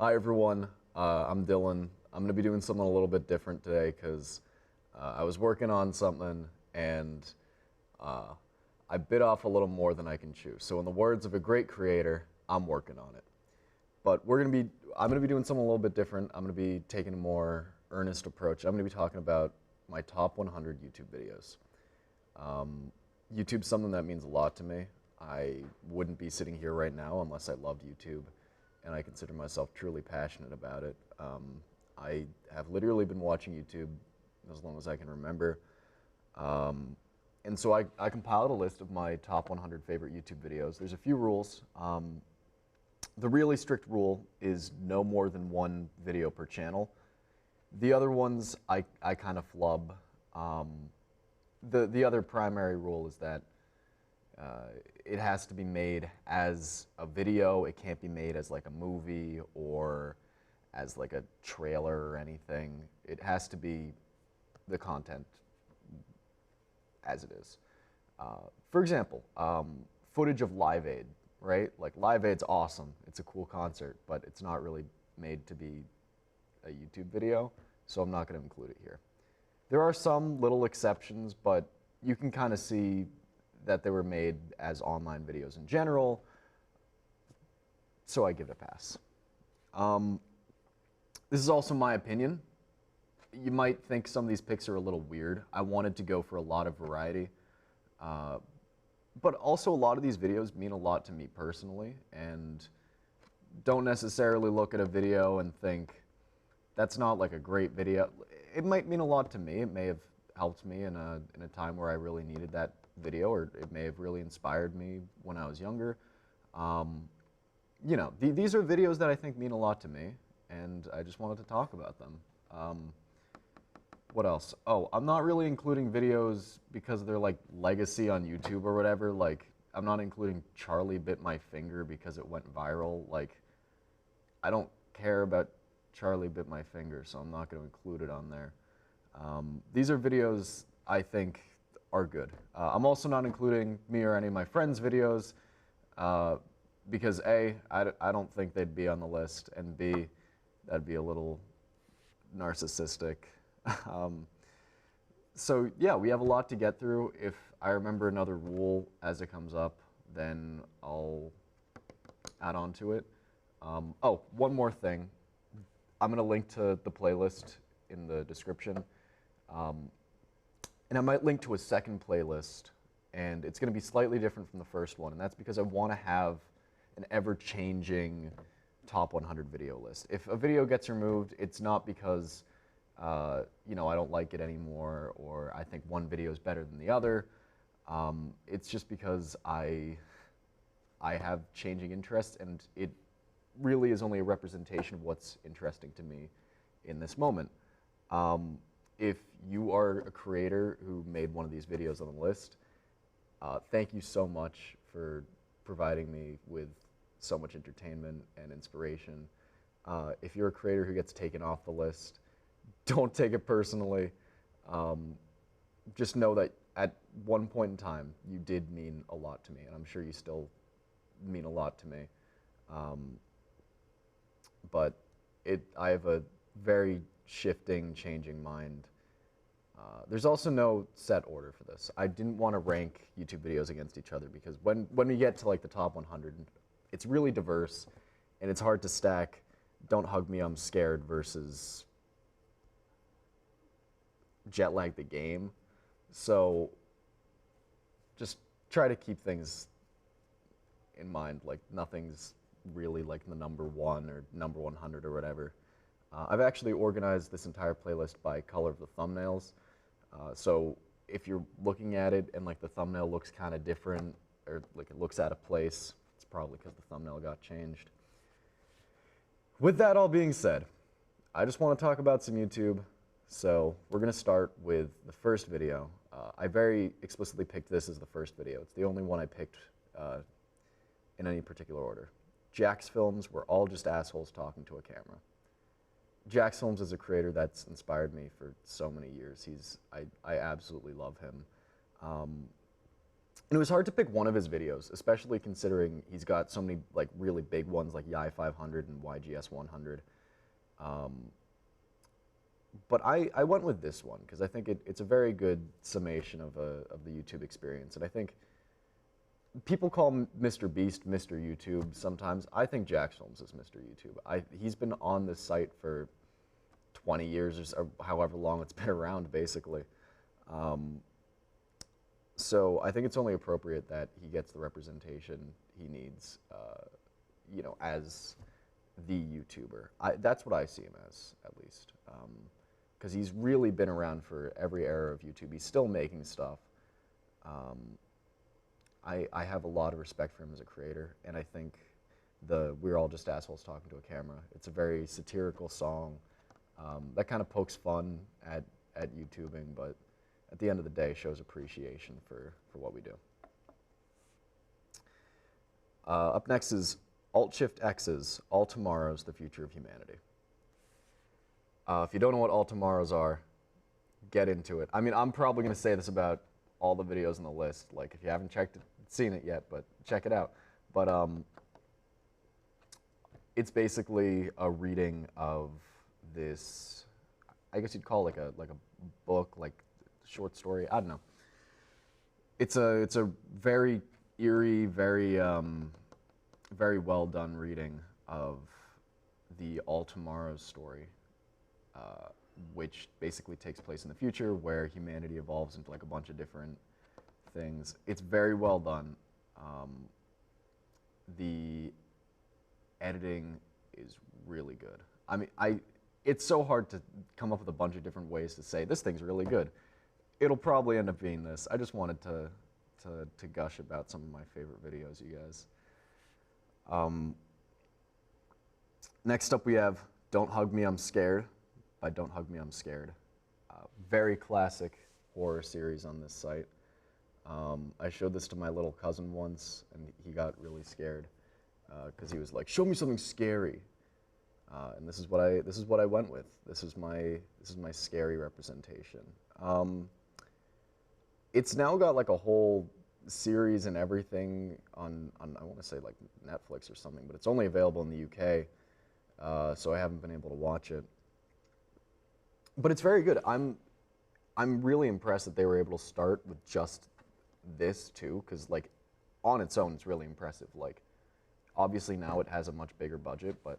Hi everyone, I'm Dylan. I'm going to be doing something a little bit different today because I was working on something and uh, I bit off a little more than I can chew. So in the words of a great creator, I'm working on it. But I'm going to be doing something a little bit different. I'm going to be taking a more earnest approach. I'm going to be talking about my top 100 YouTube videos. YouTube's something that means a lot to me. I wouldn't be sitting here right now unless I loved YouTube, and I consider myself truly passionate about it. I have literally been watching YouTube as long as I can remember. And so I compiled a list of my top 100 favorite YouTube videos. There's a few rules. The really strict rule is no more than one video per channel. The other ones I kind of flub. The other primary rule is that it has to be made as a video. It can't be made as like a movie or as like a trailer or anything. It has to be the content as it is. For example, footage of Live Aid, right? Like Live Aid's awesome. It's a cool concert, but it's not really made to be a YouTube video, so I'm not going to include it here. There are some little exceptions, but you can kind of see that they were made as online videos in general, so I give it a pass. This is also my opinion. You might think some of these picks are a little weird. I wanted to go for a lot of variety, but also a lot of these videos mean a lot to me personally, and don't necessarily look at a video and think, that's not like a great video. It might mean a lot to me. It may have helped me in a time where I really needed that video, or it may have really inspired me when I was younger. You know, these are videos that I think mean a lot to me, and I just wanted to talk about them. What else? Oh, I'm not really including videos because they're like legacy on YouTube or whatever. Like, I'm not including Charlie Bit My Finger because it went viral. Like, I don't care about Charlie Bit My Finger, so I'm not going to include it on there. These are videos I think are good. I'm also not including me or any of my friends' videos because A, I don't think they'd be on the list, and B, that'd be a little narcissistic. So yeah, we have a lot to get through. If I remember another rule as it comes up, then I'll add on to it. Oh, one more thing. I'm going to link to the playlist in the description. And I might link to a second playlist, and it's going to be slightly different from the first one, and that's because I want to have an ever-changing top 100 video list. If a video gets removed, it's not because you know, I don't like it anymore, or I think one video is better than the other. It's just because I have changing interests, and it really is only a representation of what's interesting to me in this moment. If you are a creator who made one of these videos on the list, thank you so much for providing me with so much entertainment and inspiration. If you're a creator who gets taken off the list, don't take it personally. Just know that at one point in time, you did mean a lot to me, and I'm sure you still mean a lot to me. But I have a very shifting, changing mind. There's also no set order for this. I didn't want to rank YouTube videos against each other because when we get to like the top 100, it's really diverse, and it's hard to stack Don't Hug Me, I'm Scared versus Jet Lag the Game. So just try to keep things in mind, like nothing's really like the number one or number 100 or whatever. I've actually organized this entire playlist by color of the thumbnails. So if you're looking at it and like the thumbnail looks kind of different, or like it looks out of place, it's probably because the thumbnail got changed. With that all being said, I just want to talk about some YouTube. So we're going to start with the first video. I very explicitly picked this as the first video. It's the only one I picked in any particular order. Jack's Films were all just assholes talking to a camera. Jack's Films is a creator that's inspired me for so many years. I absolutely love him. And it was hard to pick one of his videos, especially considering he's got so many like really big ones like Yi 500 and YGS 100. But I went with this one because I think it's a very good summation of the YouTube experience. And I think people call Mr. Beast Mr. YouTube sometimes. I think Jax Films is Mr. YouTube. He's been on this site for 20 years or so, however long it's been around, basically. So I think it's only appropriate that he gets the representation he needs, you know, as the YouTuber. That's what I see him as, at least. Because he's really been around for every era of YouTube. He's still making stuff. I have a lot of respect for him as a creator, and I think We're All Just Assholes Talking to a Camera, it's a very satirical song that kind of pokes fun at YouTubing, but at the end of the day shows appreciation for what we do. Up next is Alt-Shift-X's All Tomorrows, The Future of Humanity. If you don't know what All Tomorrows are, get into it. I mean, I'm probably going to say this about all the videos on the list. Like, if you haven't seen it yet, but check it out. But it's basically a reading of this, I guess you'd call it like a book, like short story. I don't know. It's a very eerie, very very well done reading of the All Tomorrows story, which basically takes place in the future where humanity evolves into like a bunch of different things. It's very well done. The editing is really good. I mean, it's so hard to come up with a bunch of different ways to say this thing's really good. It'll probably end up being this. I just wanted to gush about some of my favorite videos, you guys. Next up we have Don't Hug Me, I'm Scared by Don't Hug Me, I'm Scared. Very classic horror series on this site. I showed this to my little cousin once, and he got really scared because he was like, "Show me something scary," and this is what I went with. This is my scary representation. It's now got like a whole series and everything on I want to say like Netflix or something, but it's only available in the UK, so I haven't been able to watch it. But it's very good. I'm really impressed that they were able to start with just this too, because like on its own it's really impressive. Like obviously now it has a much bigger budget, but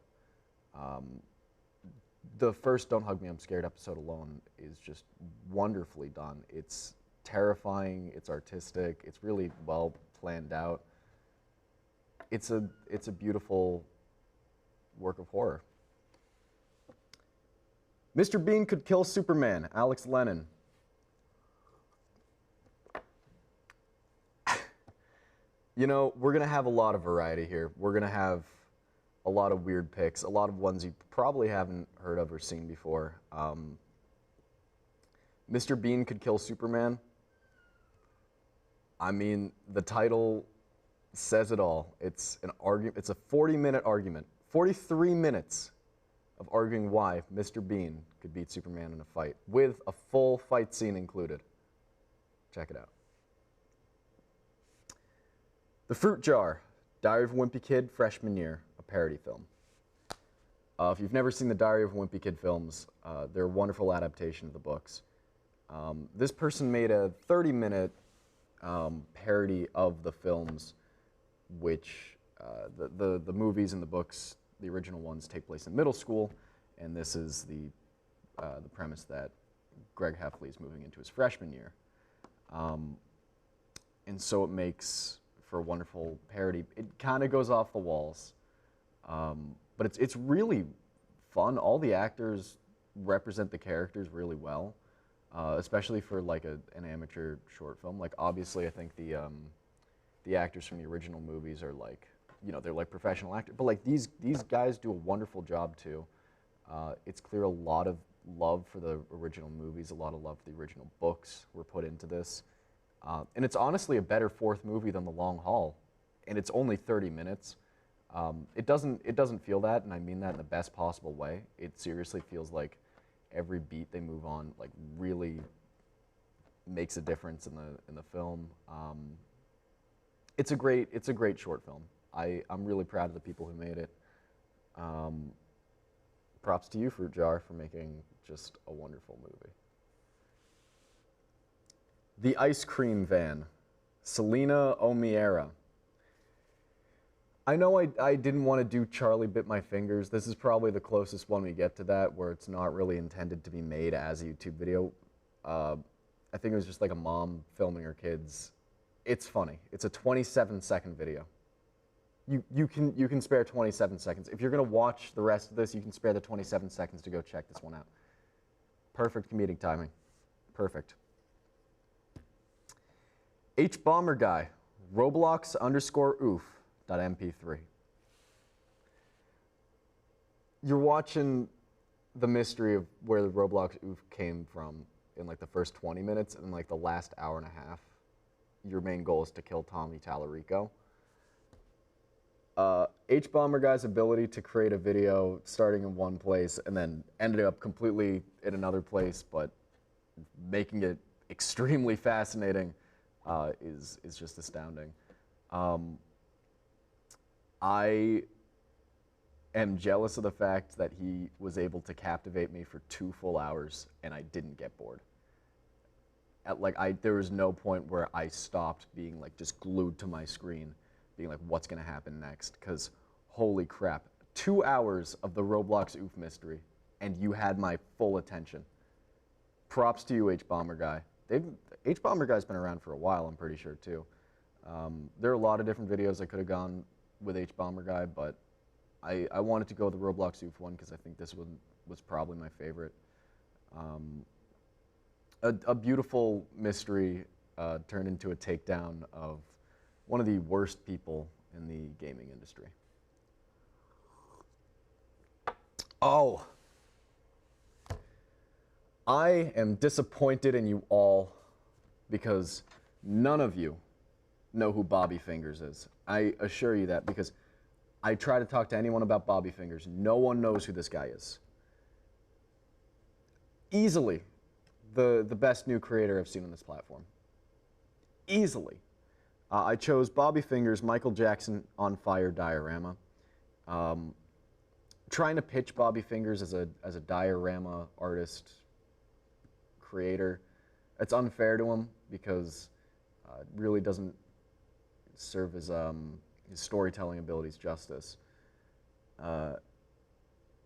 the first Don't Hug Me, I'm Scared episode alone is just wonderfully done. It's terrifying, it's artistic, it's really well planned out. It's a beautiful work of horror. Mr. Bean Could Kill Superman, Alex Lennon. You know, we're going to have a lot of variety here. We're going to have a lot of weird picks, a lot of ones you probably haven't heard of or seen before. Mr. Bean Could Kill Superman. I mean, the title says it all. It's an argument. It's a 40-minute argument, 43 minutes of arguing why Mr. Bean could beat Superman in a fight, with a full fight scene included. Check it out. The Fruit Jar, Diary of a Wimpy Kid, Freshman Year, a parody film. If you've never seen the Diary of a Wimpy Kid films, they're a wonderful adaptation of the books. This person made a 30-minute parody of the films, which the movies and the books, the original ones, take place in middle school, and this is the premise that Greg Heffley is moving into his freshman year. And so it makes for a wonderful parody. It kind of goes off the walls, but it's really fun. All the actors represent the characters really well, especially for like an amateur short film. Like obviously I think the actors from the original movies are like, you know, they're like professional actors, but like these guys do a wonderful job too. It's clear a lot of love for the original movies, a lot of love for the original books were put into this. And it's honestly a better fourth movie than The Long Haul, and it's only 30 minutes. It doesn't feel that, and I mean that in the best possible way. It seriously feels like every beat they move on like really makes a difference in the film. it's a great short film. I'm really proud of the people who made it. Props to you, Fruit Jar, for making just a wonderful movie. The Ice Cream Van, Selena O'Meara. I know I didn't want to do Charlie Bit My Fingers. This is probably the closest one we get to that, where it's not really intended to be made as a YouTube video. I think it was just like a mom filming her kids. It's funny. It's a 27-second video. You can spare 27 seconds. If you're going to watch the rest of this, you can spare the 27 seconds to go check this one out. Perfect comedic timing. Perfect. H Bomber Guy, Roblox_oof.mp3. You're watching the mystery of where the Roblox oof came from in like the first 20 minutes, and like the last hour and a half, your main goal is to kill Tommy Tallarico. H Bomber Guy's ability to create a video starting in one place and then ending up completely in another place, but making it extremely fascinating, is just astounding. I am jealous of the fact that he was able to captivate me for 2 full hours and I didn't get bored. There was no point where I stopped being like just glued to my screen, being like, what's gonna happen next? Because holy crap, 2 hours of the Roblox oof mystery and you had my full attention. Props to you, H Bomber Guy. H Bomber Guy's been around for a while, I'm pretty sure too. There are a lot of different videos I could have gone with H Bomber Guy, but I wanted to go with the Roblox oof one because I think this one was probably my favorite. A beautiful mystery turned into a takedown of one of the worst people in the gaming industry. Oh, I am disappointed in you all because none of you know who Bobby Fingers is. I assure you that, because I try to talk to anyone about Bobby Fingers. No one knows who this guy is. Easily the best new creator I've seen on this platform. Easily. I chose Bobby Fingers, Michael Jackson on Fire diorama. Trying to pitch Bobby Fingers as a diorama artist, creator, it's unfair to him because it really doesn't serve his storytelling abilities justice.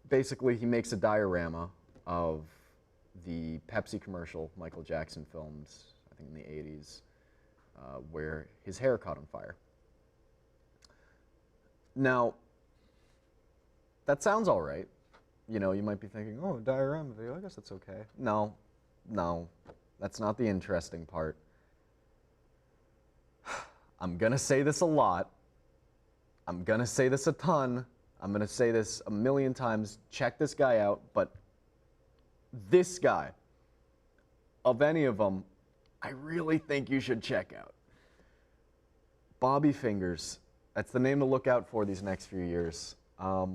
Basically, he makes a diorama of the Pepsi commercial Michael Jackson filmed, I think in the 80s, where his hair caught on fire. Now, that sounds all right. You know, you might be thinking, oh, a diorama video, I guess that's okay. No, that's not the interesting part. I'm gonna say this a lot. I'm gonna say this a ton. I'm gonna say this a million times. Check this guy out, but this guy, of any of them, I really think you should check out. Bobby Fingers, that's the name to look out for these next few years. A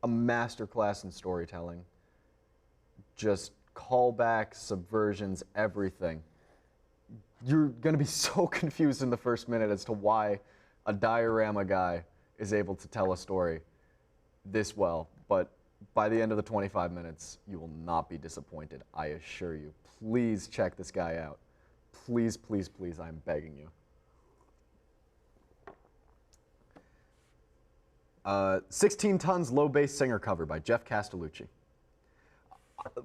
masterclass in storytelling. Just callbacks, subversions, everything. You're gonna be so confused in the first minute as to why a diorama guy is able to tell a story this well, but by the end of the 25 minutes, you will not be disappointed, I assure you. Please check this guy out. Please, please, please, I'm begging you. 16 Tons Low Bass Singer cover by Jeff Castellucci.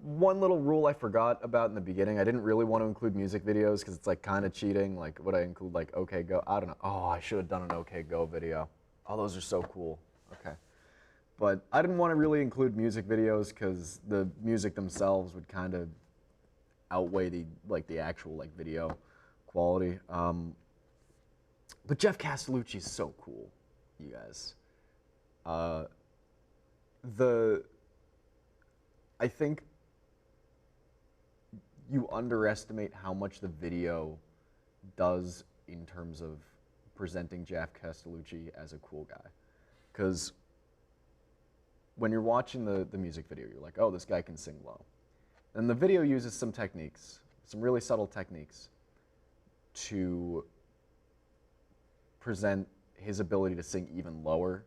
One little rule I forgot about in the beginning, I didn't really want to include music videos because it's like kind of cheating. Like, would I include like OK Go? I don't know. Oh, I should have done an OK Go video. Oh, those are so cool. Okay. But I didn't want to really include music videos because the music themselves would kind of outweigh the actual like video quality. But Jeff Castellucci is so cool, you guys. I think you underestimate how much the video does in terms of presenting Jeff Castellucci as a cool guy. Because when you're watching the music video, you're like, oh, this guy can sing low. And the video uses some techniques, some really subtle techniques to present his ability to sing even lower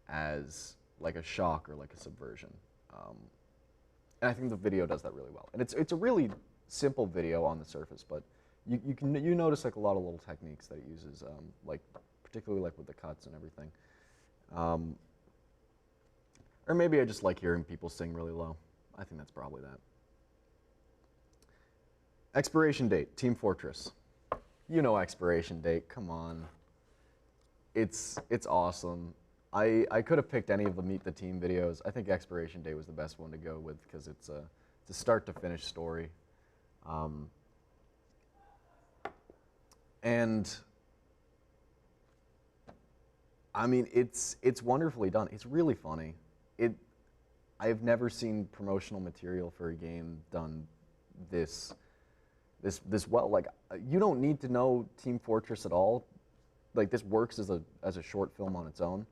as like a shock or like a subversion. And I think the video does that really well. And it's a really simple video on the surface, but you notice like a lot of little techniques that it uses, like particularly like with the cuts and everything. Or maybe I just like hearing people sing really low. I think that's probably that. Expiration date, Team Fortress. You know expiration date, come on. It's awesome. I could have picked any of the Meet the Team videos. I think Expiration Date was the best one to go with because it's a start to finish story. And I mean, it's wonderfully done. It's really funny. I've never seen promotional material for a game done this well. Like, you don't need to know Team Fortress at all. Like, this works as a short film on its own.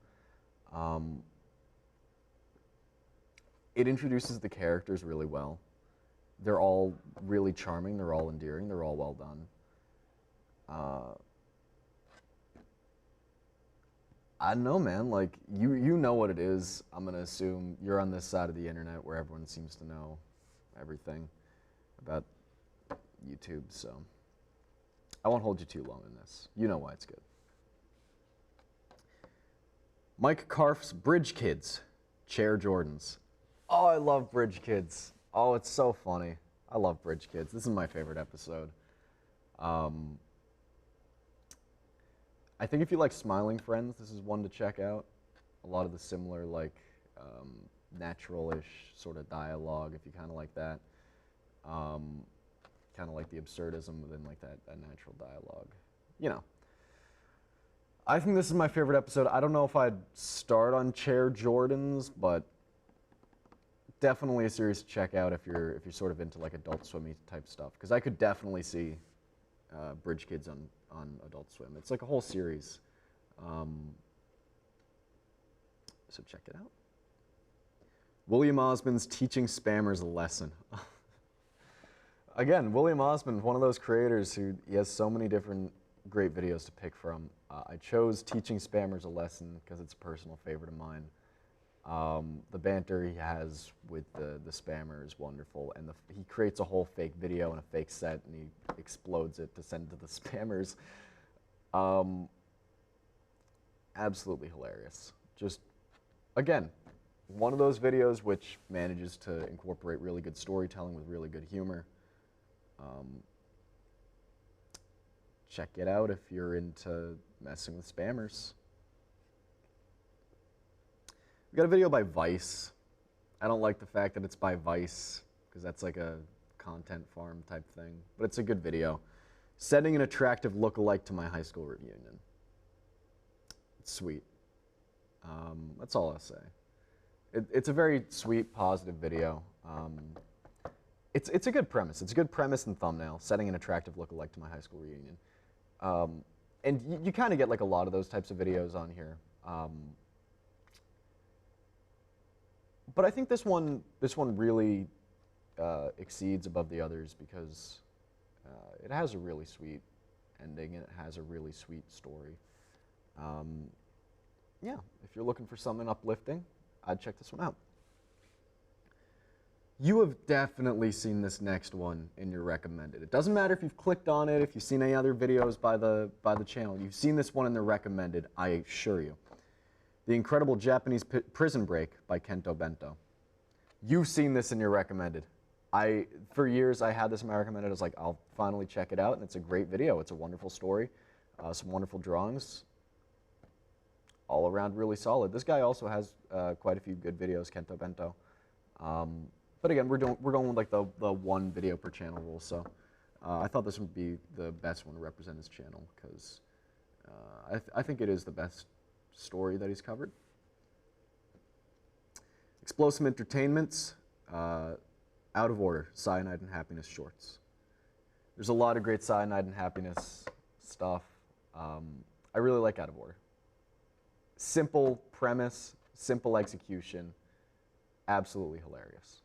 It introduces the characters really well. They're all really charming. They're all endearing. They're all well done. I don't know, man. Like, you know what it is. I'm gonna assume you're on this side of the internet where everyone seems to know everything about YouTube. So I won't hold you too long in this. You know why it's good. Mike Karf's Bridge Kids, Chair Jordans. Oh, I love Bridge Kids. Oh, it's so funny. I love Bridge Kids. This is my favorite episode. I think if you like Smiling Friends, this is one to check out. A lot of the similar, like, natural-ish sort of dialogue, if you kind of like that. Kind of like the absurdism within, like, that natural dialogue. You know. I think this is my favorite episode. I don't know if I'd start on Chair Jordans, but definitely a series to check out if you're sort of into like Adult Swim type stuff. Because I could definitely see Bridge Kids on Adult Swim. It's like a whole series. So check it out. William Osmond's Teaching Spammers a Lesson. Again, William Osmond, one of those creators who he has so many different great videos to pick from. I chose Teaching Spammers a Lesson because it's a personal favorite of mine. The banter he has with the spammer is wonderful, and he creates a whole fake video and a fake set, and he explodes it to send to the spammers. Absolutely hilarious. Just, again, one of those videos which manages to incorporate really good storytelling with really good humor. Check it out if you're into messing with spammers. We got a video by Vice. I don't like the fact that it's by Vice, because that's like a content farm type thing, but it's a good video. Setting an attractive look-alike to my high school reunion. It's sweet. That's all I'll say. It's a very sweet, positive video. It's a good premise. It's a good premise and thumbnail, setting an attractive look-alike to my high school reunion. And you kind of get like a lot of those types of videos on here. But I think this one really exceeds above the others because it has a really sweet ending and it has a really sweet story. Yeah, if you're looking for something uplifting, I'd check this one out. You have definitely seen this next one in your recommended. It doesn't matter if you've clicked on it, if you've seen any other videos by the channel. You've seen this one in the recommended, I assure you. The Incredible Japanese Prison Break by Kento Bento. You've seen this in your recommended. For years, I had this in my recommended. I was like, I'll finally check it out, and it's a great video. It's a wonderful story, some wonderful drawings. All around really solid. This guy also has quite a few good videos, Kento Bento. But again, we're going with like the one video per channel rule. So I thought this would be the best one to represent his channel because I think it is the best story that he's covered. Explosive Entertainment's Out of Order, Cyanide and Happiness shorts. There's a lot of great Cyanide and Happiness stuff. I really like Out of Order. Simple premise, simple execution, absolutely hilarious.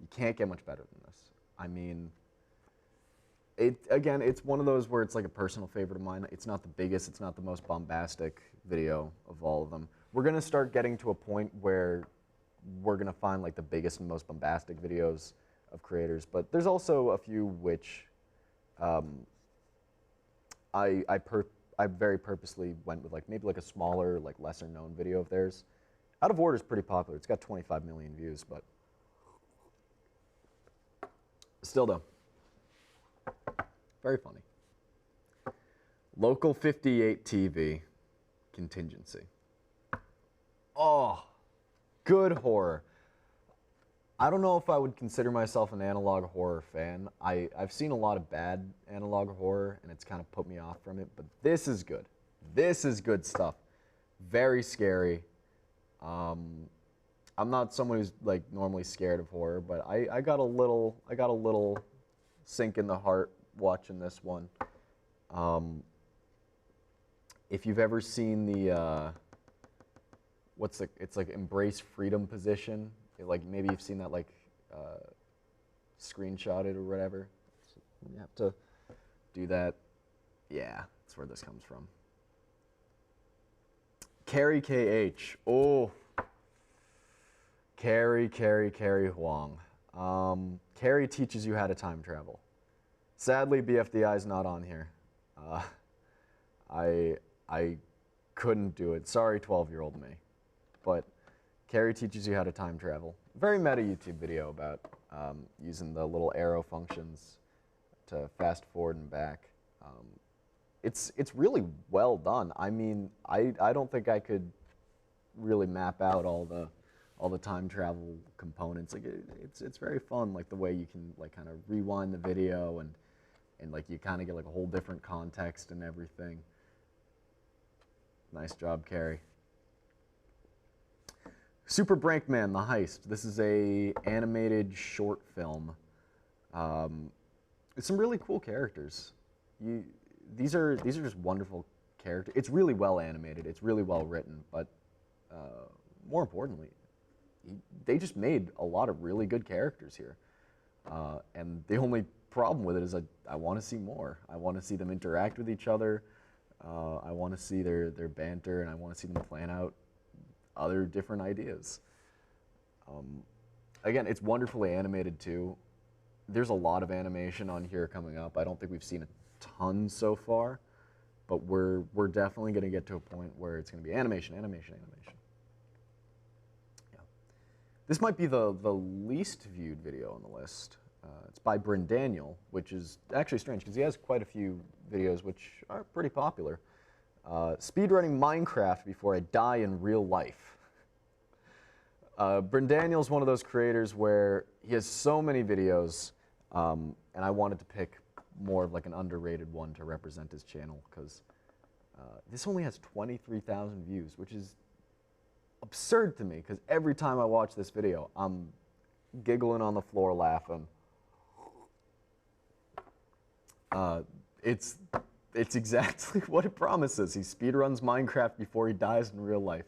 You can't get much better than this. I mean, Again, it's one of those where it's like a personal favorite of mine. It's not the biggest, it's not the most bombastic video of all of them. We're gonna start getting to a point where we're gonna find like the biggest and most bombastic videos of creators, but there's also a few which I very purposely went with like maybe like a smaller, like lesser known video of theirs. Out of Order is pretty popular. It's got 25 million views, but still though, very funny. Local 58 TV, Contingency. Oh, good horror. I don't know if I would consider myself an analog horror fan. I've seen a lot of bad analog horror, and it's kind of put me off from it, but this is good. This is good stuff. Very scary. I'm not someone who's like normally scared of horror, but I got a little sink in the heart watching this one. If you've ever seen the it's like embrace freedom position. Like maybe you've seen that like screenshotted or whatever. So you have to do that. Yeah, that's where this comes from. Carrie KH. Oh, Carrie Huang. Carrie teaches you how to time travel. Sadly, BFDI is not on here. I couldn't do it. Sorry, 12-year-old me. But Carrie teaches you how to time travel. Very meta YouTube video about using the little arrow functions to fast forward and back. It's really well done. I mean, I don't think I could really map out all the time travel components. Like it's very fun, like the way you can like kind of rewind the video and like you kind of get like a whole different context and everything. Nice job, Carrie. Super Brankman, The Heist. This is a animated short film. It's some really cool characters. These are just wonderful characters. It's really well animated. It's really well written. But more importantly, they just made a lot of really good characters here. And the only problem with it is I want to see more. I want to see them interact with each other. I want to see their banter, and I want to see them plan out other different ideas. Again, it's wonderfully animated too. There's a lot of animation on here coming up. I don't think we've seen a ton so far, but we're definitely going to get to a point where it's going to be animation. Yeah. This might be the least viewed video on the list. It's by Bryn Daniel, which is actually strange because he has quite a few videos which are pretty popular. Speedrunning Minecraft before I die in real life. Bryn Daniel's one of those creators where he has so many videos, and I wanted to pick more of like an underrated one to represent his channel because this only has 23,000 views, which is absurd to me because every time I watch this video, I'm giggling on the floor laughing. It's exactly what it promises. He speedruns Minecraft before he dies in real life.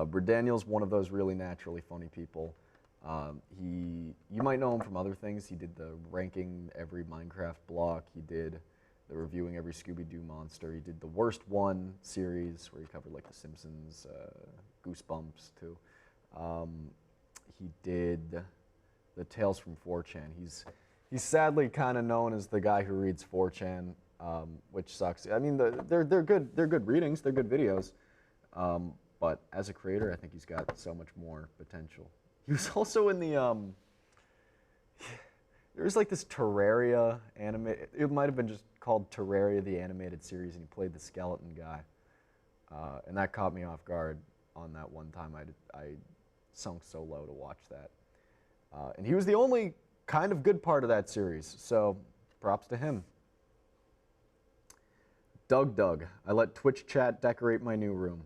Bryn Daniel's one of those really naturally funny people. You might know him from other things. He did the ranking every Minecraft block. He did the reviewing every Scooby-Doo monster. He did the Worst One series where he covered like The Simpsons, Goosebumps too. He did the Tales from 4chan. He's sadly kind of known as the guy who reads 4chan, which sucks. I mean, they're good readings, they're good videos, but as a creator, I think he's got so much more potential. He was also in the there's like this Terraria anime. It might have been just called Terraria the Animated Series, and he played the skeleton guy, and that caught me off guard on that one time. I sunk so low to watch that, and he was the only kind of good part of that series, so props to him. Doug. I let Twitch chat decorate my new room.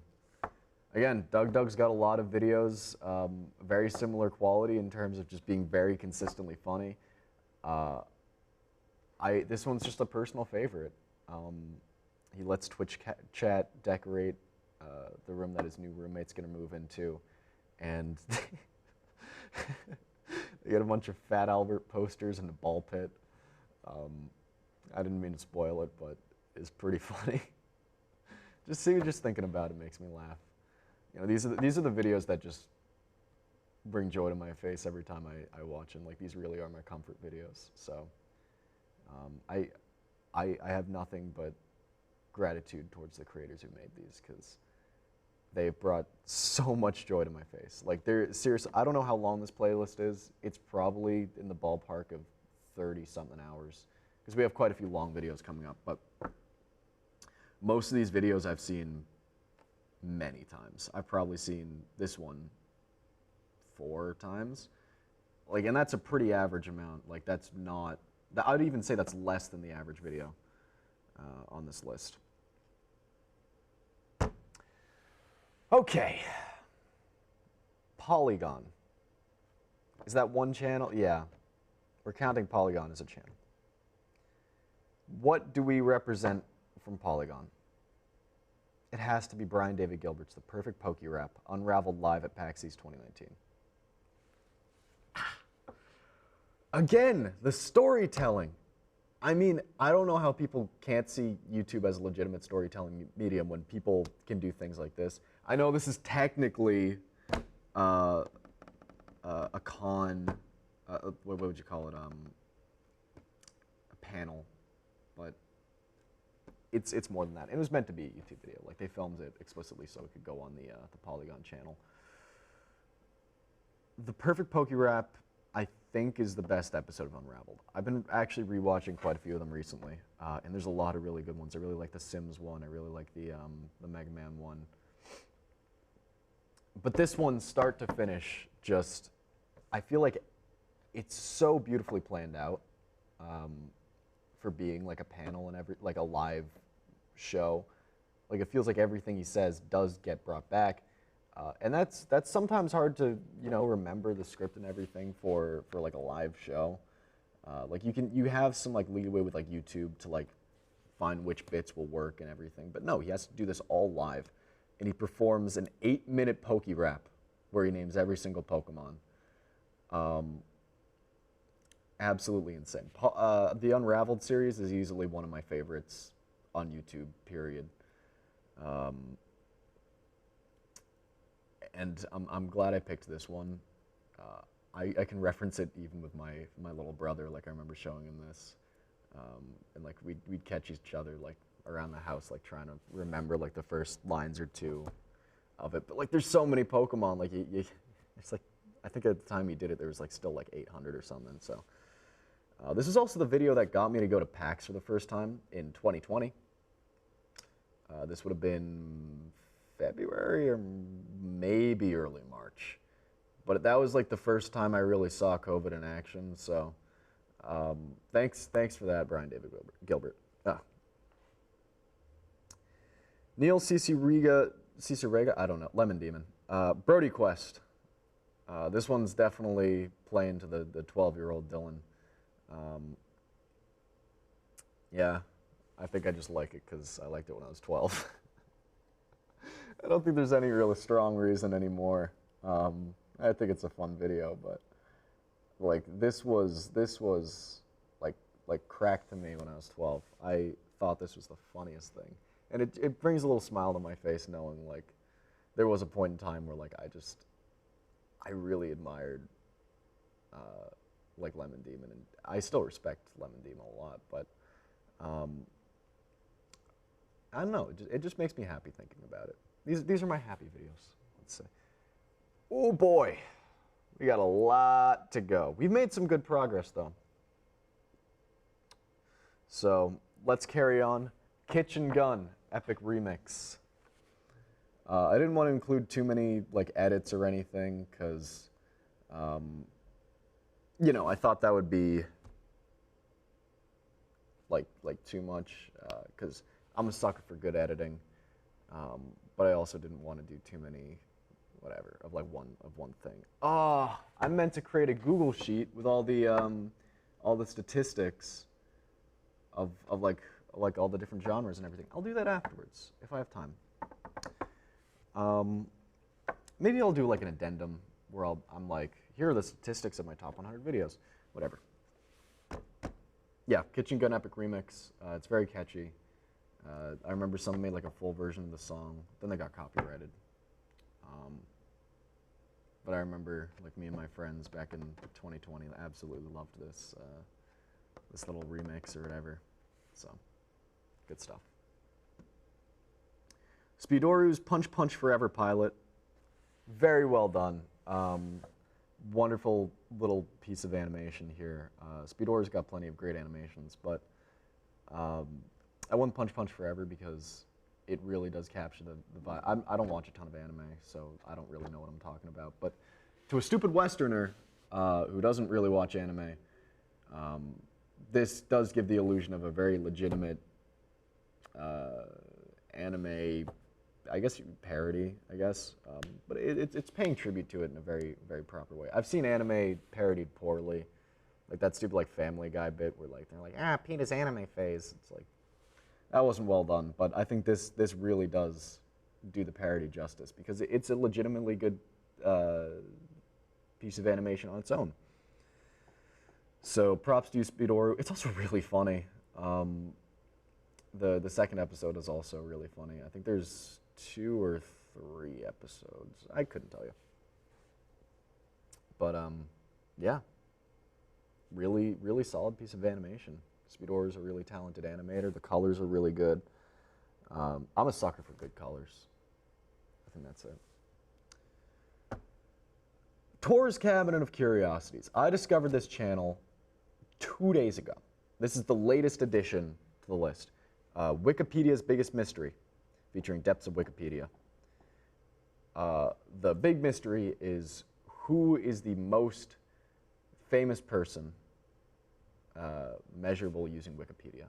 Again, Doug's got a lot of videos, very similar quality in terms of just being very consistently funny. This one's just a personal favorite. He lets Twitch chat decorate the room that his new roommate's gonna move into, and they got a bunch of Fat Albert posters and a ball pit. I didn't mean to spoil it, but it's pretty funny. Just thinking about it makes me laugh. You know, these are the videos that just bring joy to my face every time I watch them. Like, these really are my comfort videos. So I have nothing but gratitude towards the creators who made these, because they've brought so much joy to my face. Like, they're seriously, I don't know how long this playlist is. It's probably in the ballpark of 30-something hours, because we have quite a few long videos coming up. But most of these videos I've seen many times. I've probably seen this one 4 times. Like, and that's a pretty average amount. Like, that's not, I'd even say that's less than the average video on this list. Okay. Polygon. Is that one channel? Yeah. We're counting Polygon as a channel. What do we represent from Polygon? It has to be Brian David Gilbert's The Perfect Pokey Rap, unraveled live at PAX East 2019. Again, the storytelling. I mean, I don't know how people can't see YouTube as a legitimate storytelling medium when people can do things like this. I know this is technically a con, what would you call it, a panel, but it's more than that. It was meant to be a YouTube video. Like, they filmed it explicitly so it could go on the Polygon channel. The Perfect Pokey Rap, I think, is the best episode of Unraveled. I've been actually rewatching quite a few of them recently, and there's a lot of really good ones. I really like the Sims one. I really like the Mega Man one. But this one, start to finish, just, I feel like it's so beautifully planned out for being like a panel and like a live show. Like, it feels like everything he says does get brought back. And that's sometimes hard to, you know, remember the script and everything for like a live show. Like, you have some like leeway with like YouTube to like find which bits will work and everything, but no, he has to do this all live, and he performs an 8-minute Pokey Rap where he names every single Pokemon. Absolutely insane. The Unraveled series is easily one of my favorites on YouTube, period. And I'm glad I picked this one. I can reference it even with my little brother. Like, I remember showing him this, and like we'd catch each other like around the house, like trying to remember like the first lines or two of it. But like, there's so many Pokemon. Like, it's like, I think at the time he did it, there was like still like 800 or something. So this is also the video that got me to go to PAX for the first time in 2020. This would have been February or maybe early March. But that was like the first time I really saw COVID in action. So thanks for that, Brian David Gilbert. Neil Cicerega, I don't know, Lemon Demon. Brody Quest. This one's definitely playing to the 12-year-old Dylan. Yeah, I think I just like it because I liked it when I was 12. I don't think there's any really strong reason anymore. I think it's a fun video, but like, this was like crack to me when I was 12. I thought this was the funniest thing, and it brings a little smile to my face knowing like there was a point in time where like I really admired like Lemon Demon, and I still respect Lemon Demon a lot, but I don't know, it just makes me happy thinking about it. These are my happy videos, let's say. Oh boy, we got a lot to go. We've made some good progress though. So let's carry on. Kitchen Gun Epic Remix. I didn't want to include too many like edits or anything because, you know, I thought that would be like too much because I'm a sucker for good editing. But I also didn't want to do too many, whatever, of one thing. Oh, I meant to create a Google sheet with all the statistics of like all the different genres and everything. I'll do that afterwards if I have time. Maybe I'll do like an addendum where I'm like, here are the statistics of my top 100 videos, whatever. Yeah, Kitchen Gun Epic Remix. It's very catchy. I remember someone made like a full version of the song. Then they got copyrighted. But I remember like me and my friends back in 2020 absolutely loved this this little remix or whatever. So, good stuff. Speedoru's Punch Punch Forever pilot. Very well done. Wonderful little piece of animation here. Speedoru's got plenty of great animations, but I won Punch Punch Forever because it really does capture the vibe. I don't watch a ton of anime, so I don't really know what I'm talking about. But to a stupid Westerner who doesn't really watch anime, this does give the illusion of a very legitimate anime, I guess parody, I guess. But it's paying tribute to it in a very, very proper way. I've seen anime parodied poorly. Like that stupid like Family Guy bit where like they're like, Peter's anime phase. It's like, that wasn't well done, but I think this really does do the parody justice because it's a legitimately good piece of animation on its own. So props to you, Speedoru. It's also really funny. The second episode is also really funny. I think there's 2 or 3 episodes. I couldn't tell you. But yeah, really, really solid piece of animation. Speedoru is a really talented animator. The colors are really good. I'm a sucker for good colors. I think that's it. Tor's Cabinet of Curiosities. I discovered this channel 2 days ago. This is the latest addition to the list. Wikipedia's Biggest Mystery, featuring depths of Wikipedia. The big mystery is who is the most famous person measurable using Wikipedia.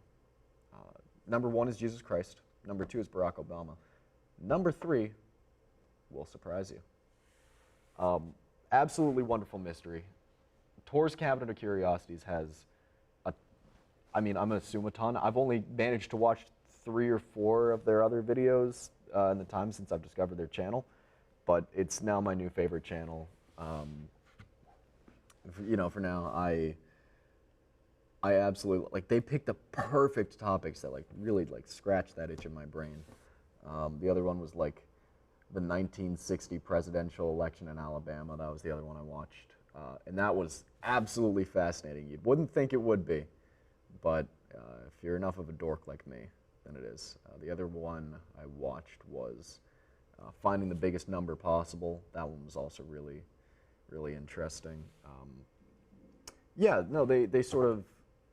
Number 1 is Jesus Christ. Number 2 is Barack Obama. Number 3 will surprise you. Absolutely wonderful mystery. Tor's Cabinet of Curiosities has, I'm going to assume a ton. I've only managed to watch 3 or 4 of their other videos in the time since I've discovered their channel, but it's now my new favorite channel. For now, I absolutely, like, they picked the perfect topics that, like, really, like, scratch that itch in my brain. The other one was, like, the 1960 presidential election in Alabama. That was the other one I watched. And that was absolutely fascinating. You wouldn't think it would be, but if you're enough of a dork like me, then it is. The other one I watched was Finding the Biggest Number Possible. That one was also really, really interesting. Yeah, no, they sort of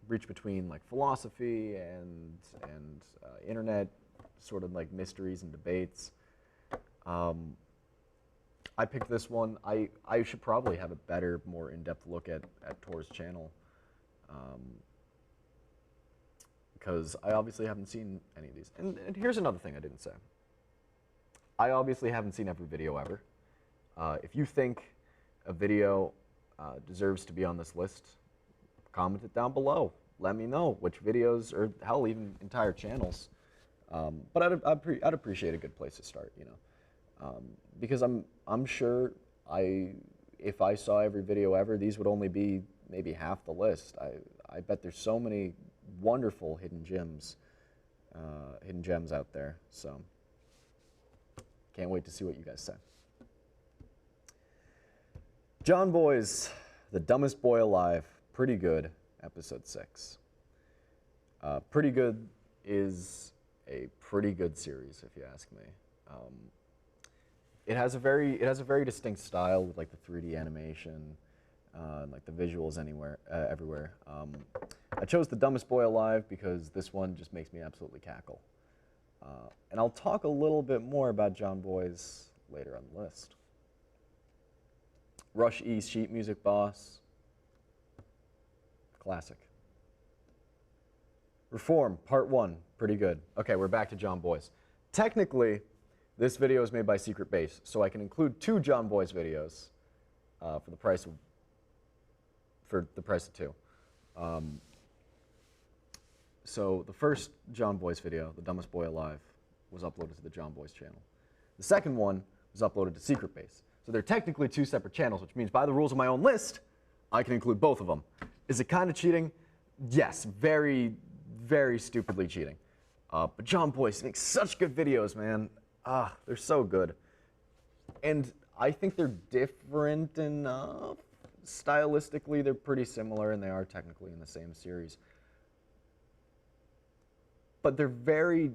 reach between like philosophy and internet sort of like mysteries and debates. I picked this one. I should probably have a better, more in-depth look at Tor's channel, because I obviously haven't seen any of these. And here's another thing I didn't say. I obviously haven't seen every video ever. If you think a video deserves to be on this list, comment it down below. Let me know which videos, or hell, even entire channels. But I'd appreciate a good place to start, you know, because I'm sure if I saw every video ever, these would only be maybe half the list. I bet there's so many wonderful hidden gems out there. So can't wait to see what you guys say. John Boy's The Dumbest Boy Alive, Pretty Good, Episode 6. Pretty Good is a pretty good series, if you ask me. It has a very distinct style with like the 3D animation, and like the visuals everywhere. I chose The Dumbest Boy Alive because this one just makes me absolutely cackle. And I'll talk a little bit more about John Boy's later on the list. Rush E's Sheet Music Boss. Classic. Reform, Part 1, pretty good. Okay, we're back to John Boy's. Technically, this video is made by Secret Base, so I can include 2 John Boy's videos for the price of 2. So the first John Boy's video, The Dumbest Boy Alive, was uploaded to the John Boy's channel. The second one was uploaded to Secret Base. So they're technically 2 separate channels, which means by the rules of my own list, I can include both of them. Is it kind of cheating? Yes, very, very stupidly cheating. But John Boyce makes such good videos, man. They're so good. And I think they're different enough. Stylistically, they're pretty similar, and they are technically in the same series. But they're very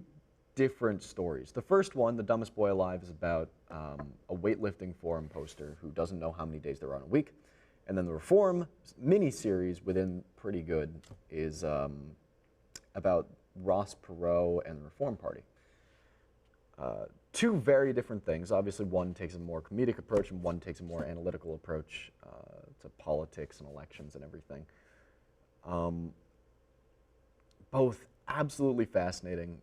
different stories. The first one, The Dumbest Boy Alive, is about a weightlifting forum poster who doesn't know how many days there are in a week. And then the Reform mini-series within Pretty Good is about Ross Perot and the Reform Party. Two very different things. Obviously, one takes a more comedic approach and one takes a more analytical approach to politics and elections and everything. Both absolutely fascinating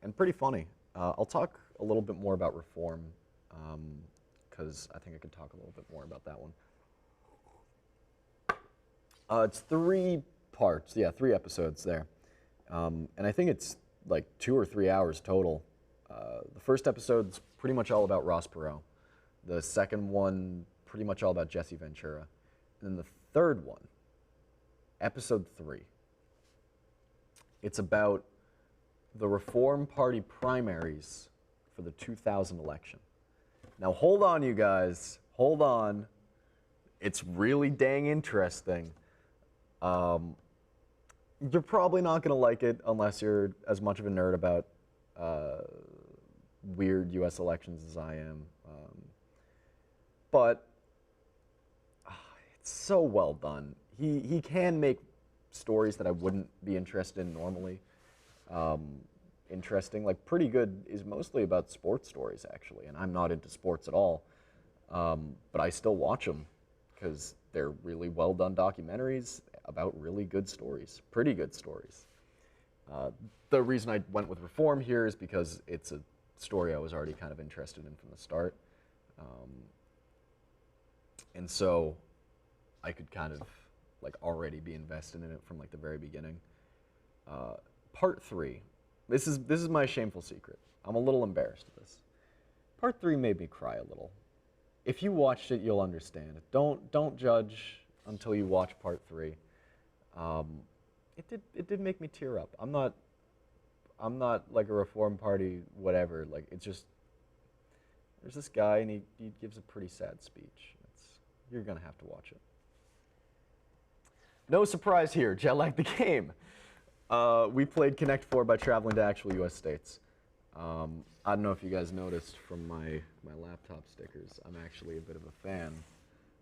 and pretty funny. I'll talk a little bit more about Reform because I think I could talk a little bit more about that one. It's 3 parts, yeah, 3 episodes there. And I think it's like 2 or 3 hours total. The first episode's pretty much all about Ross Perot. The second one, pretty much all about Jesse Ventura. And then the third one, episode 3, it's about the Reform Party primaries for the 2000 election. Now hold on, you guys, hold on. It's really dang interesting. You're probably not going to like it unless you're as much of a nerd about weird U.S. elections as I am. But it's so well done. He can make stories that I wouldn't be interested in normally interesting. Like Pretty Good is mostly about sports stories, actually, and I'm not into sports at all. But I still watch them because they're really well done documentaries about really good stories, pretty good stories. The reason I went with Reform here is because it's a story I was already kind of interested in from the start. And so I could kind of like already be invested in it from like the very beginning. Part 3, this is my shameful secret. I'm a little embarrassed of this. Part 3 made me cry a little. If you watched it, you'll understand. Don't judge until you watch part 3. It did make me tear up. I'm not like a Reform Party whatever. Like it's just there's this guy and he gives a pretty sad speech. You're gonna have to watch it. No surprise here. Jet Lag the game. We played Connect 4 by traveling to actual U.S. states. I don't know if you guys noticed from my laptop stickers, I'm actually a bit of a fan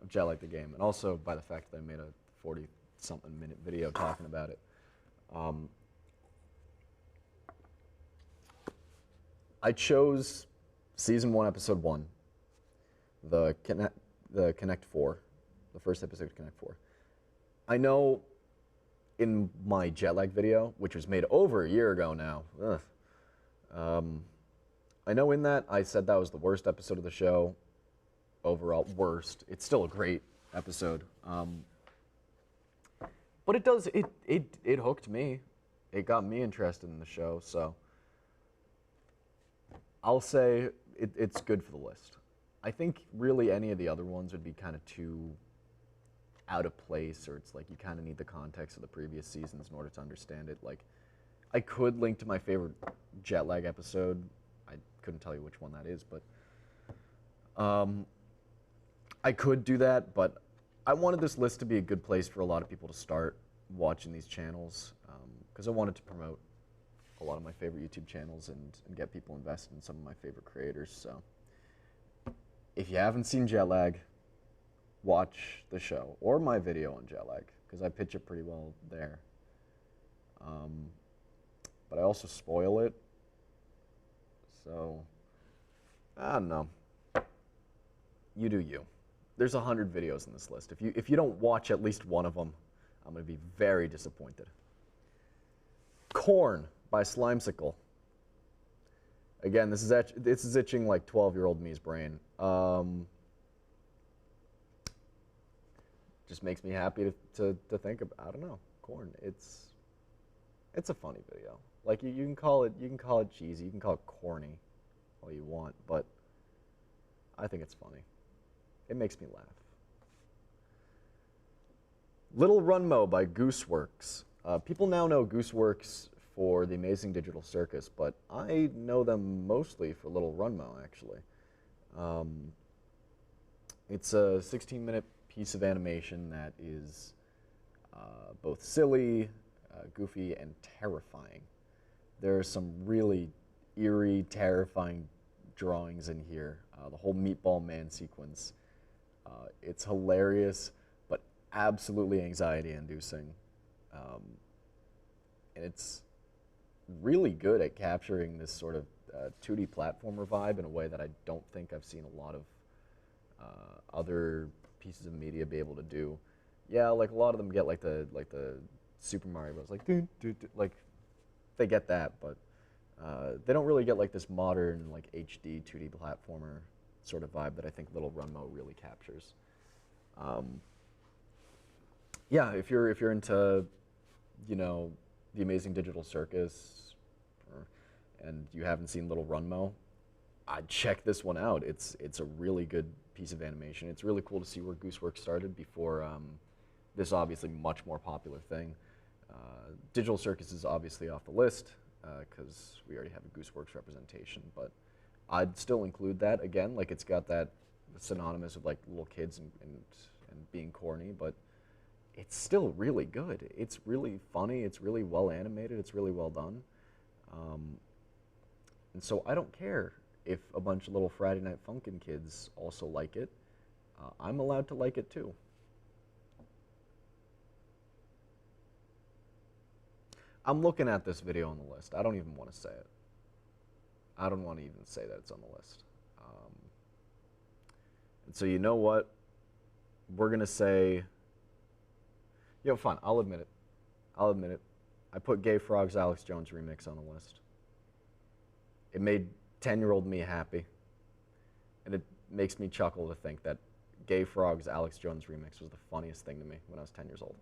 of Jet Lag the game, and also by the fact that I made a 40-something minute video talking about it. I chose Season 1, Episode 1, the Connect 4, the first episode of Connect 4. I know in my Jet Lag video, which was made over a year ago now, I know in that I said that was the worst episode of the show. Overall, worst. It's still a great episode. But it hooked me. It got me interested in the show, so I'll say it's good for the list. I think really any of the other ones would be kind of too out of place, or it's like you kind of need the context of the previous seasons in order to understand it. Like, I could link to my favorite Jet Lag episode. I couldn't tell you which one that is, but I could do that, but I wanted this list to be a good place for a lot of people to start watching these channels, because I wanted to promote a lot of my favorite YouTube channels and get people invested in some of my favorite creators. So if you haven't seen Jet Lag, watch the show or my video on Jet Lag, because I pitch it pretty well there. But I also spoil it, so I don't know. You do you. There's 100 videos in this list. If you don't watch at least one of them, I'm going to be very disappointed. Corn by Slimesicle. Again, this is itching like 12-year-old me's brain. Just makes me happy to think of. I don't know, corn. It's a funny video. Like you can call it cheesy, you can call it corny, all you want, but I think it's funny. It makes me laugh. Little Runmo by Gooseworks. People now know Gooseworks for the Amazing Digital Circus, but I know them mostly for Little Runmo, actually. Um, it's a 16-minute piece of animation that is both silly, goofy, and terrifying. There are some really eerie, terrifying drawings in here. The whole Meatball Man sequence. It's hilarious, but absolutely anxiety-inducing. And it's really good at capturing this sort of 2D platformer vibe in a way that I don't think I've seen a lot of other pieces of media be able to do. Yeah, like a lot of them get like the Super Mario Bros. Like like they get that, but they don't really get like this modern like HD 2D platformer sort of vibe that I think Little Runmo really captures. Yeah, if you're into, you know, the Amazing Digital Circus, and you haven't seen Little Runmo, I'd check this one out. It's a really good piece of animation. It's really cool to see where Gooseworks started before this obviously much more popular thing. Digital Circus is obviously off the list because we already have a Gooseworks representation, but I'd still include that again. Like it's got that synonymous with like little kids and being corny, but it's still really good. It's really funny. It's really well animated. It's really well done. And so I don't care if a bunch of little Friday Night Funkin' kids also like it. I'm allowed to like it too. I'm looking at this video on the list. I don't even want to say it. I don't want to even say that it's on the list. And so you know what? We're going to say, yo, fine, I'll admit it. I'll admit it. I put Gay Frog's Alex Jones remix on the list. It made 10-year-old me happy. And it makes me chuckle to think that Gay Frog's Alex Jones remix was the funniest thing to me when I was 10 years old.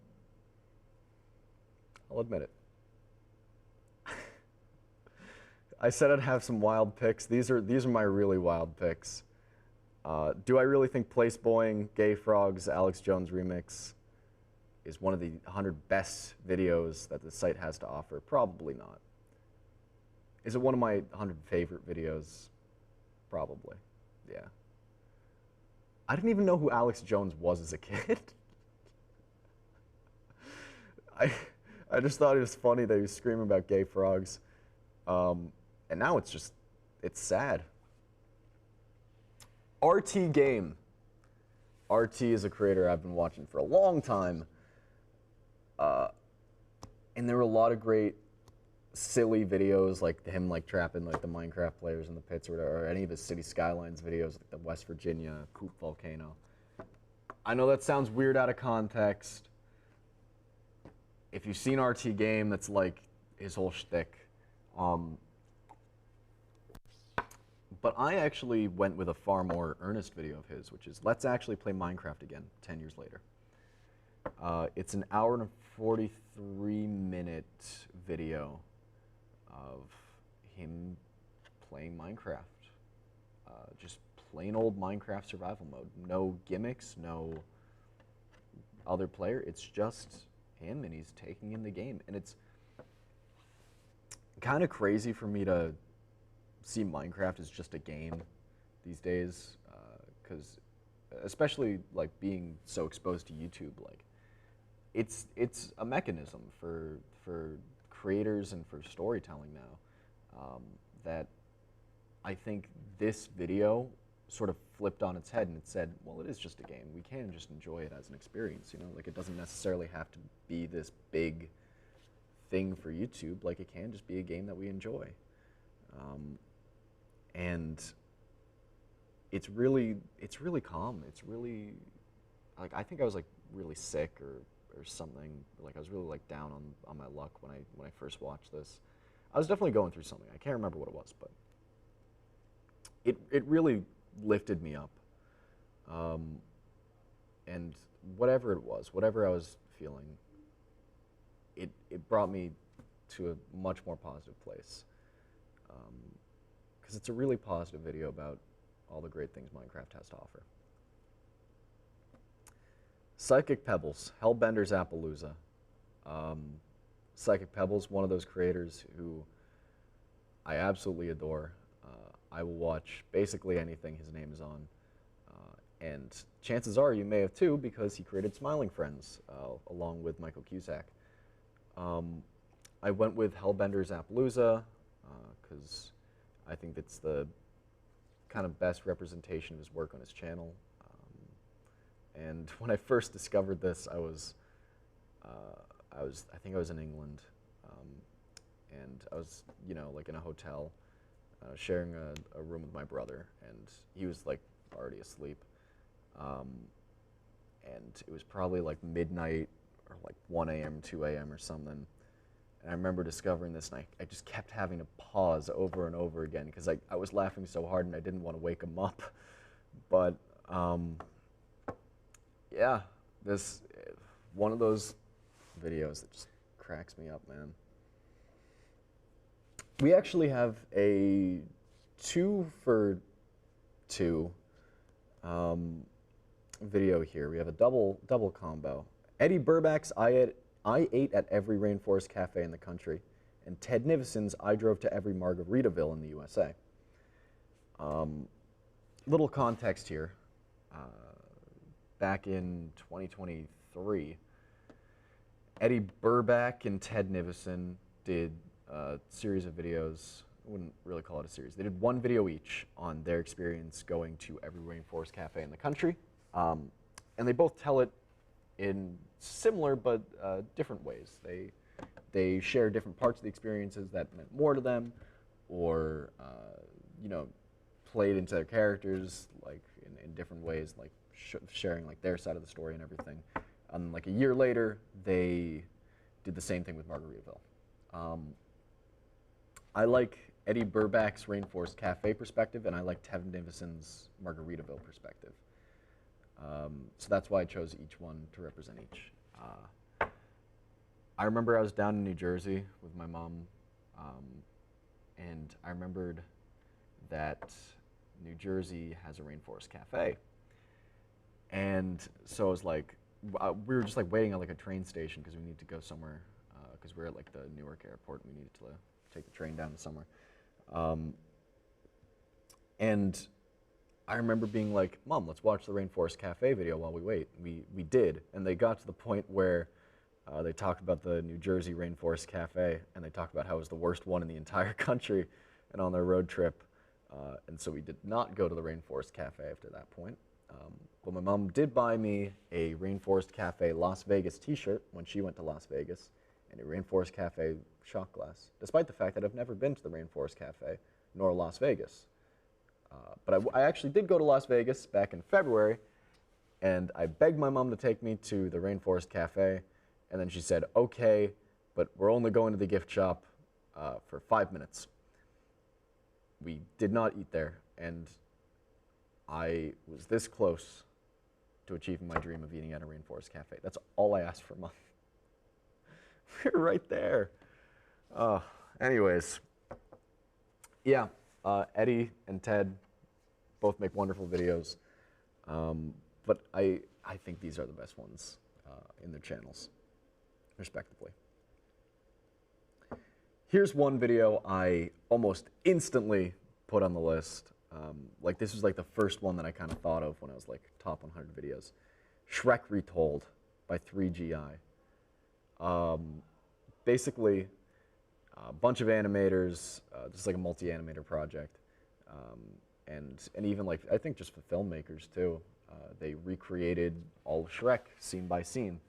I'll admit it. I said I'd have some wild picks. These are my really wild picks. Do I really think Placeboying Gay Frog's Alex Jones remix is one of the 100 best videos that the site has to offer? Probably not. Is it one of my 100 favorite videos? Probably, yeah. I didn't even know who Alex Jones was as a kid. I just thought it was funny that he was screaming about gay frogs. And now it's sad. RT Game. RT is a creator I've been watching for a long time. And there were a lot of great silly videos, like him like trapping like the Minecraft players in the pits, or any of his City Skylines videos, like the West Virginia Coop Volcano. I know that sounds weird out of context. If you've seen RT Game, that's like his whole shtick. But I actually went with a far more earnest video of his, which is let's actually play Minecraft again 10 years later. It's an hour and 43-minute video of him playing Minecraft. Just plain old Minecraft survival mode. No gimmicks, no other player. It's just him, and he's taking in the game. And it's kind of crazy for me to see Minecraft as just a game these days, because especially like being so exposed to YouTube, like it's a mechanism for creators and for storytelling now, that I think this video sort of flipped on its head, and it said, well, it is just a game. We can just enjoy it as an experience, you know? Like, it doesn't necessarily have to be this big thing for YouTube. Like, it can just be a game that we enjoy. And it's really calm. It's really, like, I think I was like really sick or something. Like, I was really like down on my luck when I first watched this. I was definitely going through something. I can't remember what it was, but it really lifted me up. And whatever it was, whatever I was feeling, it brought me to a much more positive place. Because it's a really positive video about all the great things Minecraft has to offer. Psychic Pebbles, Hellbender's Appaloosa. Psychic Pebbles, one of those creators who I absolutely adore. I will watch basically anything his name is on. And chances are you may have too, because he created Smiling Friends along with Michael Cusack. I went with Hellbender's Appaloosa because I think that's the kind of best representation of his work on his channel. And when I first discovered this, I think I was in England, and I was, you know, like in a hotel, sharing a room with my brother, and he was like already asleep. And it was probably like midnight or like 1 a.m., 2 a.m. or something. And I remember discovering this, and I just kept having to pause over and over again because I was laughing so hard and I didn't want to wake him up. But yeah, this one of those videos that just cracks me up, man. We actually have a 2 for 2 video here. We have a double combo. Eddie Burbach's I ate at every rainforest cafe in the country, and Ted Nivison's I drove to every Margaritaville in the USA. Little context here. Back in 2023, Eddie Burbach and Ted Nivison did a series of videos. I wouldn't really call it a series. They did one video each on their experience going to every rainforest cafe in the country. And they both tell it in similar but different ways. They share different parts of the experiences that meant more to them, or you know, played into their characters like in different ways, like sharing like their side of the story and everything. Like a year later, they did the same thing with Margaritaville. I like Eddie Burbach's Rainforest Cafe perspective, and I like Ted Nivison's Margaritaville perspective. So that's why I chose each one to represent each. I remember I was down in New Jersey with my mom, and I remembered that New Jersey has a Rainforest Cafe. And so I was like, we were just like waiting at like a train station because we needed to go somewhere, because we're at like the Newark airport and we needed to take the train down to somewhere. And I remember being like, Mom, let's watch the Rainforest Cafe video while we wait. We did, and they got to the point where they talked about the New Jersey Rainforest Cafe, and they talked about how it was the worst one in the entire country and on their road trip. And so we did not go to the Rainforest Cafe after that point. But my mom did buy me a Rainforest Cafe Las Vegas t-shirt when she went to Las Vegas, and a Rainforest Cafe shot glass, despite the fact that I've never been to the Rainforest Cafe, nor Las Vegas. But I actually did go to Las Vegas back in February, and I begged my mom to take me to the Rainforest Cafe, and then she said, okay, but we're only going to the gift shop for 5 minutes. We did not eat there, and I was this close to achieving my dream of eating at a Rainforest Cafe. That's all I asked for, Mom. We're right there. Anyways, yeah, Eddie and Ted both make wonderful videos, but I think these are the best ones in their channels, respectively. Here's one video I almost instantly put on the list. Like this was like the first one that I kind of thought of when I was like top 100 videos. Shrek Retold by 3GI. Basically, a bunch of animators, just like a multi-animator project, and even like I think just for filmmakers too. They recreated all of Shrek scene by scene.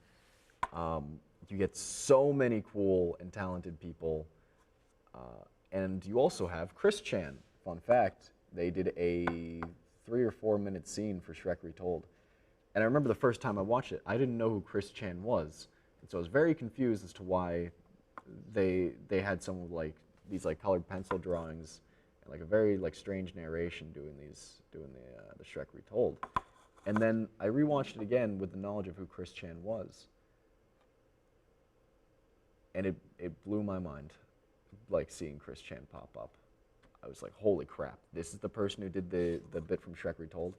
You get so many cool and talented people, and you also have Chris Chan. Fun fact. They did a 3 or 4 minute scene for Shrek Retold. And I remember the first time I watched it, I didn't know who Chris Chan was. And so I was very confused as to why they had some of like these like colored pencil drawings and like a very like strange narration doing the Shrek Retold. And then I rewatched it again with the knowledge of who Chris Chan was. And it blew my mind, like seeing Chris Chan pop up. I was like, holy crap, this is the person who did the bit from Shrek Retold.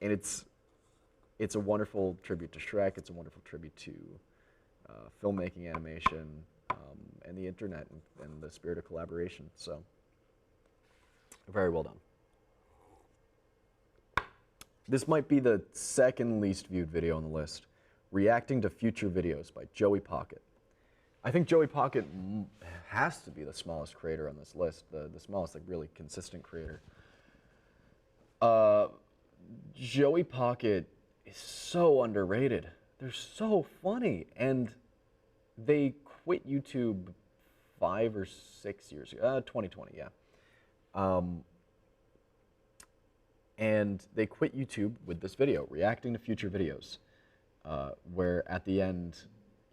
And it's a wonderful tribute to Shrek. It's a wonderful tribute to filmmaking, animation, and the internet and the spirit of collaboration. So, very well done. This might be the second least viewed video on the list. Reacting to future videos by Joey Pocket. I think Joey Pocket has to be the smallest creator on this list, the smallest, like, really consistent creator. Joey Pocket is so underrated. They're so funny, and they quit YouTube 5 or 6 years ago. 2020, yeah. And they quit YouTube with this video, reacting to future videos, where at the end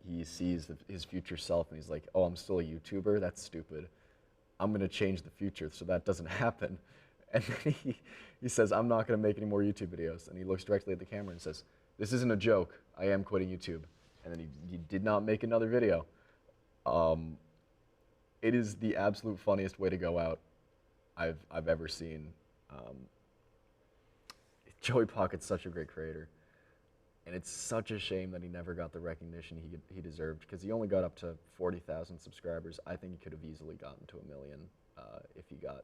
he sees his future self and he's like, oh, I'm still a YouTuber? That's stupid. I'm going to change the future so that doesn't happen. And then he says, I'm not going to make any more YouTube videos. And he looks directly at the camera and says, this isn't a joke. I am quitting YouTube. And then he did not make another video. It is the absolute funniest way to go out I've ever seen. Joey Pocket's such a great creator. And it's such a shame that he never got the recognition he deserved, because he only got up to 40,000 subscribers. I think he could have easily gotten to 1 million if he got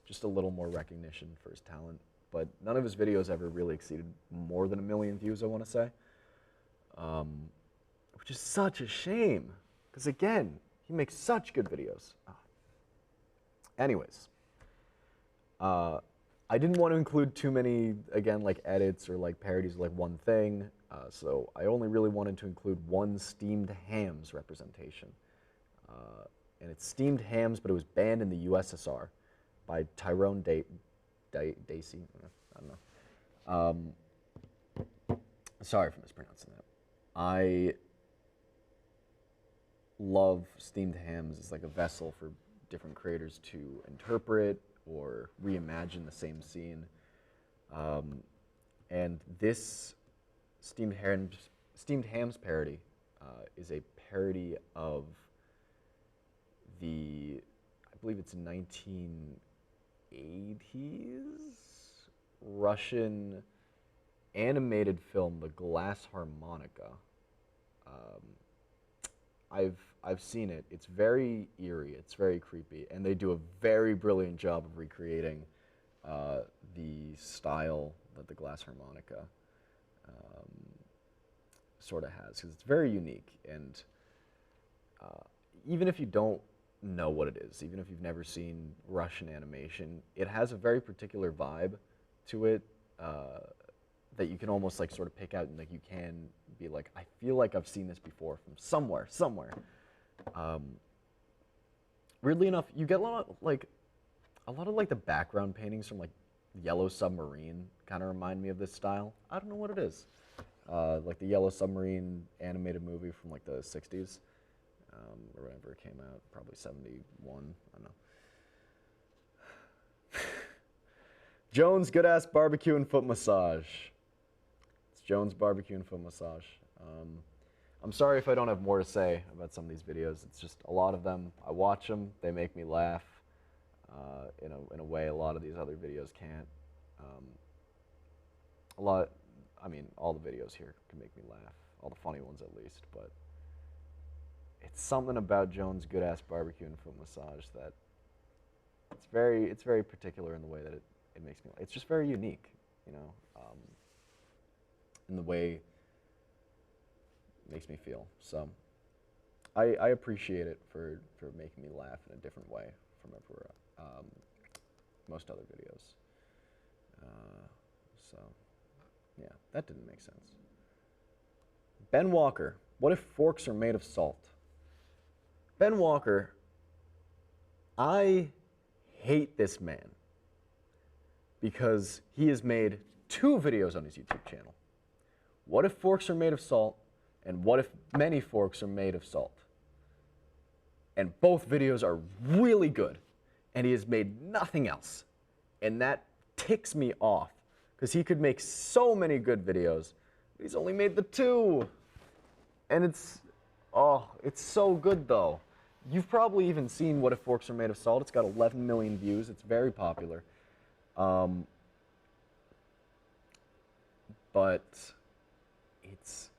just a little more recognition for his talent. But none of his videos ever really exceeded more than 1 million views, I want to say. Which is such a shame, because again, he makes such good videos. Anyways, I didn't want to include too many, again, like edits or like parodies of like one thing, so I only really wanted to include one Steamed Hams representation. And it's Steamed Hams, but it was banned in the USSR by Tyrone Dacey. I don't know. Sorry for mispronouncing that. I love Steamed Hams as like a vessel for different creators to interpret or reimagine the same scene. And this Steamed Hams parody is a parody of the, I believe it's 1980s Russian animated film, The Glass Harmonica. I've seen it. It's very eerie. It's very creepy, and they do a very brilliant job of recreating the style that the Glass Harmonica sort of has, because it's very unique. And even if you don't know what it is, even if you've never seen Russian animation, it has a very particular vibe to it that you can almost like sort of pick out, and like you can be like, I feel like I've seen this before from somewhere. Weirdly enough, you get a lot of like the background paintings from like Yellow Submarine kind of remind me of this style. I don't know what it is. Like the Yellow Submarine animated movie from like the 60s, or whenever it came out, probably 71, I don't know. Jones Good Ass Barbecue and Foot Massage. It's Jones Barbecue and Foot Massage. I'm sorry if I don't have more to say about some of these videos. It's just a lot of them. I watch them. They make me laugh in a way a lot of these other videos can't. All the videos here can make me laugh. All the funny ones at least. But it's something about Jones Good Ass Barbecue and Foot Massage that it's very particular in the way that it makes me laugh. It's just very unique, you know, in the way makes me feel. So I appreciate it for making me laugh in a different way from most other videos. So yeah, that didn't make sense. Ben Walker, what if forks are made of salt? Ben Walker, I hate this man because he has made 2 videos on his YouTube channel. What if forks are made of salt? And what if many forks are made of salt? And both videos are really good, and he has made nothing else. And that ticks me off, because he could make so many good videos, but he's only made the 2. And it's so good though. You've probably even seen What If Forks Are Made of Salt. It's got 11 million views. It's very popular. But it's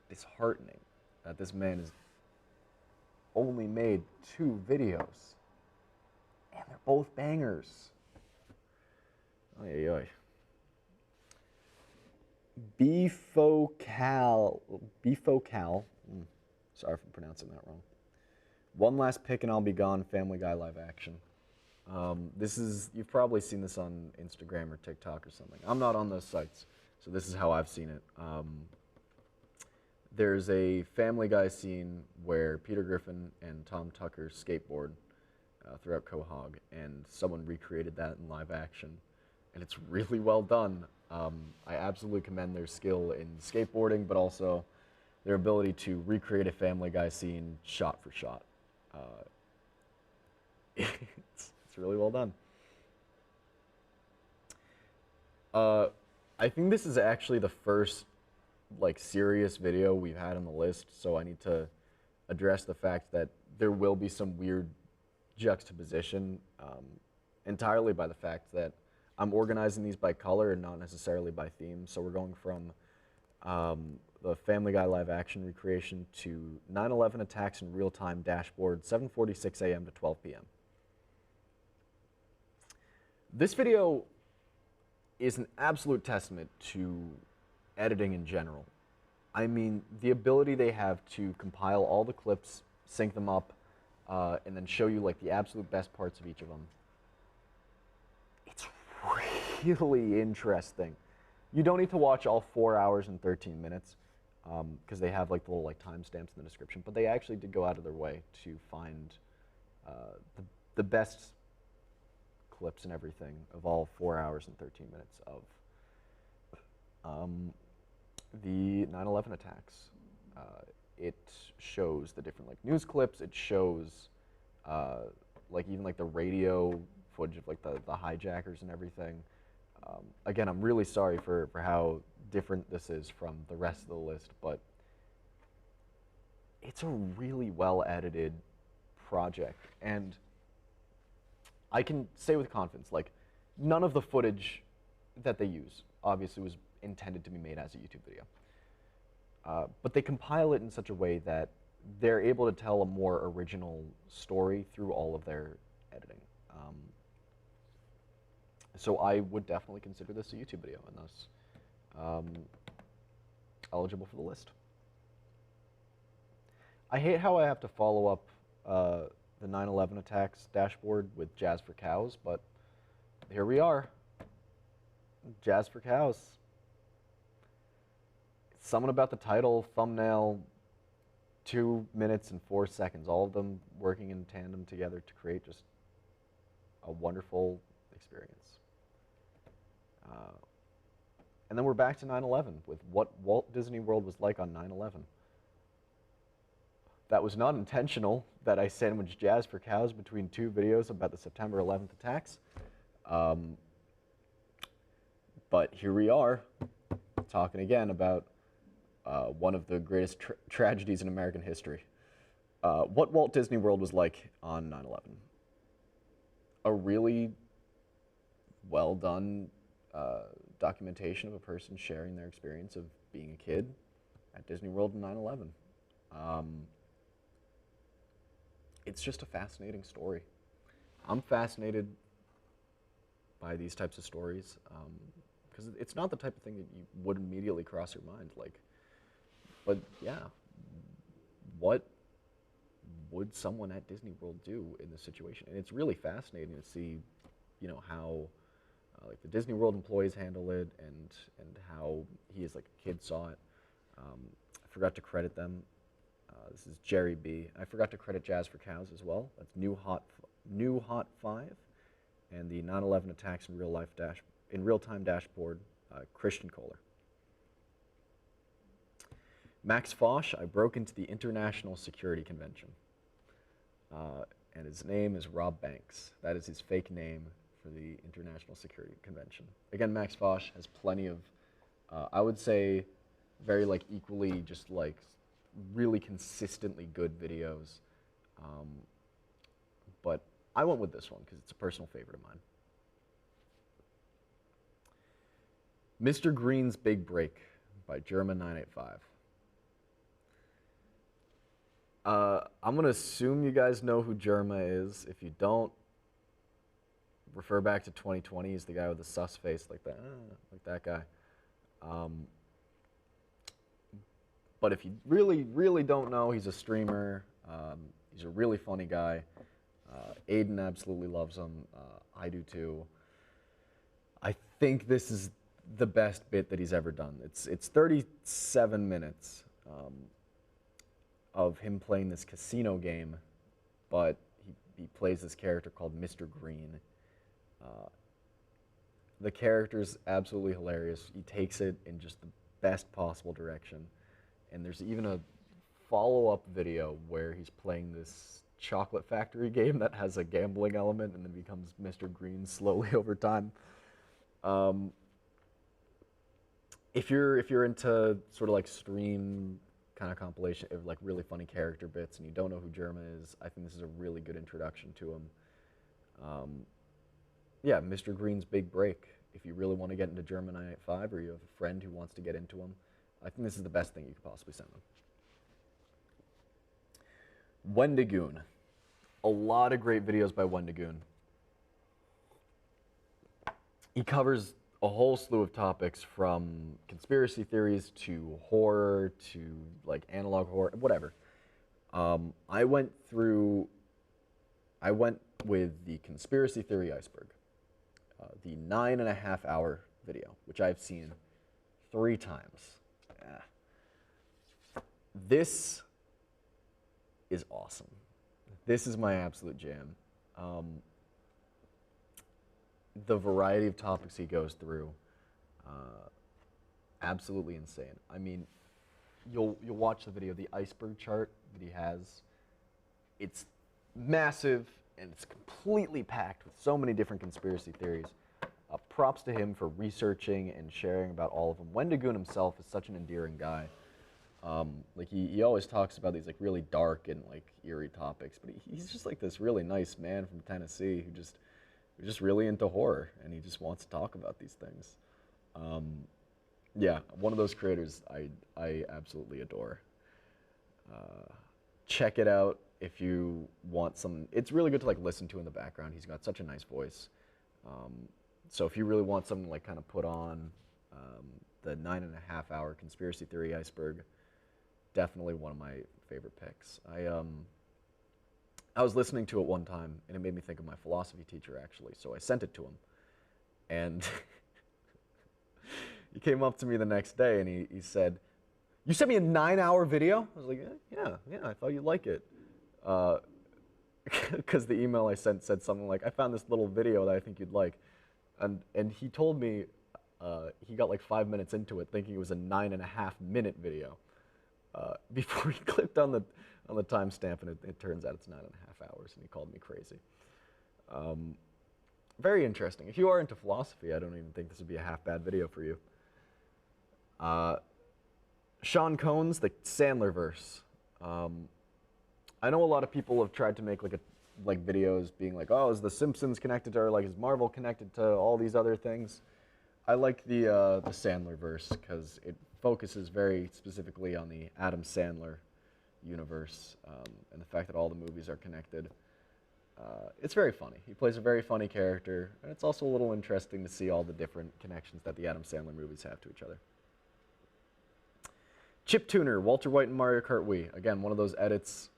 disheartening that this man is only made 2 videos, and they're both bangers. Oy, oy. Befocal, sorry if I'm pronouncing that wrong. One last pick and I'll be gone, Family Guy live action. You've probably seen this on Instagram or TikTok or something. I'm not on those sites, so this is how I've seen it. There's a Family Guy scene where Peter Griffin and Tom Tucker skateboard throughout Quahog, and someone recreated that in live action, and it's really well done. I absolutely commend their skill in skateboarding, but also their ability to recreate a Family Guy scene shot for shot. It's really well done. I think this is actually the first serious video we've had on the list, so I need to address the fact that there will be some weird juxtaposition entirely by the fact that I'm organizing these by color and not necessarily by theme. So we're going from the Family Guy live action recreation to 9/11 attacks in real-time dashboard, 7:46 a.m. to 12 p.m. This video is an absolute testament to editing in general. I mean, the ability they have to compile all the clips, sync them up, and then show you the absolute best parts of each of them. It's really interesting. You don't need to watch all 4 hours and 13 minutes because they have the little timestamps in the description, but they actually did go out of their way to find the best clips and everything of all 4 hours and 13 minutes of the 9/11 attacks. It shows the different news clips. It shows even the radio footage of the hijackers and everything. Again, I'm really sorry for how different this is from the rest of the list, but it's a really well edited project, and I can say with confidence, none of the footage that they use obviously was intended to be made as a YouTube video. But they compile it in such a way that they're able to tell a more original story through all of their editing. So I would definitely consider this a YouTube video, and thus eligible for the list. I hate how I have to follow up the 9/11 attacks dashboard with Jazz for Cows, but here we are. Jazz for Cows. Something about the title, thumbnail, 2 minutes and 4 seconds, all of them working in tandem together to create just a wonderful experience. And then we're back to 9/11 with what Walt Disney World was like on 9/11. That was not intentional that I sandwiched Jazz for Cows between 2 videos about the September 11th attacks. But here we are, talking again about one of the greatest tragedies in American history. What Walt Disney World was like on 9/11. A really well done documentation of a person sharing their experience of being a kid at Disney World in 9/11. It's just a fascinating story. I'm fascinated by these types of stories because it's not the type of thing that you would immediately cross your mind. But yeah, what would someone at Disney World do in this situation? And it's really fascinating to see, how the Disney World employees handle it and how he as a kid saw it. I forgot to credit them. This is Jerry B. I forgot to credit Jazz for Cows as well. That's New Hot 5, and the 9/11 attacks in real-time dashboard, Christian Kohler. Max Fosh, I broke into the International Security Convention, and his name is Rob Banks. That is his fake name for the International Security Convention. Again, Max Fosh has plenty of, I would say, very equally just really consistently good videos, but I went with this one because it's a personal favorite of mine. Mr. Green's Big Break by German985. I'm gonna assume you guys know who Germa is. If you don't, refer back to 2020. He's the guy with the sus face, like that guy. Um, but if you really, really don't know, he's a streamer. He's a really funny guy. Aiden absolutely loves him. I do too. I think this is the best bit that he's ever done. It's 37 minutes of him playing this casino game, but he plays this character called Mr. Green. The character's absolutely hilarious. He takes it in just the best possible direction. And there's even a follow-up video where he's playing this chocolate factory game that has a gambling element and then becomes Mr. Green slowly over time. If you're into sort of like stream kind of compilation of like really funny character bits and you don't know who Germa is, I think this is a really good introduction to him. Yeah, Mr. Green's big break. If you really want to get into Germa 985 or you have a friend who wants to get into him, I think this is the best thing you could possibly send them. Wendigoon. A lot of great videos by Wendigoon. He covers a whole slew of topics from conspiracy theories to horror to like analog horror, whatever. I went with the conspiracy theory iceberg, the 9.5 hour video, which I've seen 3 times. This is awesome. This is my absolute jam. The variety of topics he goes through, absolutely insane. I mean, you'll watch the video, the iceberg chart that he has. It's massive and it's completely packed with so many different conspiracy theories. Props to him for researching and sharing about all of them. Wendigoon himself is such an endearing guy. Like he always talks about these like really dark and like eerie topics, but he's just like this really nice man from Tennessee who's just really into horror and he just wants to talk about these things. Yeah, one of those creators I absolutely adore. Check it out if you want some. It's really good to like listen to in the background. He's got such a nice voice. So if you really want something to like kind of put on the 9.5 hour conspiracy theory iceberg, definitely one of my favorite picks. I was listening to it one time and it made me think of my philosophy teacher actually. So I sent it to him, and he came up to me the next day and he said, "You sent me a 9-hour video?" I was like, yeah, I thought you'd like it. Because the email I sent said something like, "I found this little video that I think you'd like." And he told me he got like 5 minutes into it thinking it was a 9.5-minute video. Before he clicked on the timestamp, and it turns out it's 9.5 hours, and he called me crazy. Very interesting. If you are into philosophy, I don't even think this would be a half-bad video for you. Sean Cohn's The Sandler Verse. I know a lot of people have tried to make like videos being like, oh, is The Simpsons connected to, or like is Marvel connected to all these other things? I like the Sandler Verse because it focuses very specifically on the Adam Sandler universe and the fact that all the movies are connected. It's very funny. He plays a very funny character, and it's also a little interesting to see all the different connections that the Adam Sandler movies have to each other. Chip Tuner, Walter White and Mario Kart Wii. Again, one of those edits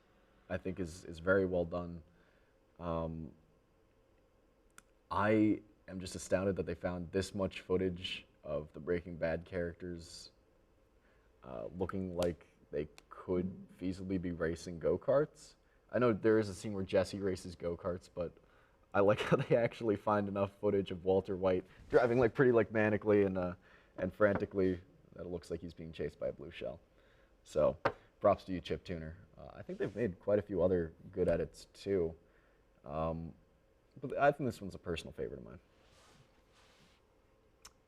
I think is very well done. I am just astounded that they found this much footage of the Breaking Bad characters looking like they could feasibly be racing go-karts. I know there is a scene where Jesse races go-karts, but I like how they actually find enough footage of Walter White driving like pretty like manically and frantically that it looks like he's being chased by a blue shell. So props to you, Chip Tuner. I think they've made quite a few other good edits too. But I think this one's a personal favorite of mine.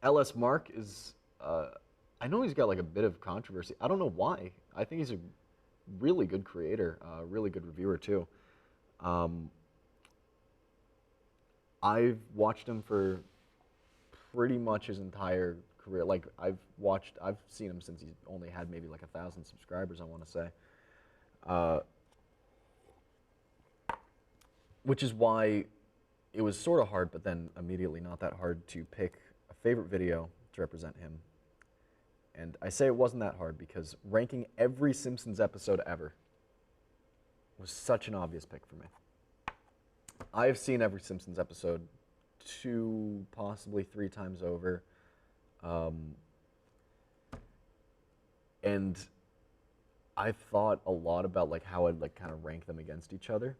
LS Mark is, I know he's got like a bit of controversy. I don't know why. I think he's a really good creator, really good reviewer too. I've watched him for pretty much his entire career. Like I've seen him since he's only had maybe like 1,000 subscribers, I want to say. which is why it was sort of hard, but then immediately not that hard to pick a favorite video to represent him. And I say it wasn't that hard because ranking every Simpsons episode ever was such an obvious pick for me. I've seen every Simpsons episode 2, possibly 3 times over. And I've thought a lot about like how I'd like kind of rank them against each other.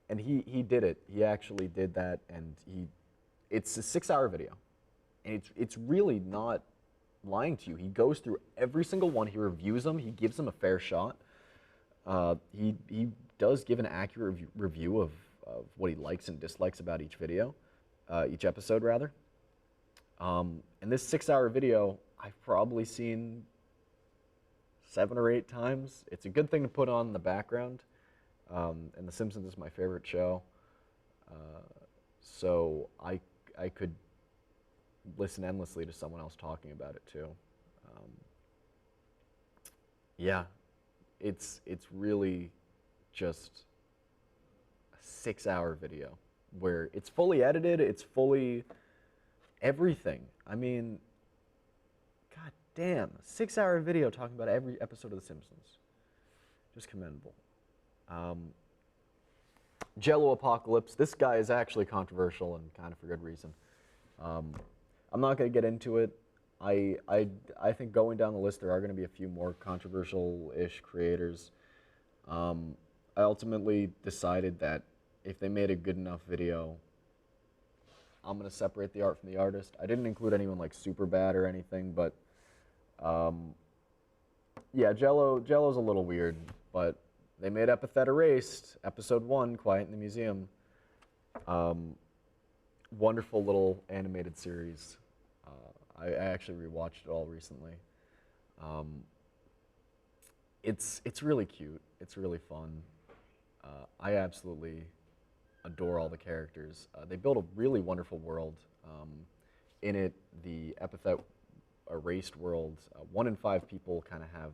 And he did it. He actually did that, and it's a 6-hour video. And it's really not lying to you. He goes through every single one, he reviews them, he gives them a fair shot. He does give an accurate review of what he likes and dislikes about each video, each episode rather. And this 6-hour video, I've probably seen 7 or 8 times. It's a good thing to put on in the background. And The Simpsons is my favorite show. So I could listen endlessly to someone else talking about it too. Yeah, it's really just a 6-hour video where it's fully edited, it's fully everything. I mean, god damn, a 6-hour video talking about every episode of The Simpsons. Just commendable. Jello Apocalypse. This guy is actually controversial and kind of for good reason. I'm not going to get into it. I think going down the list, there are going to be a few more controversial-ish creators. I ultimately decided that if they made a good enough video, I'm going to separate the art from the artist. I didn't include anyone like super bad or anything, but yeah, Jello's a little weird, but they made Epithet Erased, episode 1, Quiet in the Museum. Wonderful little animated series. I actually rewatched it all recently. It's really cute. It's really fun. I absolutely adore all the characters. They build a really wonderful world. In it, the Epithet Erased world, 1 in 5 people kind of have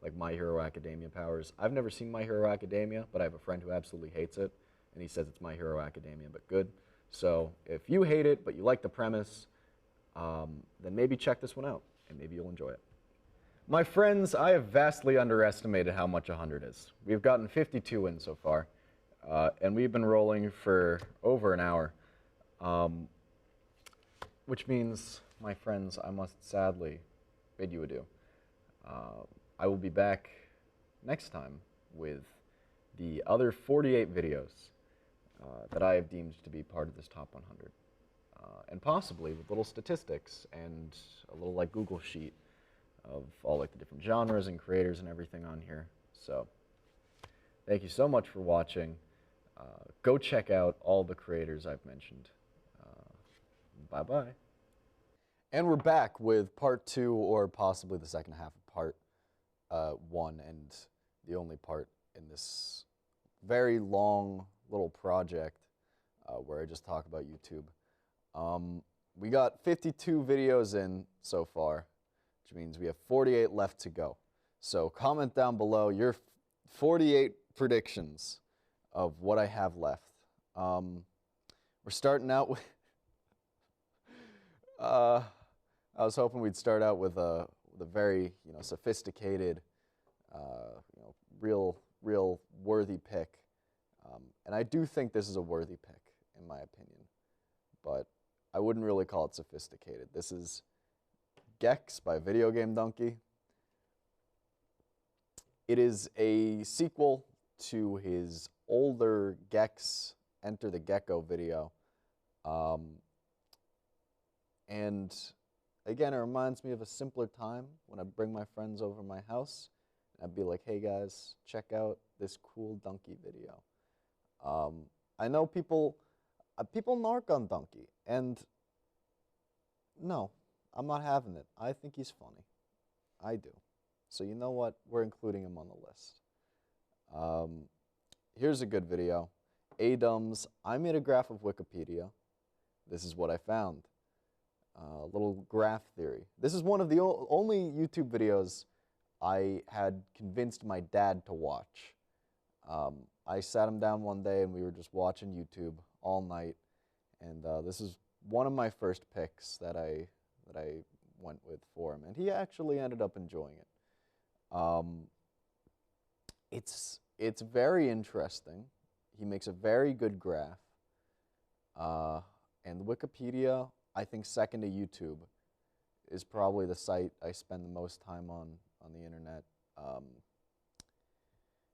like My Hero Academia powers. I've never seen My Hero Academia, but I have a friend who absolutely hates it, and he says it's My Hero Academia, but good. So if you hate it, but you like the premise, then maybe check this one out, and maybe you'll enjoy it. My friends, I have vastly underestimated how much 100 is. We've gotten 52 in so far, and we've been rolling for over an hour, which means, my friends, I must sadly bid you adieu. I will be back next time with the other 48 videos that I have deemed to be part of this top 100. And possibly with little statistics and a little like Google sheet of all like the different genres and creators and everything on here. So thank you so much for watching. Go check out all the creators I've mentioned. Bye-bye. And we're back with part 2, or possibly the second half of part 1, and the only part in this very long little project where I just talk about YouTube. We got 52 videos in so far, which means we have 48 left to go. So comment down below your 48 predictions of what I have left. We're starting out with I was hoping we'd start out with a very sophisticated, real worthy pick, and I do think this is a worthy pick in my opinion, but I wouldn't really call it sophisticated. This is Gex by Video Game Donkey. It is a sequel to his older Gex Enter the Gecko video, and again, it reminds me of a simpler time when I bring my friends over to my house and I'd be like, hey guys, check out this cool Donkey video. I know people nark on Donkey, and no, I'm not having it. I think he's funny. I do. So you know what? We're including him on the list. Here's a good video. A-Dumbs, I made a graph of Wikipedia. This is what I found. Little graph theory. This is one of the only YouTube videos I had convinced my dad to watch. I sat him down one day and we were just watching YouTube all night, and this is one of my first picks that I went with for him, and he actually ended up enjoying it. It's very interesting. He makes a very good graph, and Wikipedia, I think second to YouTube, is probably the site I spend the most time on the internet,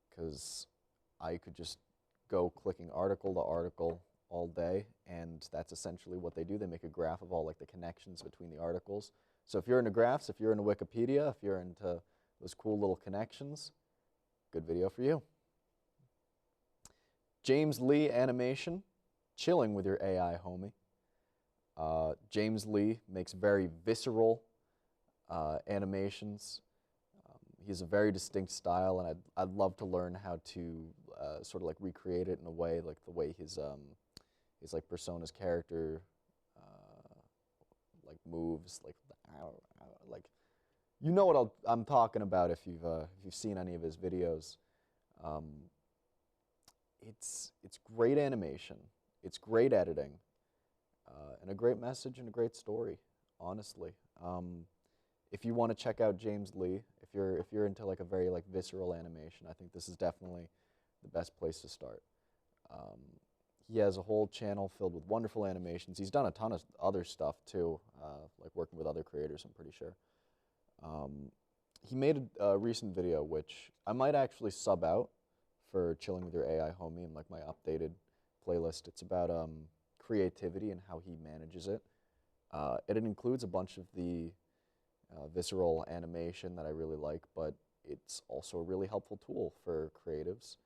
because I could just go clicking article to article all day, and that's essentially what they do. They make a graph of all like the connections between the articles. So if you're into graphs, if you're into Wikipedia, if you're into those cool little connections, good video for you. James Lee Animation, chilling with your AI, homie. James Lee makes very visceral animations. He has a very distinct style, and I'd love to learn how to sort of like recreate it in a way, like the way his like Persona's character like moves, like you know what I'm talking about if you've seen any of his videos. It's great animation, it's great editing, and a great message and a great story, honestly. If you want to check out James Lee, if you're into like a very like visceral animation, I think this is definitely the best place to start. He has a whole channel filled with wonderful animations. He's done a ton of other stuff too, like working with other creators, I'm pretty sure. He made a recent video, which I might actually sub out for Chilling with Your AI Homie in like my updated playlist. It's about creativity and how he manages it. It includes a bunch of the visceral animation that I really like, but it's also a really helpful tool for creatives.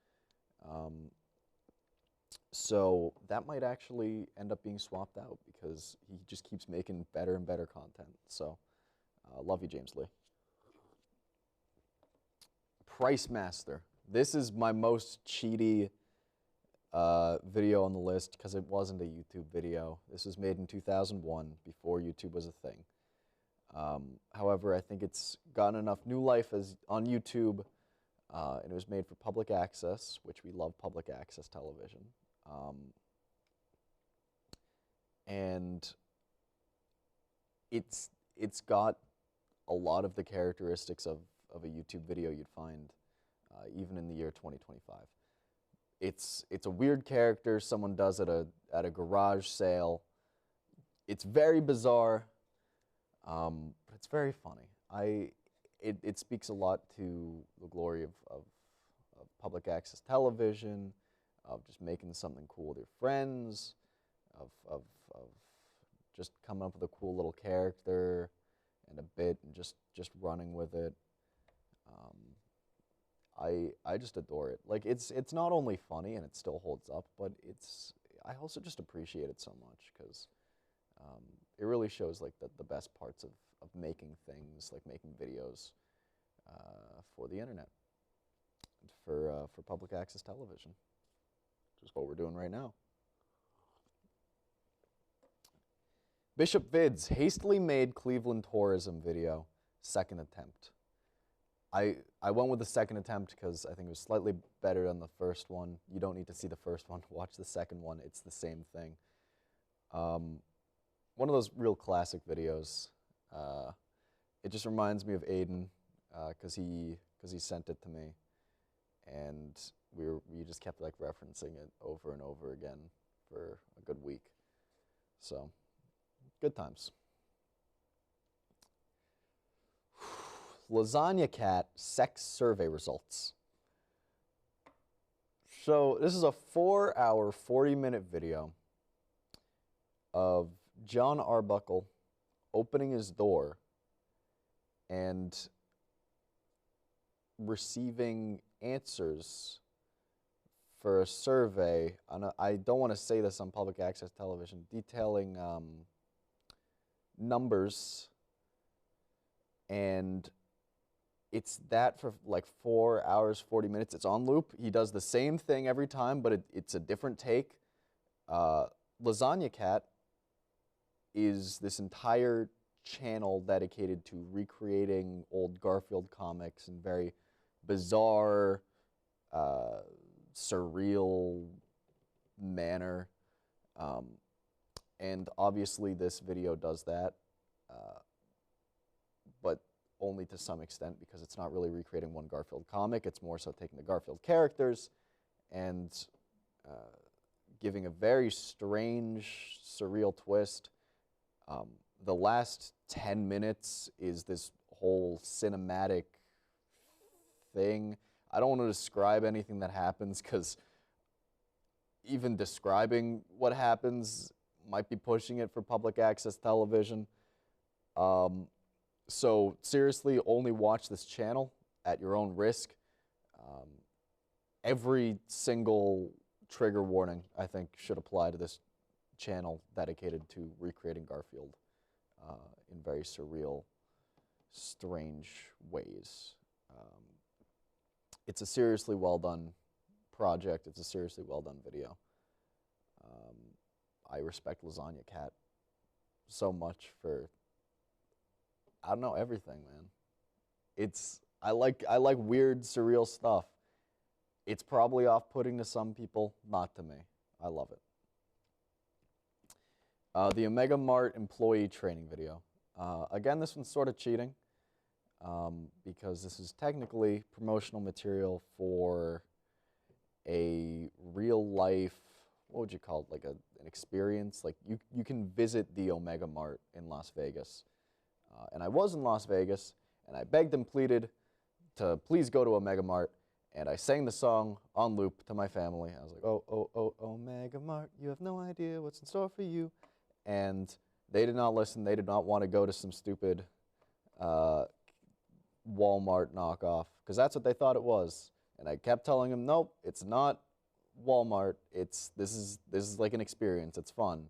So that might actually end up being swapped out because he just keeps making better and better content. So love you, James Lee. Price Master. This is my most cheaty video on the list because it wasn't a YouTube video. This was made in 2001, before YouTube was a thing. However, I think it's gotten enough new life as on YouTube, and it was made for public access, which we love public access television. And it's got a lot of the characteristics of a YouTube video you'd find even in the year 2025. It's a weird character someone does at a garage sale. It's very bizarre, but it's very funny. It speaks a lot to the glory of public access television, of just making something cool with your friends, of just coming up with a cool little character and a bit and just running with it. I just adore it. Like it's not only funny and it still holds up, but I also just appreciate it so much because it really shows like the best parts of making things, like making videos for the internet, for public access television, which is what we're doing right now. Bishop Vids, hastily made Cleveland tourism video, second attempt. I went with the second attempt because I think it was slightly better than the first one. You don't need to see the first one. Watch the second one. It's the same thing. One of those real classic videos. It just reminds me of Aiden because he sent it to me, and we just kept like referencing it over and over again for a good week. So, good times. Lasagna Cat sex survey results. So this is a 4-hour, 40-minute video of John Arbuckle opening his door and receiving answers for a survey. I don't want to say this on public access television, detailing numbers, and it's that for like 4 hours, 40 minutes. It's on loop. He does the same thing every time, but it's a different take. Lasagna Cat is this entire channel dedicated to recreating old Garfield comics in very bizarre, surreal manner. And obviously this video does that, but only to some extent, because it's not really recreating one Garfield comic. It's more so taking the Garfield characters and giving a very strange, surreal twist. The last 10 minutes is this whole cinematic thing. I don't want to describe anything that happens, because even describing what happens might be pushing it for public access television. So seriously, only watch this channel at your own risk. Every single trigger warning, I think, should apply to this channel dedicated to recreating Garfield in very surreal, strange ways. It's a seriously well done project. It's a seriously well done video. I respect Lasagna Cat so much for, I don't know, everything, man. I like weird, surreal stuff. It's probably off-putting to some people, not to me. I love it. The Omega Mart employee training video. Again, this one's sort of cheating, because this is technically promotional material for a real-life, what would you call it, like an experience? Like you can visit the Omega Mart in Las Vegas. And I was in Las Vegas, and I begged and pleaded to please go to Omega Mart, and I sang the song on loop to my family. I was like, oh, oh, oh, Omega Mart, you have no idea what's in store for you. And they did not listen. They did not want to go to some stupid Walmart knockoff, because that's what they thought it was. And I kept telling them, nope, it's not Walmart. This is like an experience. It's fun.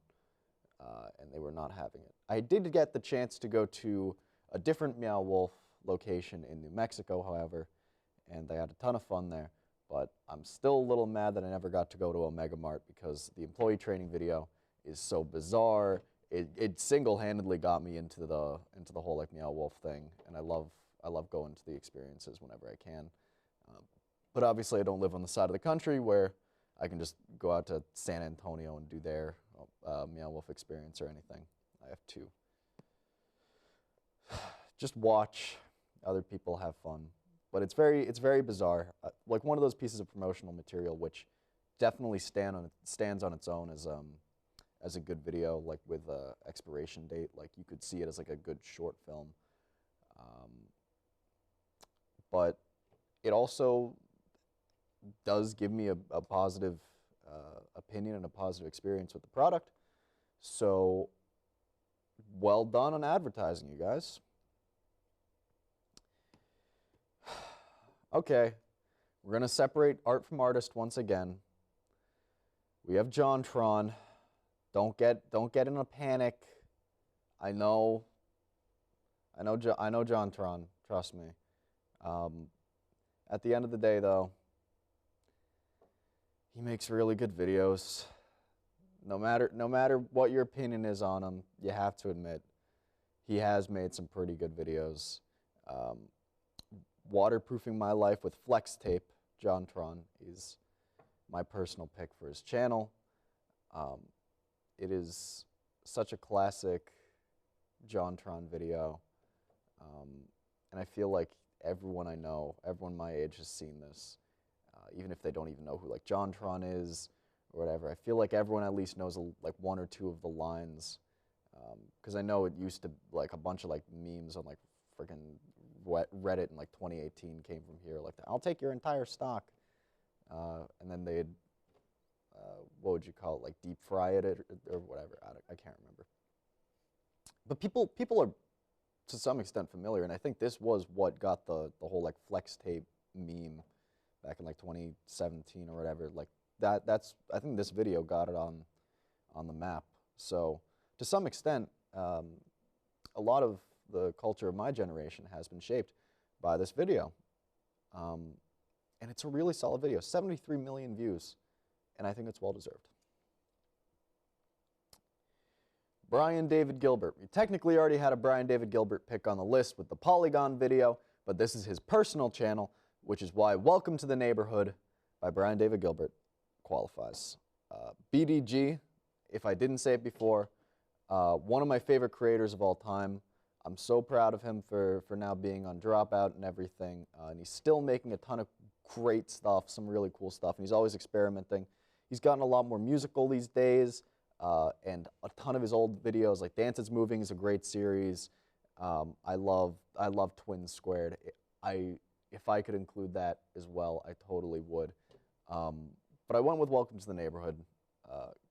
And they were not having it. I did get the chance to go to a different Meow Wolf location in New Mexico, however, and they had a ton of fun there. But I'm still a little mad that I never got to go to Omega Mart, because the employee training video is so bizarre. It single-handedly got me into the whole like Meow Wolf thing, and I love going to the experiences whenever I can. But obviously, I don't live on the side of the country where I can just go out to San Antonio and do their Meow Wolf experience or anything. I have to just watch other people have fun. But it's very bizarre. Like one of those pieces of promotional material which definitely stands on its own as a good video, like with expiration date. Like you could see it as like a good short film. But it also does give me a positive opinion and a positive experience with the product. So well done on advertising, you guys. Okay, we're going to separate art from artist once again. We have JonTron. Don't get in a panic. I know JonTron, trust me. At the end of the day, though, he makes really good videos. No matter what your opinion is on him, you have to admit he has made some pretty good videos. Waterproofing My Life with Flex Tape, JonTron, is my personal pick for his channel. It is such a classic JonTron video, and I feel like everyone I know, everyone my age has seen this, even if they don't even know who like JonTron is or whatever. I feel like everyone at least knows like one or two of the lines, because I know it used to, like, a bunch of like memes on like freaking Reddit in like 2018 came from here, like, I'll take your entire stock, and then they'd what would you call it, like deep fry it or whatever. I can't remember. But people are to some extent familiar, and I think this was what got the whole like Flex Tape meme back in like 2017 or whatever. Like that's I think this video got it on the map. So to some extent, a lot of the culture of my generation has been shaped by this video. And it's a really solid video, 73 million views, and I think it's well-deserved. Brian David Gilbert. We technically already had a Brian David Gilbert pick on the list with the Polygon video, but this is his personal channel, which is why welcome to the neighborhood by Brian David Gilbert qualifies. BDG, if I didn't say it before, one of my favorite creators of all time. I'm so proud of him for now being on Dropout and everything, and he's still making a ton of great stuff, some really cool stuff, and he's always experimenting. He's gotten a lot more musical these days, and a ton of his old videos, like Dance Is Moving is a great series. I love Twins Squared. If I could include that as well, I totally would. But I went with Welcome to the Neighborhood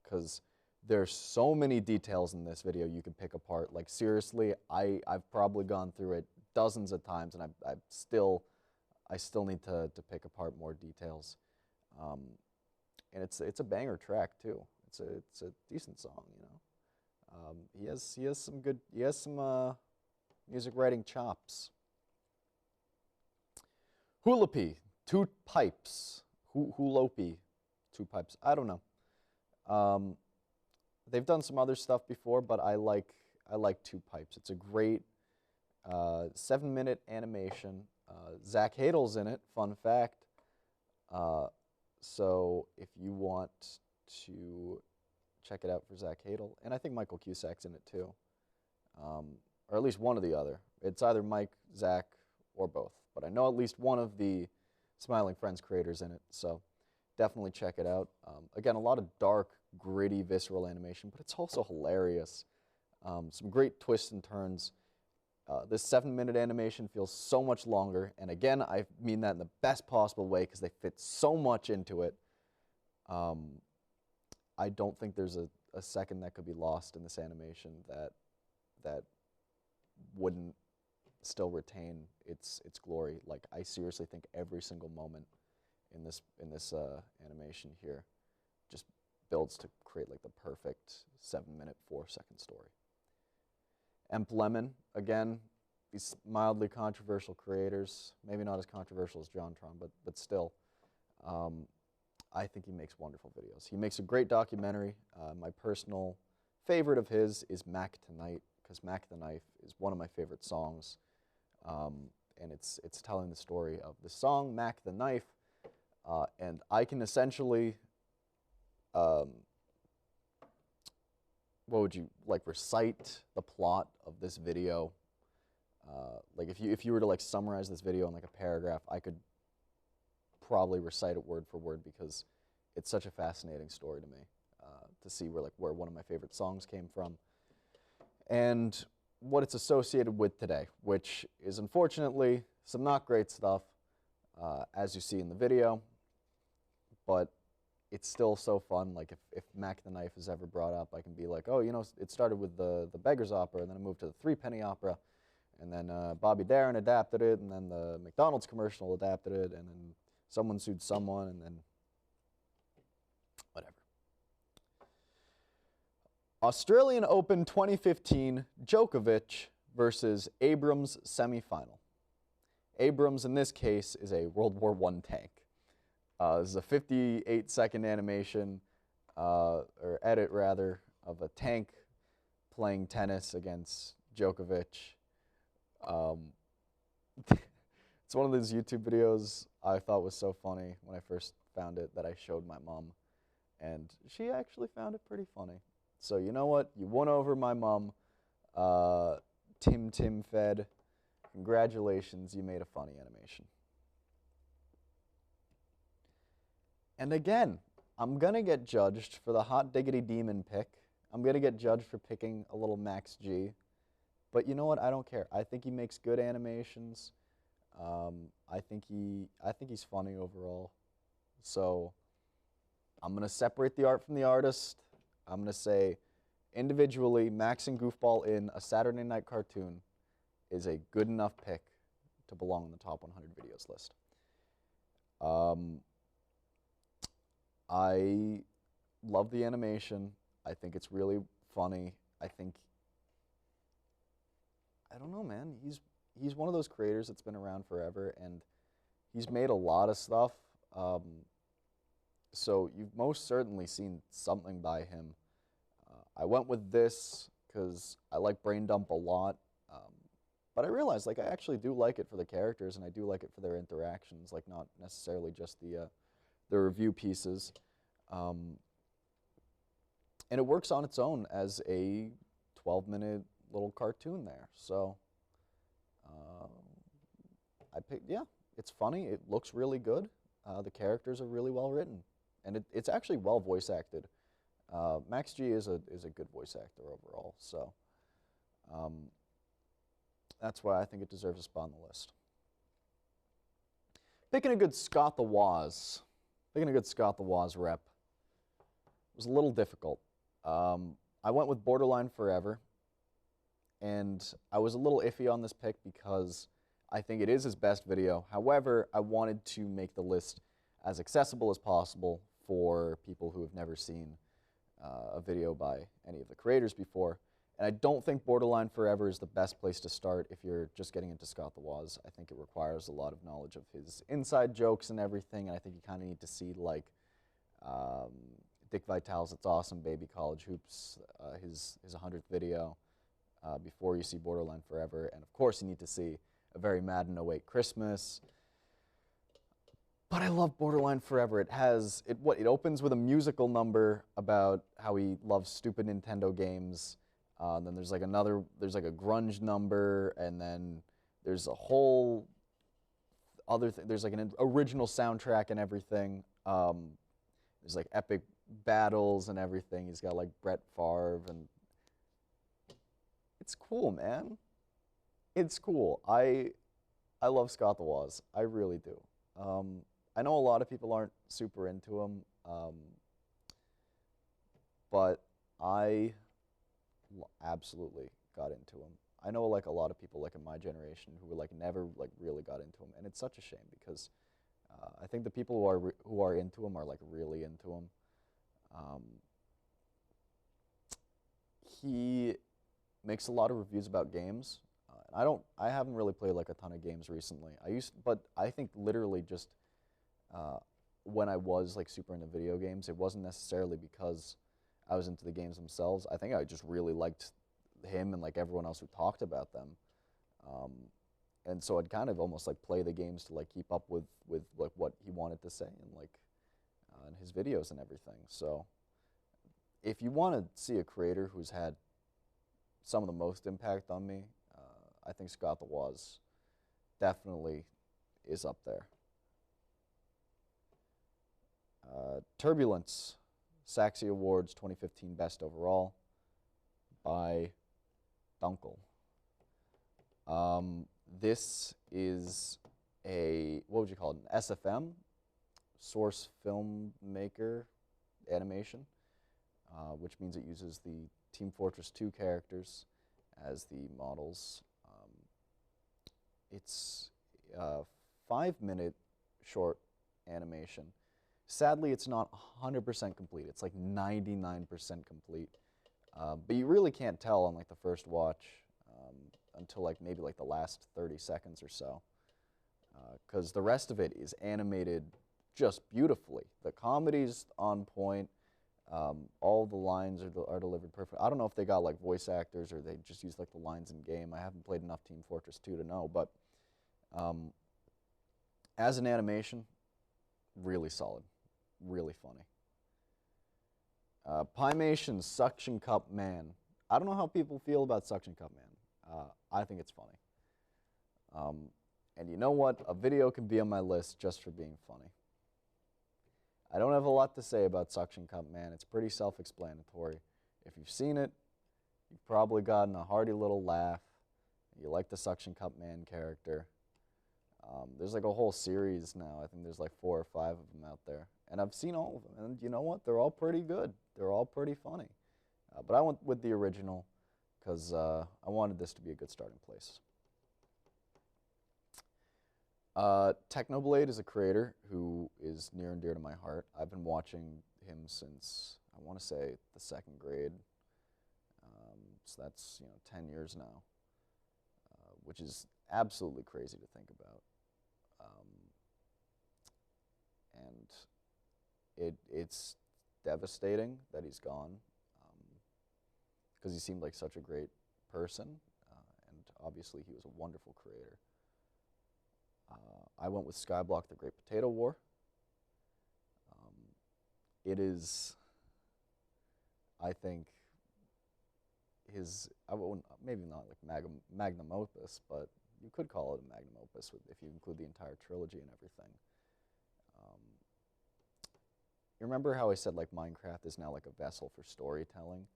because there's so many details in this video you could pick apart. Like seriously, I've probably gone through it dozens of times, and I still need to pick apart more details. And it's a banger track too. It's a decent song, you know. He has some music writing chops. Hulapy, two pipes. Hulopy, two pipes. I don't know. They've done some other stuff before, but I like Two Pipes. It's a great 7-minute animation. Zach Hadel's in it, fun fact. So if you want to check it out for Zach Hadel, and I think Michael Cusack's in it too, or at least one or the other. It's either Mike, Zach, or both, but I know at least one of the Smiling Friends creators in it, so definitely check it out. Again, a lot of dark, gritty, visceral animation, but it's also hilarious. Some great twists and turns. This 7-minute animation feels so much longer, and again, I mean that in the best possible way because they fit so much into it. I don't think there's a second that could be lost in this animation that wouldn't still retain its glory. Like, I seriously think every single moment in this animation here just builds to create like the perfect 7-minute, 4-second story. Emp Lemon, again, these mildly controversial creators, maybe not as controversial as JonTron, but still, I think he makes wonderful videos. He makes a great documentary. My personal favorite of his is Mac Tonight, because Mac the Knife is one of my favorite songs, and it's telling the story of the song Mac the Knife, and I can essentially, what would you, like, recite the plot of this video. Like if you were to like summarize this video in like a paragraph, I could probably recite it word for word because it's such a fascinating story to me, to see where one of my favorite songs came from and what it's associated with today, which is unfortunately some not great stuff, as you see in the video, but it's still so fun. Like if Mac the Knife is ever brought up, I can be like, oh, you know, it started with the Beggar's Opera, and then I moved to the Threepenny Opera, and then Bobby Darin adapted it, and then the McDonald's commercial adapted it, and then someone sued someone, and then whatever. Australian Open 2015, Djokovic versus Abrams semifinal. Abrams, in this case, is a World War I tank. This is a 58-second animation, or edit rather, of a tank playing tennis against Djokovic. It's one of those YouTube videos I thought was so funny when I first found it that I showed my mom, and she actually found it pretty funny. So you know what? You won over my mom, Tim Fed. Congratulations, you made a funny animation. And again, I'm going to get judged for the hot diggity demon pick. I'm going to get judged for picking a little Max G. But you know what? I don't care. I think he makes good animations. I think he's funny overall. So I'm going to separate the art from the artist. I'm going to say individually, Max and Goofball in a Saturday night cartoon is a good enough pick to belong in the top 100 videos list. I love the animation. I think it's really funny. I don't know, man. He's one of those creators that's been around forever, and he's made a lot of stuff. So you've most certainly seen something by him. I went with this because I like Brain Dump a lot, but I realized like I actually do like it for the characters, and I do like it for their interactions, like not necessarily just the the review pieces. And it works on its own as a 12-minute little cartoon there. So yeah, it's funny. It looks really good. The characters are really well written, and it's actually well voice acted. Max G is a good voice actor overall, so that's why I think it deserves a spot on the list. Picking a good Scott the Woz rep was a little difficult. I went with Borderline Forever, and I was a little iffy on this pick because I think it is his best video. However, I wanted to make the list as accessible as possible for people who have never seen a video by any of the creators before. And I don't think Borderline Forever is the best place to start if you're just getting into Scott the Woz. I think it requires a lot of knowledge of his inside jokes and everything, and I think you kind of need to see, like, Dick Vitale's It's Awesome Baby College Hoops, his 100th video, before you see Borderline Forever. And of course you need to see A Very Madden 08 Christmas. But I love Borderline Forever. It opens with a musical number about how he loves stupid Nintendo games. Then there's like a grunge number, and then there's a whole other thing. There's like an original soundtrack and everything. There's like epic battles and everything. He's got like Brett Favre, and it's cool, man. It's cool. I love Scott the Woz. I really do. I know a lot of people aren't super into him, but I absolutely got into him. I know like a lot of people like in my generation who were like never like really got into him, and it's such a shame because I think the people who are into him are like really into him. He makes a lot of reviews about games. I haven't really played like a ton of games recently. But I think literally just when I was like super into video games, it wasn't necessarily because I was into the games themselves. I think I just really liked him and like everyone else who talked about them. And so I'd kind of almost like play the games to like keep up with like what he wanted to say and like in his videos and everything. So if you want to see a creator who's had some of the most impact on me, I think Scott the Woz definitely is up there. Turbulence, Saxy Awards 2015 Best Overall by Dunkel. This is what would you call it, an SFM, Source Filmmaker Animation, which means it uses the Team Fortress 2 characters as the models. It's a 5-minute short animation. Sadly, it's not 100% complete. It's like 99% complete. But you really can't tell on like the first watch until like maybe like the last 30 seconds or so. Because the rest of it is animated just beautifully. The comedy's on point. All the lines are delivered perfect. I don't know if they got like voice actors or they just use like the lines in game. I haven't played enough Team Fortress 2 to know, but as an animation, really solid, really funny. Pymation Suction Cup Man. I don't know how people feel about Suction Cup Man. I think it's funny. And you know what? A video can be on my list just for being funny. I don't have a lot to say about Suction Cup Man. It's pretty self-explanatory. If you've seen it, you've probably gotten a hearty little laugh. You like the Suction Cup Man character. There's like a whole series now. I think there's like 4 or 5 of them out there. And I've seen all of them. And you know what? They're all pretty good. They're all pretty funny. But I went with the original because I wanted this to be a good starting place. Technoblade is a creator who is near and dear to my heart. I've been watching him since, I want to say, the 2nd grade. So that's 10 years now, which is absolutely crazy to think about. And it's devastating that he's gone because he seemed like such a great person, and obviously he was a wonderful creator. I went with Skyblock: The Great Potato War. it is, I think, his, I wouldn't, maybe not like magnum opus, but you could call it a magnum opus if you include the entire trilogy and everything. You remember how I said like Minecraft is now like a vessel for storytelling?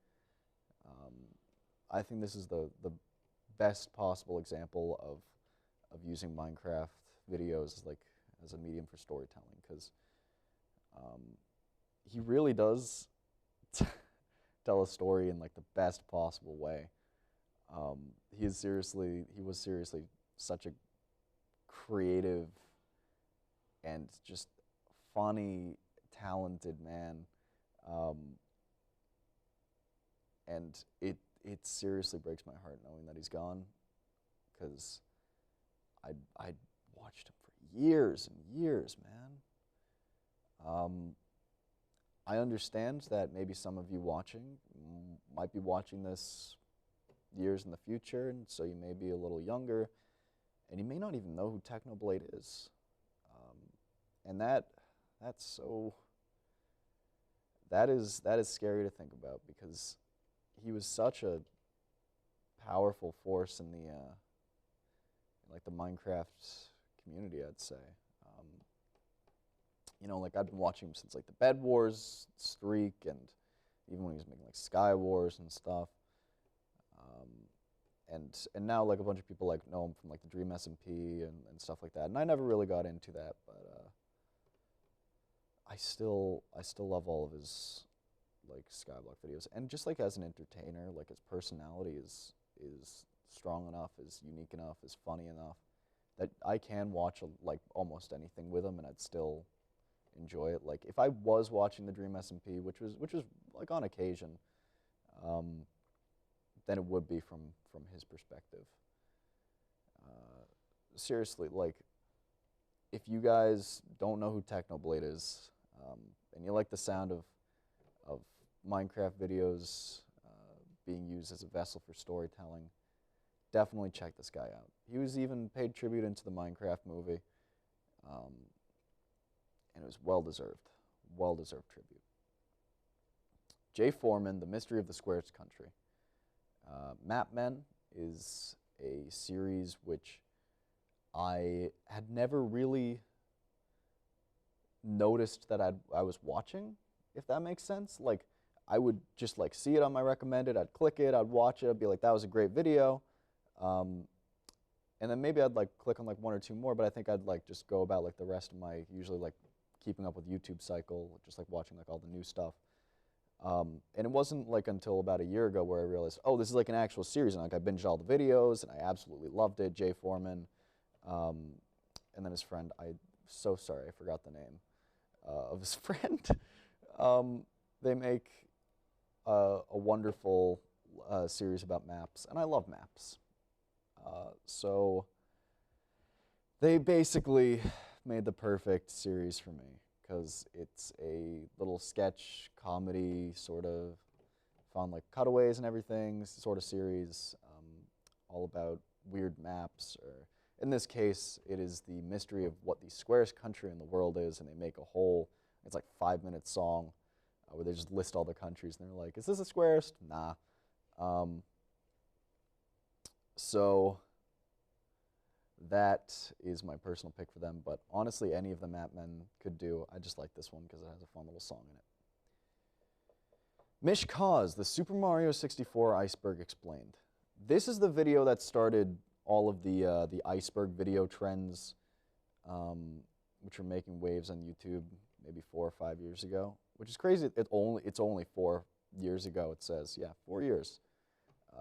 I think this is the best possible example of using Minecraft videos like as a medium for storytelling, because he really does tell a story in like the best possible way. He was seriously such a creative and just funny, talented man, and it seriously breaks my heart knowing that he's gone, because I watched him for years and years, man. I understand that maybe some of you watching might be watching this years in the future, and so you may be a little younger, and you may not even know who Technoblade is. And that is scary to think about, because he was such a powerful force in like the Minecraft community, I'd say. You know, like I've been watching him since like the Bed Wars streak, and even when he was making like Sky Wars and stuff. And now like a bunch of people like know him from like the Dream SMP and stuff like that. And I never really got into that, but I still love all of his like Skyblock videos. And just like as an entertainer, like his personality is strong enough, is unique enough, is funny enough that I can watch like almost anything with him and I'd still enjoy it. Like if I was watching the Dream SMP, which was like on occasion, then it would be from his perspective. Seriously, like if you guys don't know who Technoblade is, and you like the sound of Minecraft videos being used as a vessel for storytelling, definitely check this guy out. He was even paid tribute into the Minecraft movie, and it was well-deserved tribute. Jay Foreman, The Mystery of the Squares Country. Map Men is a series which I had never really noticed that I was watching, if that makes sense. Like, I would just like see it on my recommended, I'd click it, I'd watch it, I'd be like, that was a great video. And then maybe I'd like click on like one or two more, but I think I'd like just go about like the rest of my usually like keeping up with YouTube cycle, just like watching like all the new stuff. And it wasn't like until about a year ago where I realized, oh, this is like an actual series, and like I binged all the videos, and I absolutely loved it. Jay Foreman, and then his friend. I'm so sorry, I forgot the name of his friend. They make a wonderful series about maps, and I love maps. So they basically made the perfect series for me, because it's a little sketch comedy sort of fun, like cutaways and everything sort of series, all about weird maps, or in this case it is the mystery of what the squarest country in the world is, and they make a whole, it's like 5-minute song where they just list all the countries, and they're like, is this the squarest? Nah. So that is my personal pick for them, but honestly, any of the Map Men could do. I just like this one because it has a fun little song in it. Mish Cause, the Super Mario 64 Iceberg Explained. This is the video that started all of the iceberg video trends, which are making waves on YouTube maybe 4 or 5 years ago, which is crazy. It's only 4 years ago, it says. Yeah, 4 years.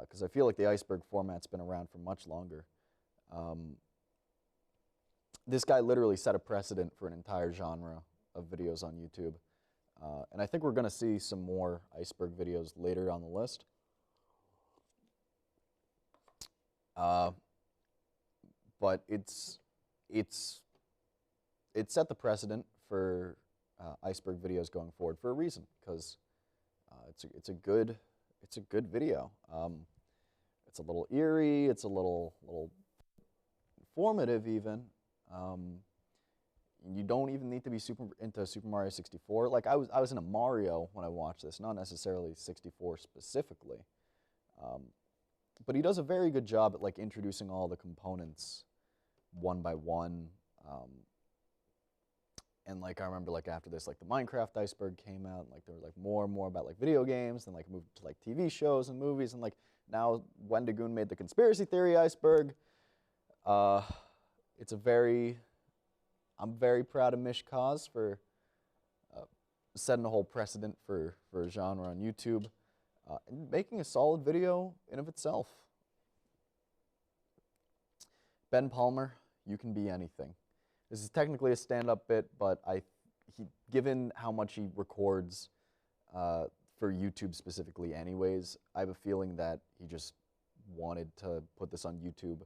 Because I feel like the iceberg format's been around for much longer. This guy literally set a precedent for an entire genre of videos on YouTube. And I think we're going to see some more iceberg videos later on the list. But it set the precedent for iceberg videos going forward for a reason, because it's a good video. It's a little eerie. It's a little informative even. You don't even need to be super into Super Mario 64. Like I was in a Mario when I watched this, not necessarily 64 specifically. Um, but he does a very good job at like introducing all the components one by one. And like I remember like after this, like the Minecraft iceberg came out, and like there were like more and more about like video games, and like moved to like TV shows and movies, and like now Wendigoon made the conspiracy theory iceberg. It's a very, I'm very proud of Mish Kaz for setting a whole precedent for a genre on YouTube, and making a solid video in of itself. Ben Palmer, you can be anything. This is technically a stand-up bit, but given how much he records for YouTube specifically anyways, I have a feeling that he just wanted to put this on YouTube,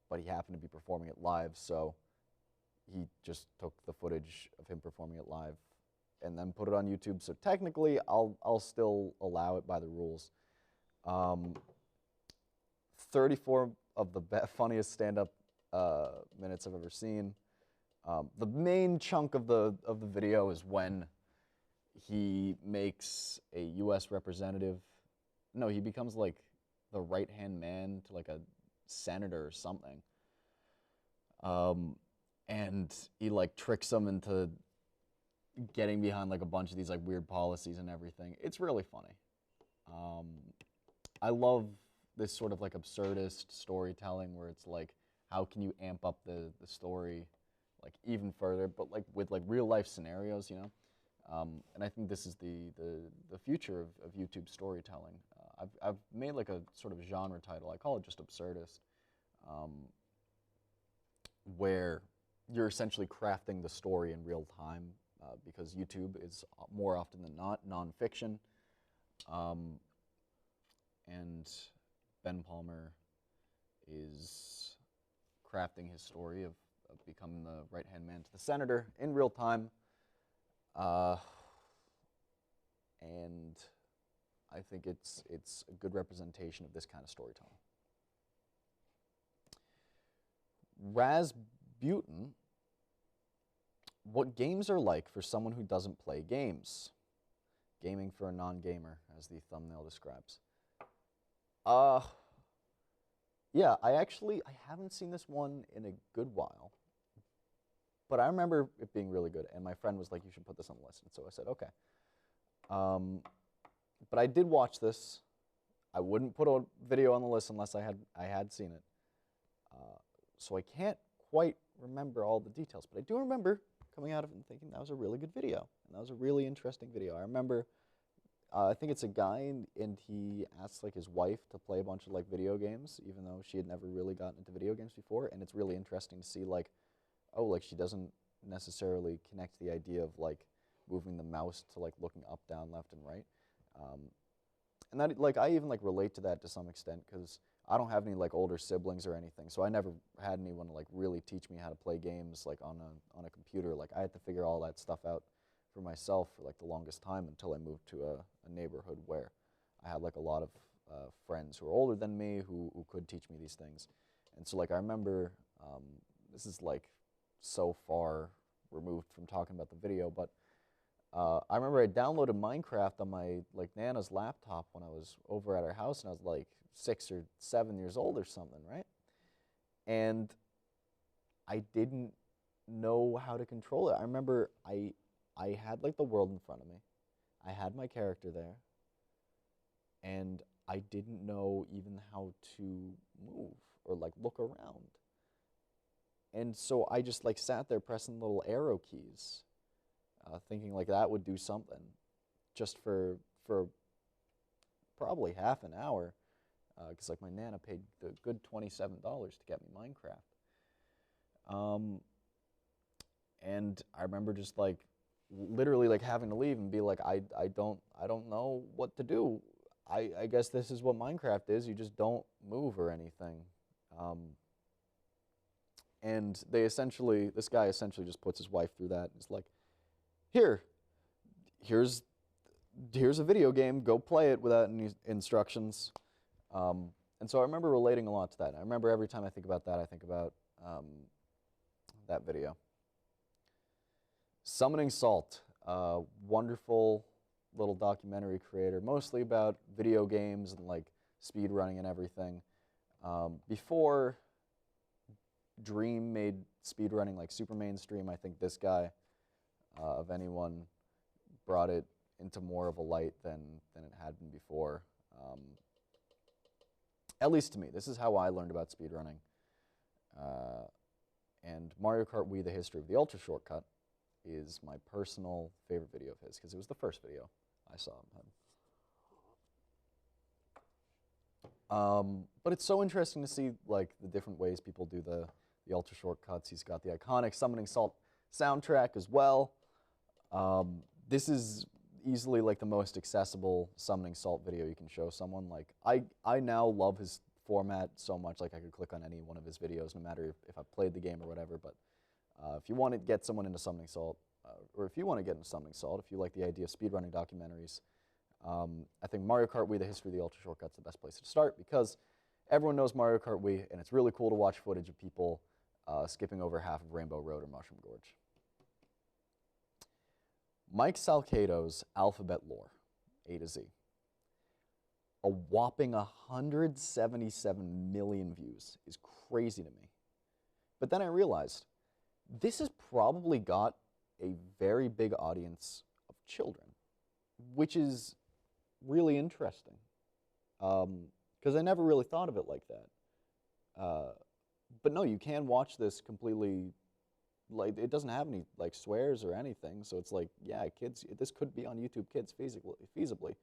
but he happened to be performing it live, so he just took the footage of him performing it live and then put it on YouTube. So technically, I'll still allow it by the rules. 34 of the funniest stand-up minutes I've ever seen. The main chunk of the video is when he makes a U.S. representative. No, he becomes like the right-hand man to like a senator or something. And he like tricks him into getting behind like a bunch of these like weird policies and everything. It's really funny. I love this sort of like absurdist storytelling where it's like, how can you amp up the story like even further, but like with like real life scenarios, you know? And I think this is the future of YouTube storytelling. I've made like a sort of genre title. I call it just absurdist, where you're essentially crafting the story in real time, because YouTube is more often than not nonfiction. And Ben Palmer is crafting his story of becoming the right-hand man to the senator in real time. And I think it's a good representation of this kind of storytelling. Rasputin, what games are like for someone who doesn't play games? Gaming for a non-gamer, as the thumbnail describes. Yeah, I haven't seen this one in a good while, but I remember it being really good, and my friend was like, you should put this on the list, and so I said, okay. But I did watch this. I wouldn't put a video on the list unless I had seen it. So I can't quite remember all the details, but I do remember coming out of it and thinking that was a really good video, and that was a really interesting video. I remember, I think it's a guy, and he asks like his wife to play a bunch of like video games, even though she had never really gotten into video games before, and it's really interesting to see like, oh, like she doesn't necessarily connect the idea of like moving the mouse to like looking up, down, left, and right. And that, like, I even like relate to that to some extent because I don't have any like older siblings or anything, so I never had anyone to like really teach me how to play games like on a computer. Like I had to figure all that stuff out for myself for like the longest time until I moved to a neighborhood where I had like a lot of friends who were older than me who could teach me these things. And so like I remember, this is like so far removed from talking about the video, but I remember I downloaded Minecraft on my like Nana's laptop when I was over at her house, and I was like 6 or 7 years old or something, right? And I didn't know how to control it. I remember I had like the world in front of me. I had my character there, and I didn't know even how to move or like look around. And so I just like sat there pressing little arrow keys, thinking like that would do something, just for probably half an hour, because like my Nana paid the good $27 to get me Minecraft. And I remember just like literally like having to leave and be like, I don't know what to do. I guess this is what Minecraft is. You just don't move or anything. And this guy essentially just puts his wife through that. It's like, here's a video game. Go play it without any instructions. And so I remember relating a lot to that. I remember every time I think about that, I think about that video. Summoning Salt, wonderful little documentary creator, mostly about video games and like speed running and everything. Before Dream made speedrunning like super mainstream, I think this guy, of anyone, brought it into more of a light than it had been before. At least to me, this is how I learned about speedrunning. And Mario Kart Wii: The History of the Ultra Shortcut is my personal favorite video of his because it was the first video I saw him. But it's so interesting to see like the different ways people do the ultra shortcuts. He's got the iconic Summoning Salt soundtrack as well. This is easily like the most accessible Summoning Salt video you can show someone. Like I now love his format so much. Like I could click on any one of his videos, no matter if I played the game or whatever. But if you want to get someone into Summoning Salt, or if you want to get into Summoning Salt, if you like the idea of speedrunning documentaries, I think Mario Kart Wii: The History of the Ultra Shortcut's the best place to start because everyone knows Mario Kart Wii, and it's really cool to watch footage of people skipping over half of Rainbow Road or Mushroom Gorge. Mike Salcato's Alphabet Lore, A to Z. A whopping 177 million views is crazy to me. But then I realized this has probably got a very big audience of children, which is really interesting. Because I never really thought of it like that. But no, you can watch this completely, like, it doesn't have any, like, swears or anything, so it's like, yeah, kids, this could be on YouTube Kids feasibly,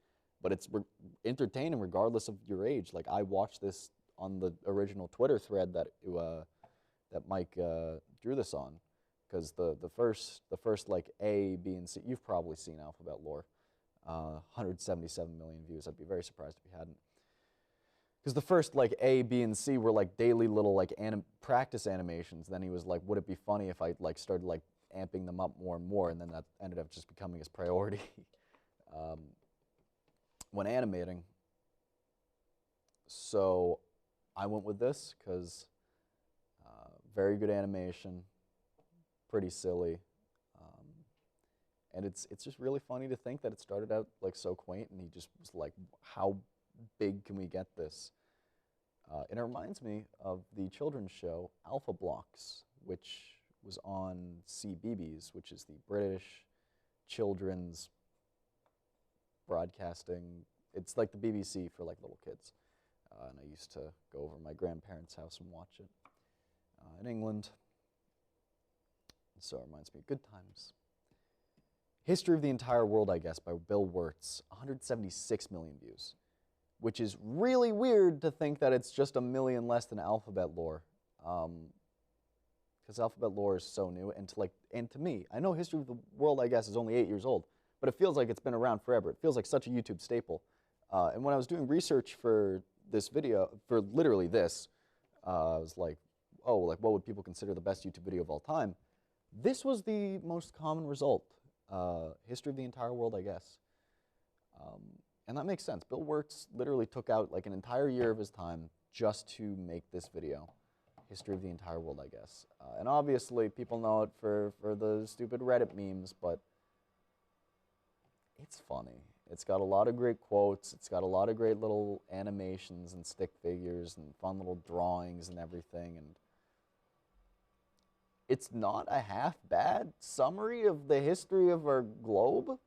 but it's entertaining regardless of your age. Like, I watched this on the original Twitter thread that Mike drew this on, because the first, like, A, B, and C, you've probably seen Alphabet Lore, 177 million views. I'd be very surprised if you hadn't. Because the first, like, A, B, and C were, like, daily little, like, practice animations. Then he was like, would it be funny if I, like, started, like, amping them up more and more? And then that ended up just becoming his priority when animating. So I went with this because very good animation, pretty silly. And it's just really funny to think that it started out, like, so quaint, and he just was like, how big can we get this? And it reminds me of the children's show Alpha Blocks, which was on CBeebies, which is the British children's broadcasting. It's like the BBC for, like, little kids. And I used to go over to my grandparents' house and watch it in England. And so it reminds me of good times. History of the Entire World, I guess, by Bill Wirtz, 176 million views, which is really weird to think that it's just a million less than Alphabet Lore, because Alphabet Lore is so new, and to me, I know History of the World, I guess, is only 8 years old, but it feels like it's been around forever. It feels like such a YouTube staple. And when I was doing research for this video, for literally this, I was like, oh, like, what would people consider the best YouTube video of all time? This was the most common result. History of the Entire World, I guess. And that makes sense. Bill Wirtz literally took out, like, an entire year of his time just to make this video. History of the Entire World, I guess. And obviously, people know it for the stupid Reddit memes, but it's funny. It's got a lot of great quotes. It's got a lot of great little animations and stick figures and fun little drawings and everything. And it's not a half-bad summary of the history of our globe.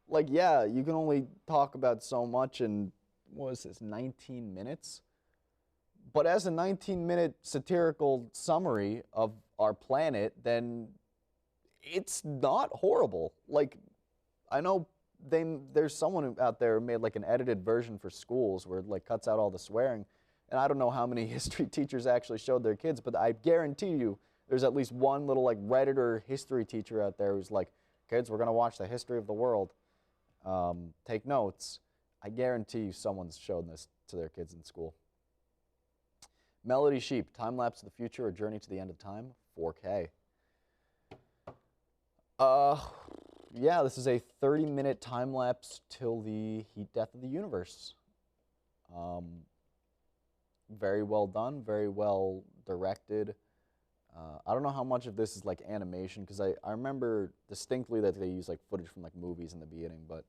Like, yeah, you can only talk about so much in, what is this, 19 minutes? But as a 19-minute satirical summary of our planet, then it's not horrible. Like, I know there's someone out there who made, like, an edited version for schools where it, like, cuts out all the swearing. And I don't know how many history teachers actually showed their kids, but I guarantee you there's at least one little, like, Redditor history teacher out there who's like, kids, we're going to watch the history of the world. Take notes. I guarantee you someone's shown this to their kids in school. Melody Sheep, Time Lapse of the Future, A Journey to the End of Time, 4K. Yeah, this is a 30-minute time lapse till the heat death of the universe. Very well done, very well directed. I don't know how much of this is like animation, because I remember distinctly that they use like footage from like movies in the beginning, but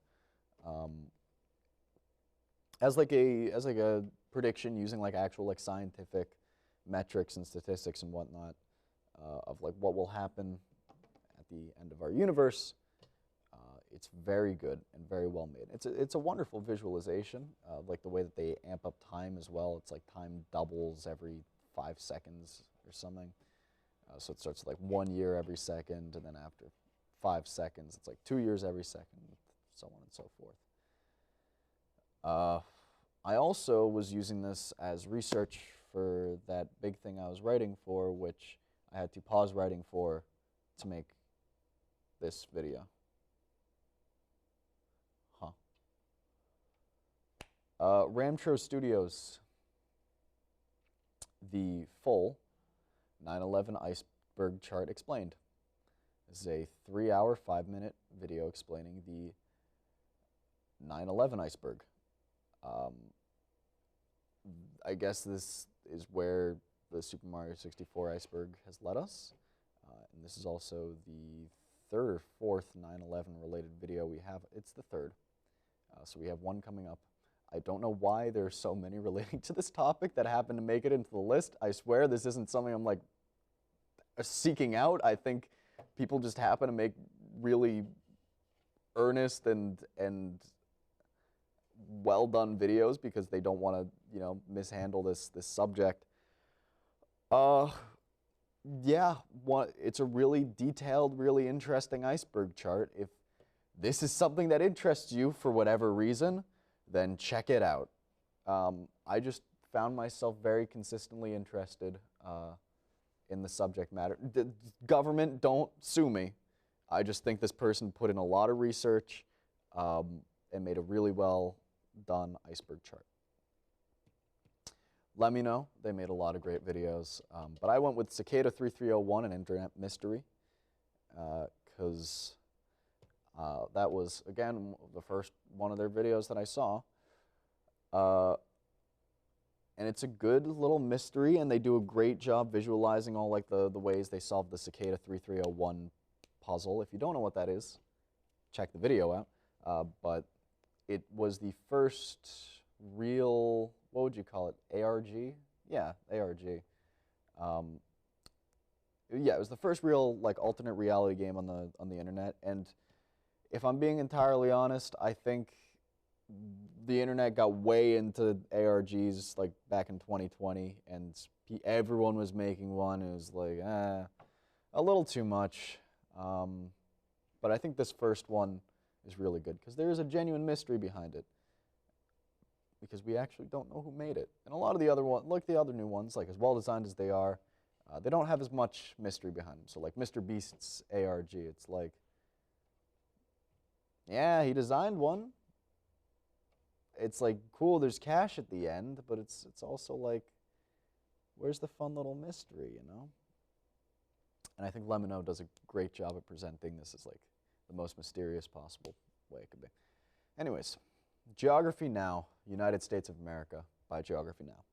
as like a prediction using like actual like scientific metrics and statistics and whatnot of like what will happen at the end of our universe. It's very good and very well made. It's a wonderful visualization, like the way that they amp up time as well. It's like time doubles every 5 seconds or something. So it starts like 1 year every second, and then after 5 seconds, it's like 2 years every second, so on and so forth. I also was using this as research for that big thing I was writing for, which I had to pause writing for to make this video. Ramtro Studios, the full 9/11 iceberg chart explained. This is a 3-hour, 5-minute video explaining the 9/11 iceberg. I guess this is where the Super Mario 64 iceberg has led us. And this is also the third or fourth 9/11 related video we have. It's the third. So we have one coming up. I don't know why there are so many relating to this topic that happen to make it into the list. I swear this isn't something I'm like seeking out. I think people just happen to make really earnest and well done videos because they don't want to, mishandle this subject. Yeah, it's a really detailed, really interesting iceberg chart. If this is something that interests you for whatever reason, then check it out. I just found myself very consistently interested in the subject matter. The government, don't sue me. I just think this person put in a lot of research and made a really well done iceberg chart. Let me know. They made a lot of great videos. But I went with Cicada 3301, an internet mystery, because that was, again, the first one of their videos that I saw. And it's a good little mystery, and they do a great job visualizing all like the ways they solved the Cicada 3301 puzzle. If you don't know what that is, check the video out. But it was the first real, what would you call it, ARG? Yeah, ARG. Yeah, it was the first real like alternate reality game on the internet, and if I'm being entirely honest, I think the internet got way into ARGs like back in 2020, and everyone was making one. It was like, a little too much. But I think this first one is really good because there is a genuine mystery behind it. Because we actually don't know who made it. And a lot of the other ones, like the other new ones, like as well designed as they are, they don't have as much mystery behind them. So like Mr. Beast's ARG, it's like, yeah, he designed one. It's like, cool, there's cash at the end, but it's also like, where's the fun little mystery, you know? And I think Lemino does a great job at presenting this as like the most mysterious possible way it could be. Anyways, Geography Now, United States of America by Geography Now.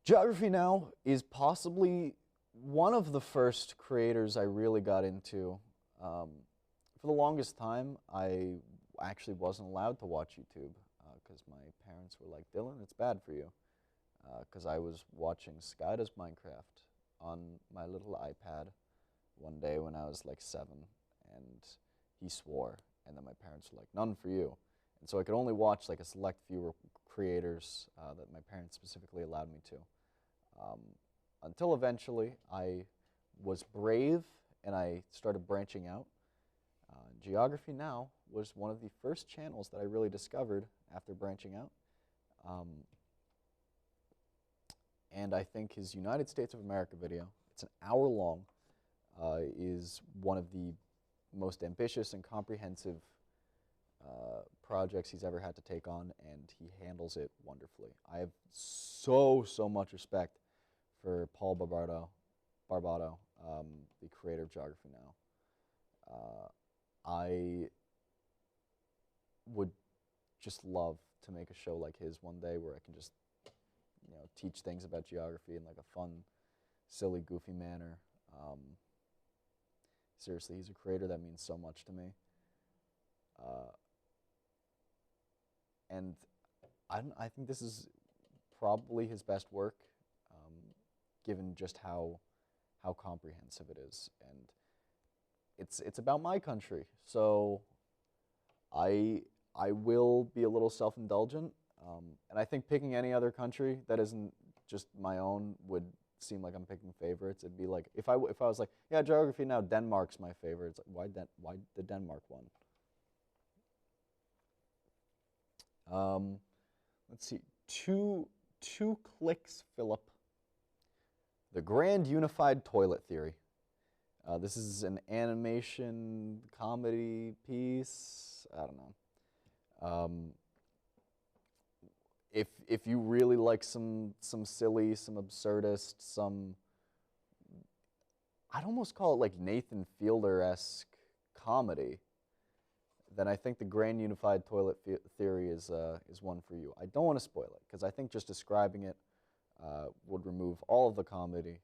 Geography Now is possibly one of the first creators I really got into. For the longest time, I actually wasn't allowed to watch YouTube because my parents were like, Dylan, it's bad for you. Because I was watching Sky Does Minecraft on my little iPad one day when I was like 7, and he swore, and then my parents were like, none for you. And so I could only watch like a select few creators that my parents specifically allowed me to. Until eventually I was brave and I started branching out. Geography Now was one of the first channels that I really discovered after branching out. And I think his United States of America video, it's an hour long, is one of the most ambitious and comprehensive projects he's ever had to take on, and he handles it wonderfully. I have so much respect for Paul Barbato, the creator of Geography Now. I would just love to make a show like his one day where I can just, teach things about geography in like a fun, silly, goofy manner. Seriously, he's a creator that means so much to me. And I think this is probably his best work, given just how comprehensive it is. And it's about my country, so I will be a little self-indulgent, and I think picking any other country that isn't just my own would seem like I'm picking favorites. It'd be like if I was like, yeah, geography now, Denmark's my favorite. It's like, why the Denmark one? Let's see, two clicks, Philip. The Grand Unified Toilet Theory. This is an animation comedy piece. I don't know. If you really like some silly, some absurdist, some, I'd almost call it like Nathan Fielder-esque comedy, then I think the Grand Unified Toilet Theory is one for you. I don't want to spoil it because I think just describing it would remove all of the comedy.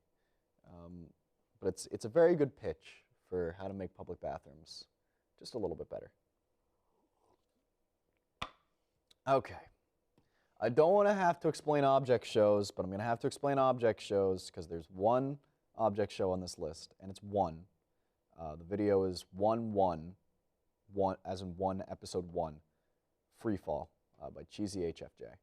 But it's a very good pitch for how to make public bathrooms just a little bit better. Okay. I don't want to have to explain object shows, but I'm going to have to explain object shows because there's one object show on this list, and it's one. The video is 1-1, as in one, episode 1, Free Fall by Cheesy HFJ.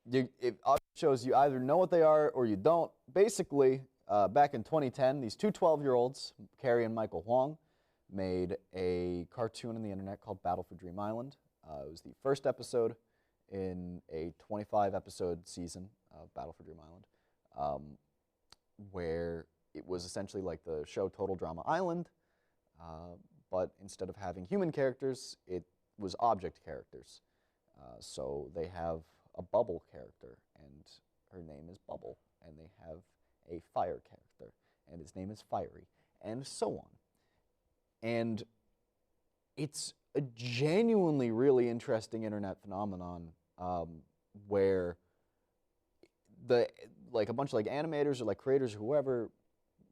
If object shows, you either know what they are or you don't. Basically, back in 2010, these two 12-year-olds, Carrie and Michael Huang, made a cartoon on the internet called Battle for Dream Island. It was the first episode in a 25-episode season of Battle for Dream Island, where it was essentially like the show Total Drama Island, but instead of having human characters, it was object characters. So they have a Bubble character, and her name is Bubble, and they have a Fire character, and his name is Fiery, and so on. And it's a genuinely really interesting internet phenomenon where a bunch of like animators or like creators or whoever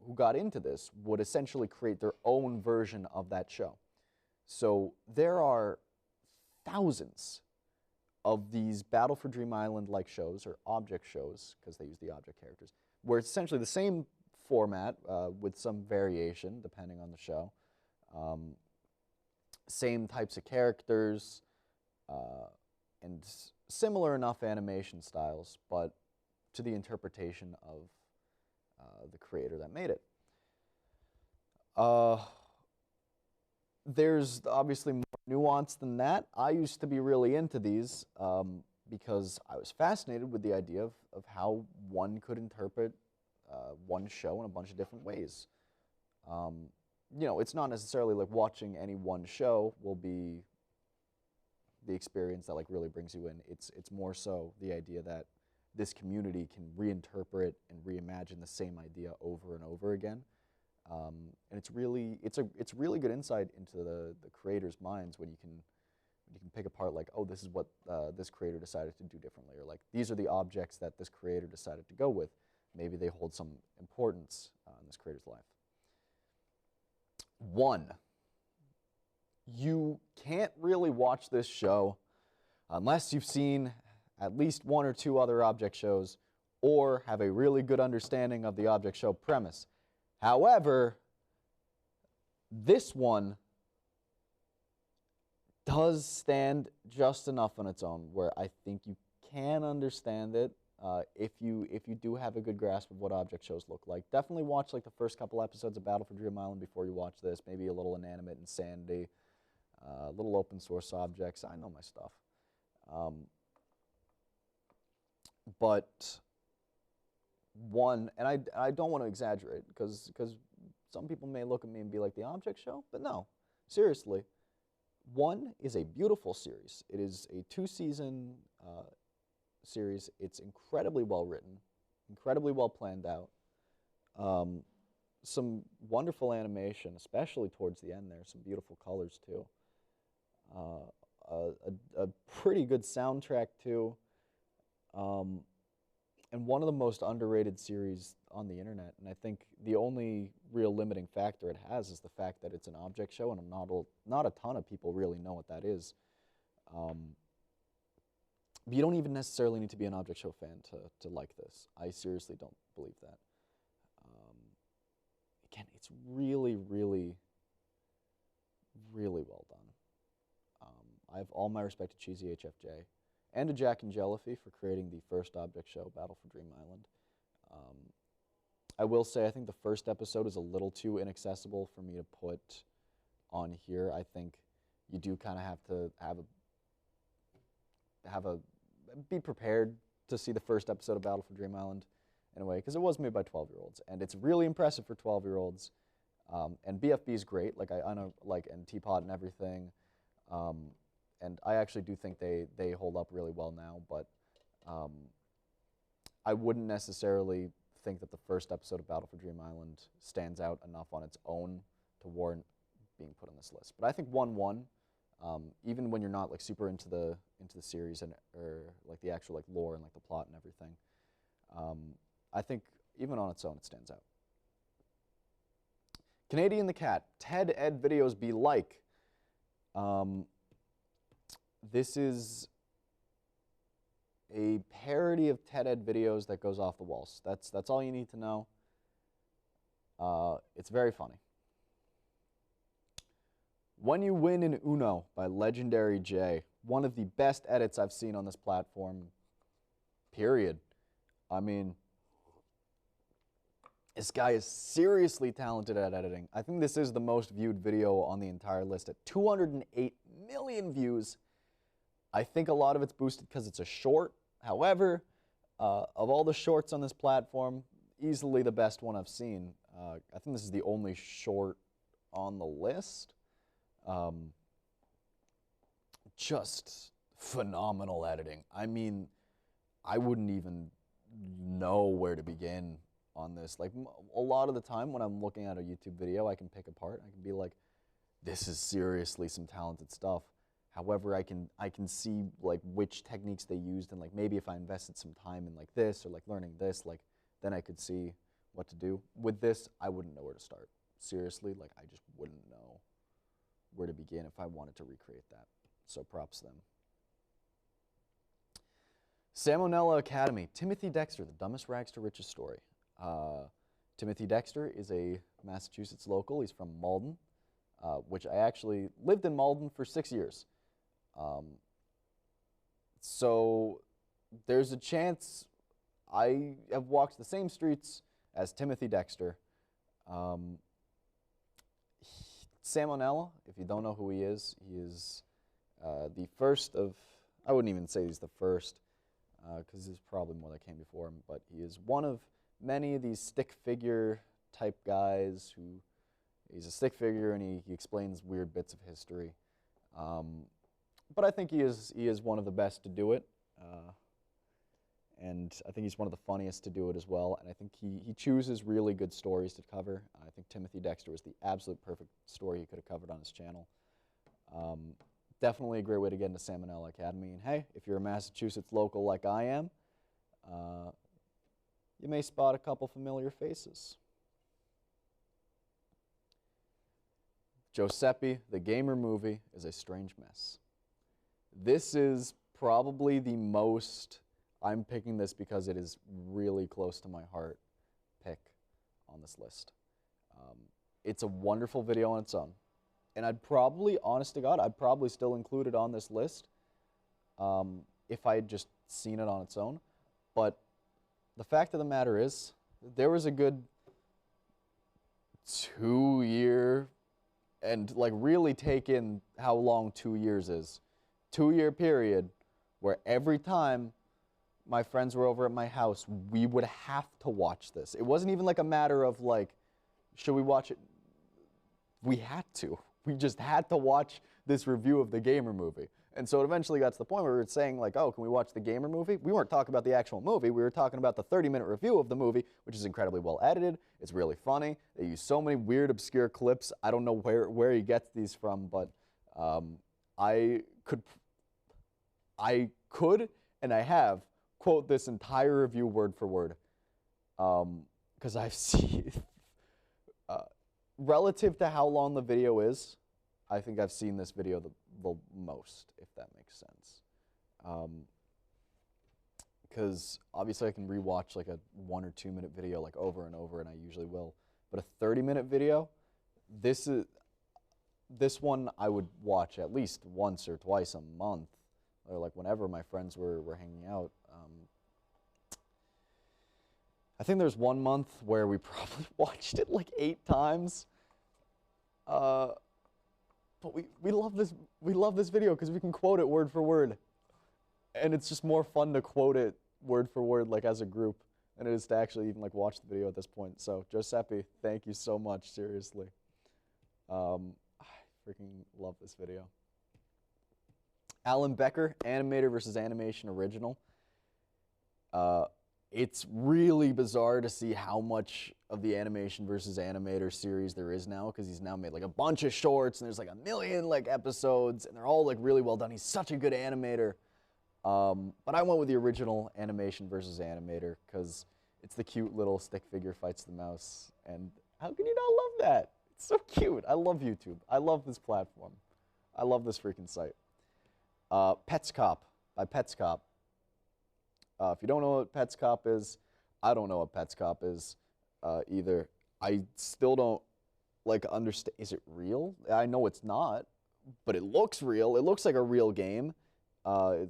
who got into this would essentially create their own version of that show. So there are thousands of these Battle for Dream Island-like shows, or object shows, because they use the object characters, where it's essentially the same format with some variation depending on the show. Same types of characters, and similar enough animation styles, but to the interpretation of the creator that made it. There's obviously more nuance than that. I used to be really into these because I was fascinated with the idea of how one could interpret one show in a bunch of different ways. You know, it's not necessarily like watching any one show will be the experience that like really brings you in. It's more so the idea that this community can reinterpret and reimagine the same idea over and over again. And it's really good insight into the creator's minds when you can pick apart like, oh, this is what this creator decided to do differently, or like these are the objects that this creator decided to go with. Maybe they hold some importance in this creator's life. 1, you can't really watch this show unless you've seen at least 1 or 2 other object shows or have a really good understanding of the object show premise. However, this one does stand just enough on its own where I think you can understand it if you do have a good grasp of what object shows look like. Definitely watch like the first couple episodes of Battle for Dream Island before you watch this. Maybe a little Inanimate Insanity, a little open source objects. I know my stuff. But one, and I don't want to exaggerate because some people may look at me and be like, the object show? But no, seriously. 1 is a beautiful series. It is a 2-season series. It's incredibly well written, incredibly well planned out. Some wonderful animation, especially towards the end there. Some beautiful colors too. A pretty good soundtrack too. and one of the most underrated series on the internet. And I think the only real limiting factor it has is the fact that it's an object show, and not a ton of people really know what that is. You don't even necessarily need to be an object show fan to like this. I seriously don't believe that. Again, it's really, really, really well done. I have all my respect to Cheesy HFJ and to Jack and Jellify for creating the first object show, Battle for Dream Island. I will say I think the first episode is a little too inaccessible for me to put on here. I think you do kind of have to be prepared to see the first episode of Battle for Dream Island in a way, because it was made by 12-year-olds, and it's really impressive for 12-year-olds. And BFB is great, I know, and Teapot and everything. And I actually do think they hold up really well now, but I wouldn't necessarily think that the first episode of Battle for Dream Island stands out enough on its own to warrant being put on this list. But I think 1-1, even when you're not like super into the series or like the actual like lore and like the plot and everything, I think even on its own it stands out. Canadian the Cat, TED Ed videos be like. This is a parody of TED Ed videos that goes off the walls. That's all you need to know. It's very funny. When You Win in Uno by Legendary J. One of the best edits I've seen on this platform, period. I mean, this guy is seriously talented at editing. I think this is the most viewed video on the entire list at 208 million views. I think a lot of it's boosted because it's a short. However, of all the shorts on this platform, easily the best one I've seen. I think this is the only short on the list. Just phenomenal editing. I mean, I wouldn't even know where to begin on this. Like, a lot of the time when I'm looking at a YouTube video, I can pick apart. I can be like, this is seriously some talented stuff. However, I can see like which techniques they used, and like maybe if I invested some time in like this or like learning this, like then I could see what to do. With this, I wouldn't know where to start. Seriously, like I just wouldn't know where to begin if I wanted to recreate that. So props to them. Salmonella Academy, Timothy Dexter, the dumbest rags to riches story. Timothy Dexter is a Massachusetts local. He's from Malden, which I actually lived in Malden for 6 years. So there's a chance I have walked the same streets as Timothy Dexter. Salmonella, if you don't know who he is the first of, I wouldn't even say he's the first, because there's probably more that came before him, but he is one of many of these stick figure type guys who, he's a stick figure and he explains weird bits of history. But I think he is one of the best to do it. And I think he's one of the funniest to do it as well. And I think he chooses really good stories to cover. I think Timothy Dexter was the absolute perfect story he could have covered on his channel. Definitely a great way to get into Salmonella Academy. And hey, if you're a Massachusetts local like I am, you may spot a couple familiar faces. Giuseppe, the Gamer Movie, is a strange mess. This is probably the most, I'm picking this because it is really close to my heart, pick on this list. It's a wonderful video on its own. And I'd probably, honest to God, I'd probably still include it on this list if I had just seen it on its own. But the fact of the matter is, there was a good 2-year, and like really take in how long 2 years is, 2-year period where every time my friends were over at my house, we would have to watch this. It wasn't even like a matter of like, should we watch it? We had to. We just had to watch this review of the Gamer Movie. And so it eventually got to the point where we were saying like, oh, can we watch the Gamer Movie? We weren't talking about the actual movie. We were talking about the 30-minute review of the movie, which is incredibly well edited. It's really funny. They use so many weird, obscure clips. I don't know where he gets these from, but I could and I have quote this entire review word for word, because I've seen, relative to how long the video is, I think I've seen this video the most, if that makes sense. Because obviously I can rewatch like a 1 or 2 minute video like over and over, and I usually will. But a 30-minute video, this one I would watch at least once or twice a month, or like whenever my friends were hanging out. I think there's one month where we probably watched it like 8 times. But we love this video because we can quote it word for word, and it's just more fun to quote it word for word like as a group than it is to actually even like watch the video at this point. So Giuseppe, thank you so much, seriously. I freaking love this video. Alan Becker, animator versus animation original. It's really bizarre to see how much of the animation versus animator series there is now, because he's now made like a bunch of shorts, and there's like 1 million like episodes, and they're all like really well done. He's such a good animator. But I went with the original animation versus animator because it's the cute little stick figure fights the mouse, and how can you not love that? It's so cute. I love YouTube. I love this platform. I love this freaking site. Pets Cop by Pets Cop. If you don't know what Pets Cop is, I don't know what Pets Cop is either. I still don't like understand. Is it real? I know it's not, but it looks real. It looks like a real game.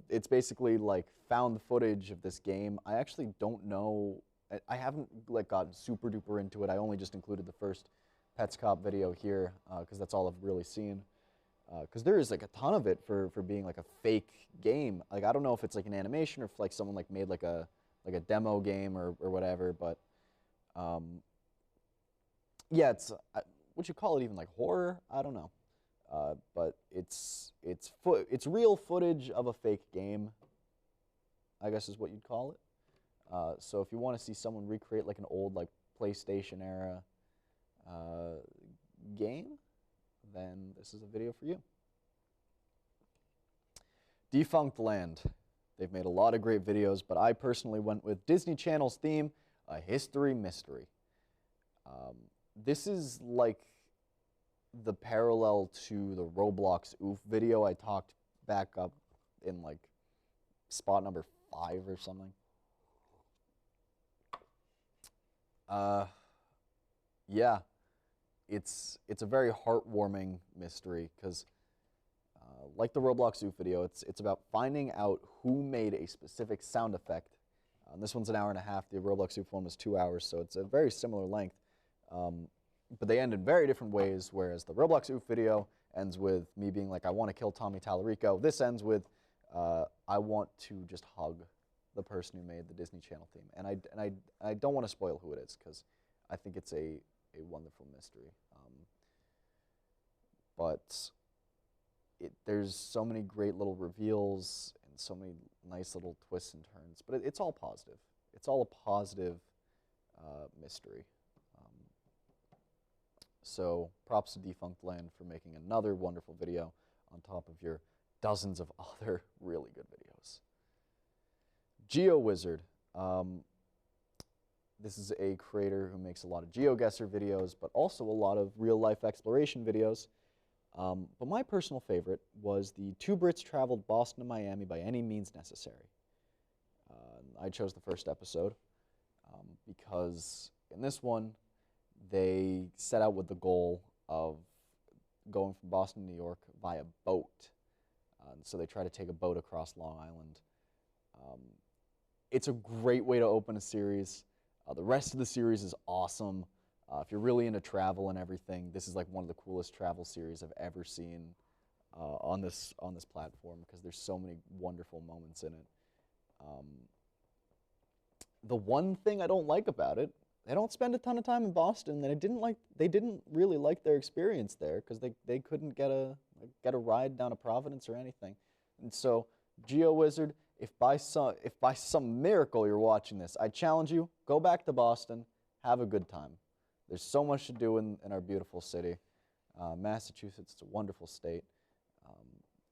It's basically like found footage of this game. I actually don't know. I haven't like gotten super duper into it. I only just included the first Pets Cop video here because that's all I've really seen. Because there is like a ton of it for being like a fake game. Like I don't know if it's like an animation or if like someone like made like a demo game or whatever. But yeah, it's would you call it even like horror? I don't know. But it's real footage of a fake game, I guess is what you'd call it. So if you want to see someone recreate like an old like PlayStation era game, then this is a video for you. Defunct Land. They've made a lot of great videos, but I personally went with Disney Channel's theme, A History Mystery. This is like the parallel to the Roblox Oof video I talked back up in like spot number 5 or something. Yeah, it's a very heartwarming mystery because like the Roblox Oof video, it's about finding out who made a specific sound effect. This one's an hour and a half. The Roblox Oof one was 2 hours, so it's a very similar length. But they end in very different ways, whereas the Roblox Oof video ends with me being like, I want to kill Tommy Tallarico. This ends with, I want to just hug the person who made the Disney Channel theme. And I don't want to spoil who it is, because I think it's a wonderful mystery. But there's so many great little reveals and so many nice little twists and turns. But it's all positive. It's all a positive mystery. So props to Defunct Land for making another wonderful video on top of your dozens of other really good videos. GeoWizard. This is a creator who makes a lot of GeoGuessr videos, but also a lot of real-life exploration videos. But my personal favorite was the Two Brits Traveled Boston to Miami by Any Means Necessary. I chose the first episode because in this one, they set out with the goal of going from Boston to New York via boat. So they try to take a boat across Long Island. It's a great way to open a series. The rest of the series is awesome. If you're really into travel and everything, this is like one of the coolest travel series I've ever seen on this platform, because there's so many wonderful moments in it. The one thing I don't like about it, they don't spend a ton of time in Boston, and they didn't really like their experience there, because they couldn't get a ride down to Providence or anything. And so, GeoWizard, if by some miracle you're watching this, I challenge you, go back to Boston, have a good time. There's so much to do in our beautiful city. Massachusetts is a wonderful state.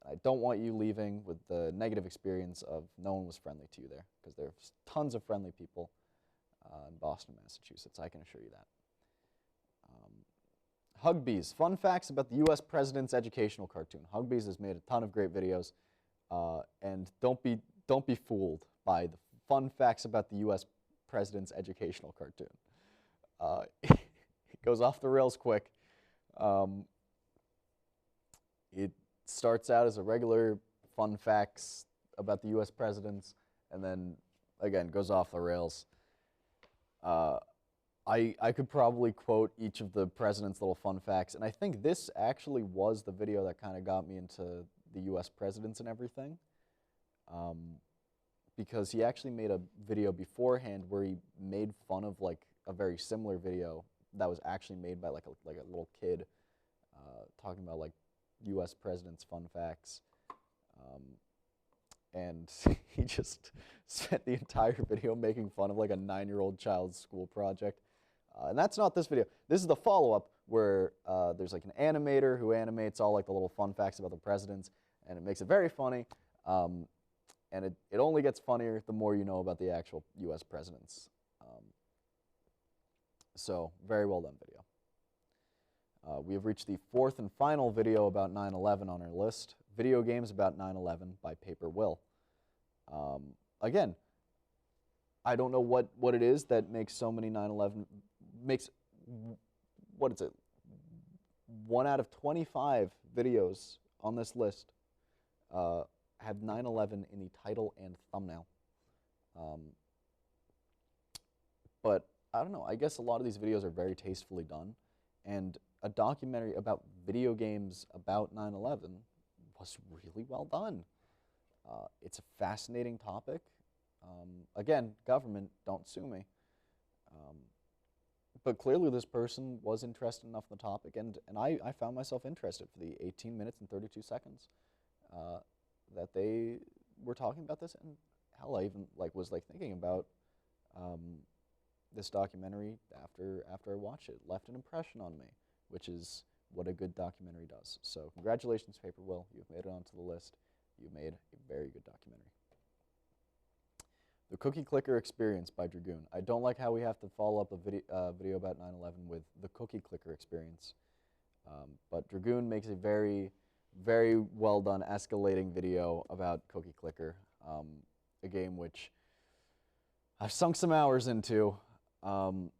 I don't want you leaving with the negative experience of no one was friendly to you there, because there's tons of friendly people in Boston, Massachusetts. I can assure you that. Hugbees, fun facts about the U.S. President's educational cartoon. Hugbees has made a ton of great videos, and don't be fooled by the fun facts about the U.S. President's educational cartoon. It goes off the rails quick. It starts out as a regular fun facts about the U.S. presidents, and then again goes off the rails. I could probably quote each of the president's little fun facts, and I think this actually was the video that kind of got me into the U.S. presidents and everything, because he actually made a video beforehand where he made fun of like a very similar video that was actually made by like a little kid, talking about like U.S. presidents' fun facts, and he just spent the entire video making fun of like a 9-year-old child's school project. And that's not this video. This is the follow-up where there's like an animator who animates all like the little fun facts about the presidents, and it makes it very funny. And it only gets funnier the more you know about the actual U.S. presidents. So very well done video. We have reached the 4th and final video about 9/11 on our list. Video games about 9/11 by Paper Will. Again, I don't know what it is that makes so many 9/11 makes, what is it? 1 out of 25 videos on this list have 9/11 in the title and thumbnail. But I don't know. I guess a lot of these videos are very tastefully done, and a documentary about video games about 9/11 was really well done. It's a fascinating topic. Again, government, don't sue me. But clearly this person was interested enough in the topic, and I found myself interested for the 18 minutes and 32 seconds that they were talking about this. And hell, I even was thinking about this documentary after I watched it. It left an impression on me, which is what a good documentary does. So congratulations, Paper Will. You've made it onto the list. You made a very good documentary. The Cookie Clicker Experience by Dragoon. I don't like how we have to follow up a video about 9/11 with the Cookie Clicker Experience. But Dragoon makes a very, very well done escalating video about Cookie Clicker, a game which I've sunk some hours into, and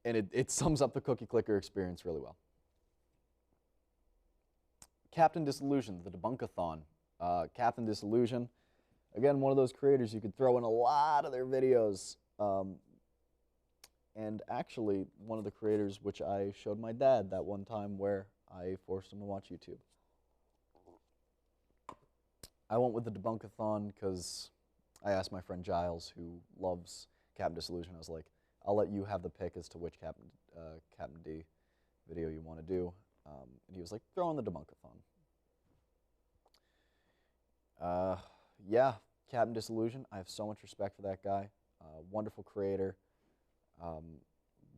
it sums up the Cookie Clicker Experience really well. Captain Disillusion, the Debunkathon. Captain Disillusion, again, one of those creators you could throw in a lot of their videos. And actually, one of the creators which I showed my dad that one time where I forced him to watch YouTube. I went with the Debunkathon because I asked my friend Giles, who loves Captain Disillusion. I was like, I'll let you have the pick as to which Captain D video you want to do. And he was like, throw in the Debunkathon. Yeah, Captain Disillusion. I have so much respect for that guy. Wonderful creator.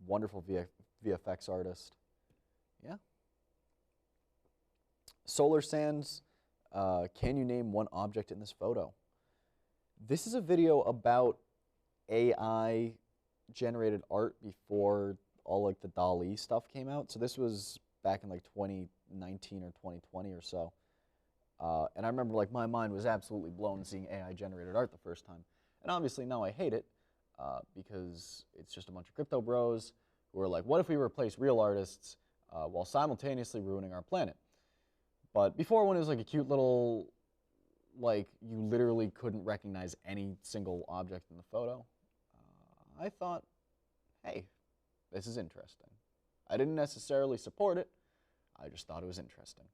Wonderful VFX artist. Yeah. Solar Sands. Can you name one object in this photo? This is a video about AI generated art before all the DALL-E stuff came out. So this was back in 2019 or 2020 or so. And I remember my mind was absolutely blown seeing AI generated art the first time. And obviously now I hate it because it's just a bunch of crypto bros who are like, what if we replace real artists while simultaneously ruining our planet? But before, when it was a cute little, you literally couldn't recognize any single object in the photo, I thought, hey, this is interesting. I didn't necessarily support it. I just thought it was interesting.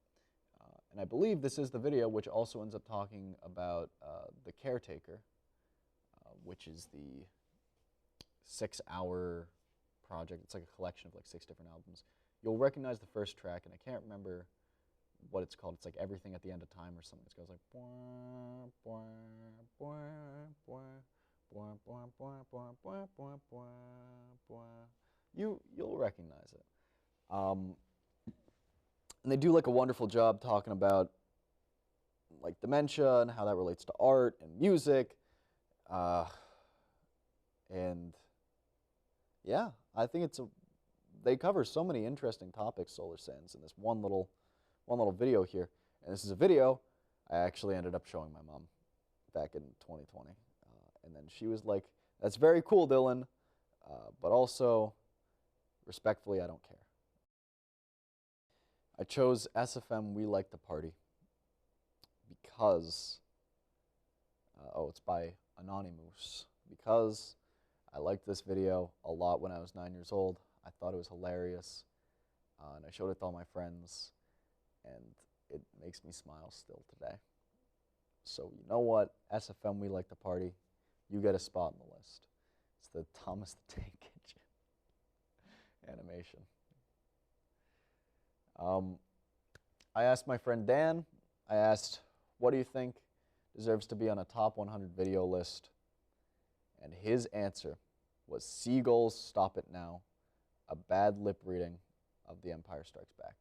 And I believe this is the video which also ends up talking about The Caretaker, which is the 6-hour project. It's a collection of 6 different albums. You'll recognize the first track, and I can't remember what it's called. It's Everything at the End of Time or something. It goes you'll recognize it. And they do a wonderful job talking about like dementia and how that relates to art and music. And yeah, I think they cover so many interesting topics, Solar Sands, in this one little video here. And this is a video I actually ended up showing my mom back in 2020. And then she was like, "That's very cool, Dylan, but also, respectfully, I don't care." I chose SFM We Like to Party because, it's by Anonymous, because I liked this video a lot when I was 9 years old. I thought it was hilarious, and I showed it to all my friends, and it makes me smile still today. So you know what? SFM We Like to Party, you get a spot on the list. It's the Thomas the Tank Engine animation. I asked my friend Dan, I asked, what do you think deserves to be on a top 100 video list? And his answer was Seagulls Stop It Now, a bad lip reading of The Empire Strikes Back.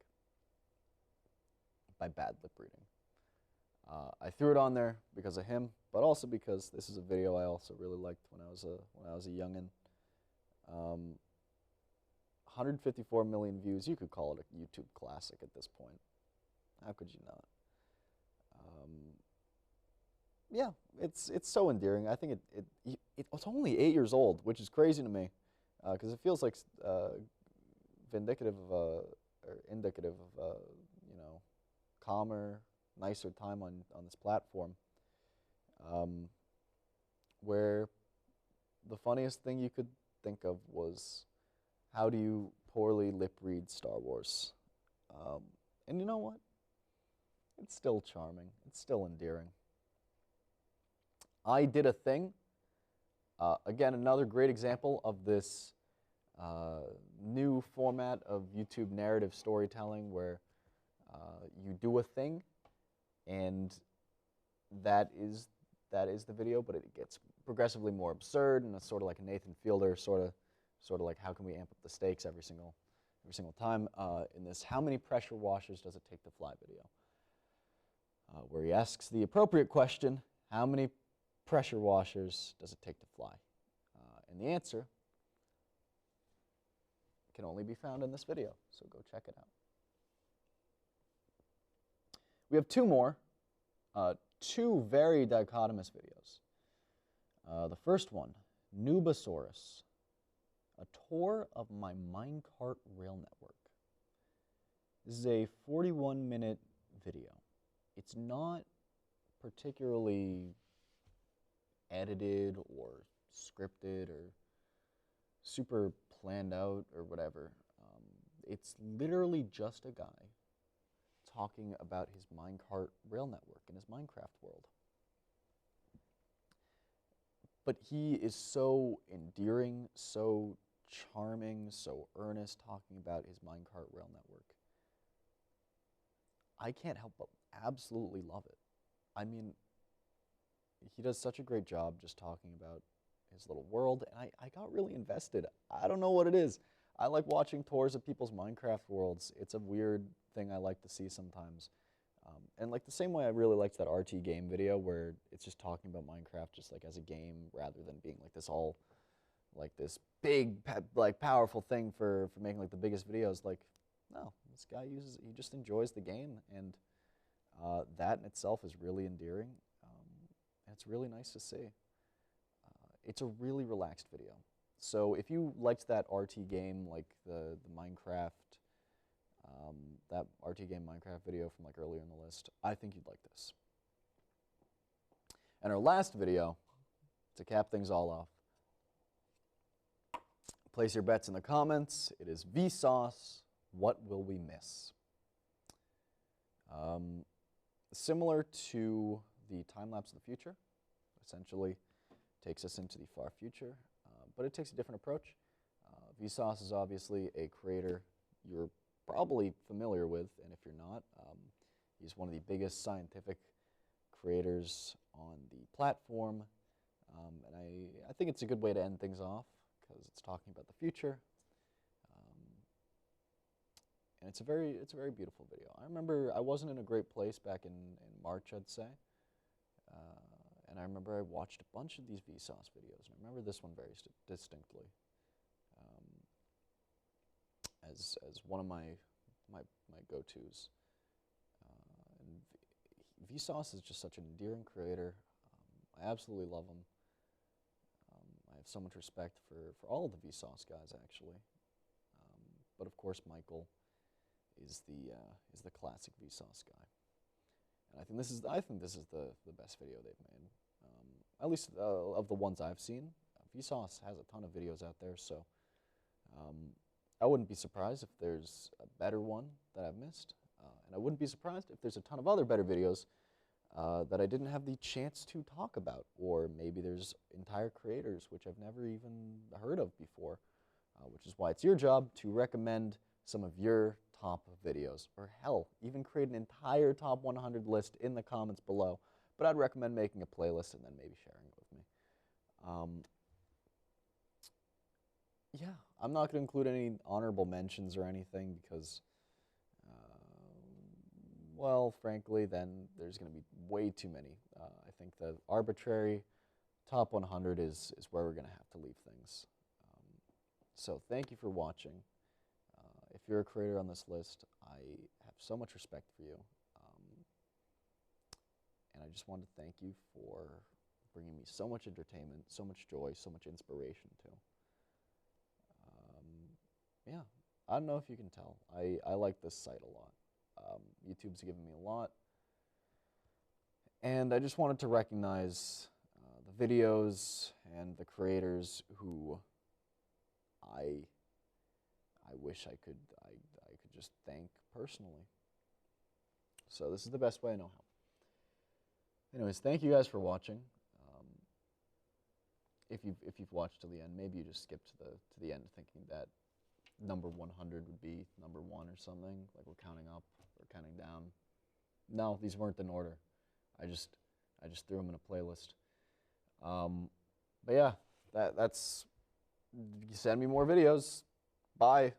By bad lip reading. I threw it on there because of him, but also because this is a video I also really liked when I was a youngin'. 154 million views. You could call it a YouTube classic at this point. How could you not? Yeah, it's so endearing. I think it's only 8 years old, which is crazy to me, because it feels like indicative of calmer, nicer time on this platform, where the funniest thing you could think of was, how do you poorly lip read Star Wars? And you know what? It's still charming. It's still endearing. I did a thing. Again, another great example of this new format of YouTube narrative storytelling where you do a thing, and that is the video, but it gets progressively more absurd, and it's sort of like a Nathan Fielder sort of like, how can we amp up the stakes every single time in this how many pressure washers does it take to fly video, where he asks the appropriate question, how many pressure washers does it take to fly? And the answer can only be found in this video, so go check it out. We have two more, two very dichotomous videos. The first one, Nubasaurus, a tour of my minecart rail network. This is a 41-minute video. It's not particularly edited or scripted or super planned out or whatever. It's literally just a guy talking about his minecart rail network in his Minecraft world. But he is so endearing, so charming, so earnest talking about his minecart rail network. I can't help but absolutely love it. I mean, he does such a great job just talking about his little world, and I got really invested. I don't know what it is. I like watching tours of people's Minecraft worlds. It's a weird thing I like to see sometimes. And like the same way I really liked that RT game video where it's just talking about Minecraft just like as a game rather than being like this all, like this big, like powerful thing for making like the biggest videos. Like, no, this guy he just enjoys the game, and that in itself is really endearing. And it's really nice to see. It's a really relaxed video. So if you liked that RT game, like the Minecraft, that RT game Minecraft video from like earlier in the list, I think you'd like this. And our last video, to cap things all off, place your bets in the comments. It is Vsauce, What Will We Miss? Similar to the time-lapse of the future, essentially takes us into the far future, but it takes a different approach. Vsauce is obviously a creator you're probably familiar with, and if you're not, he's one of the biggest scientific creators on the platform, and I think it's a good way to end things off because it's talking about the future, And it's a very beautiful video. I remember I wasn't in a great place back in March, I'd say. And I remember I watched a bunch of these Vsauce videos, and I remember this one very distinctly as one of my go-tos. And Vsauce is just such an endearing creator. I absolutely love him. I have so much respect for all of the Vsauce guys, actually. But of course, Michael is the classic Vsauce guy. And I think this is the best video they've made, at least of the ones I've seen. Vsauce has a ton of videos out there, so I wouldn't be surprised if there's a better one that I've missed, and I wouldn't be surprised if there's a ton of other better videos that I didn't have the chance to talk about, or maybe there's entire creators which I've never even heard of before, which is why it's your job to recommend some of your top videos, or hell, even create an entire top 100 list in the comments below. But I'd recommend making a playlist and then maybe sharing it with me. Yeah, I'm not going to include any honorable mentions or anything because, well, frankly, then there's going to be way too many. I think the arbitrary top 100 is where we're going to have to leave things. So thank you for watching. If you're a creator on this list, I have so much respect for you. And I just want to thank you for bringing me so much entertainment, so much joy, so much inspiration too. Yeah, I don't know if you can tell. I like this site a lot. YouTube's given me a lot. And I just wanted to recognize the videos and the creators who I wish I could just thank personally. So this is the best way I know how. Anyways, thank you guys for watching. If you've watched to the end, maybe you just skipped to the end thinking that number 100 would be number 1 or something, like we're counting up or counting down. No, these weren't in order. I just threw them in a playlist. But yeah, that's. Send me more videos. Bye.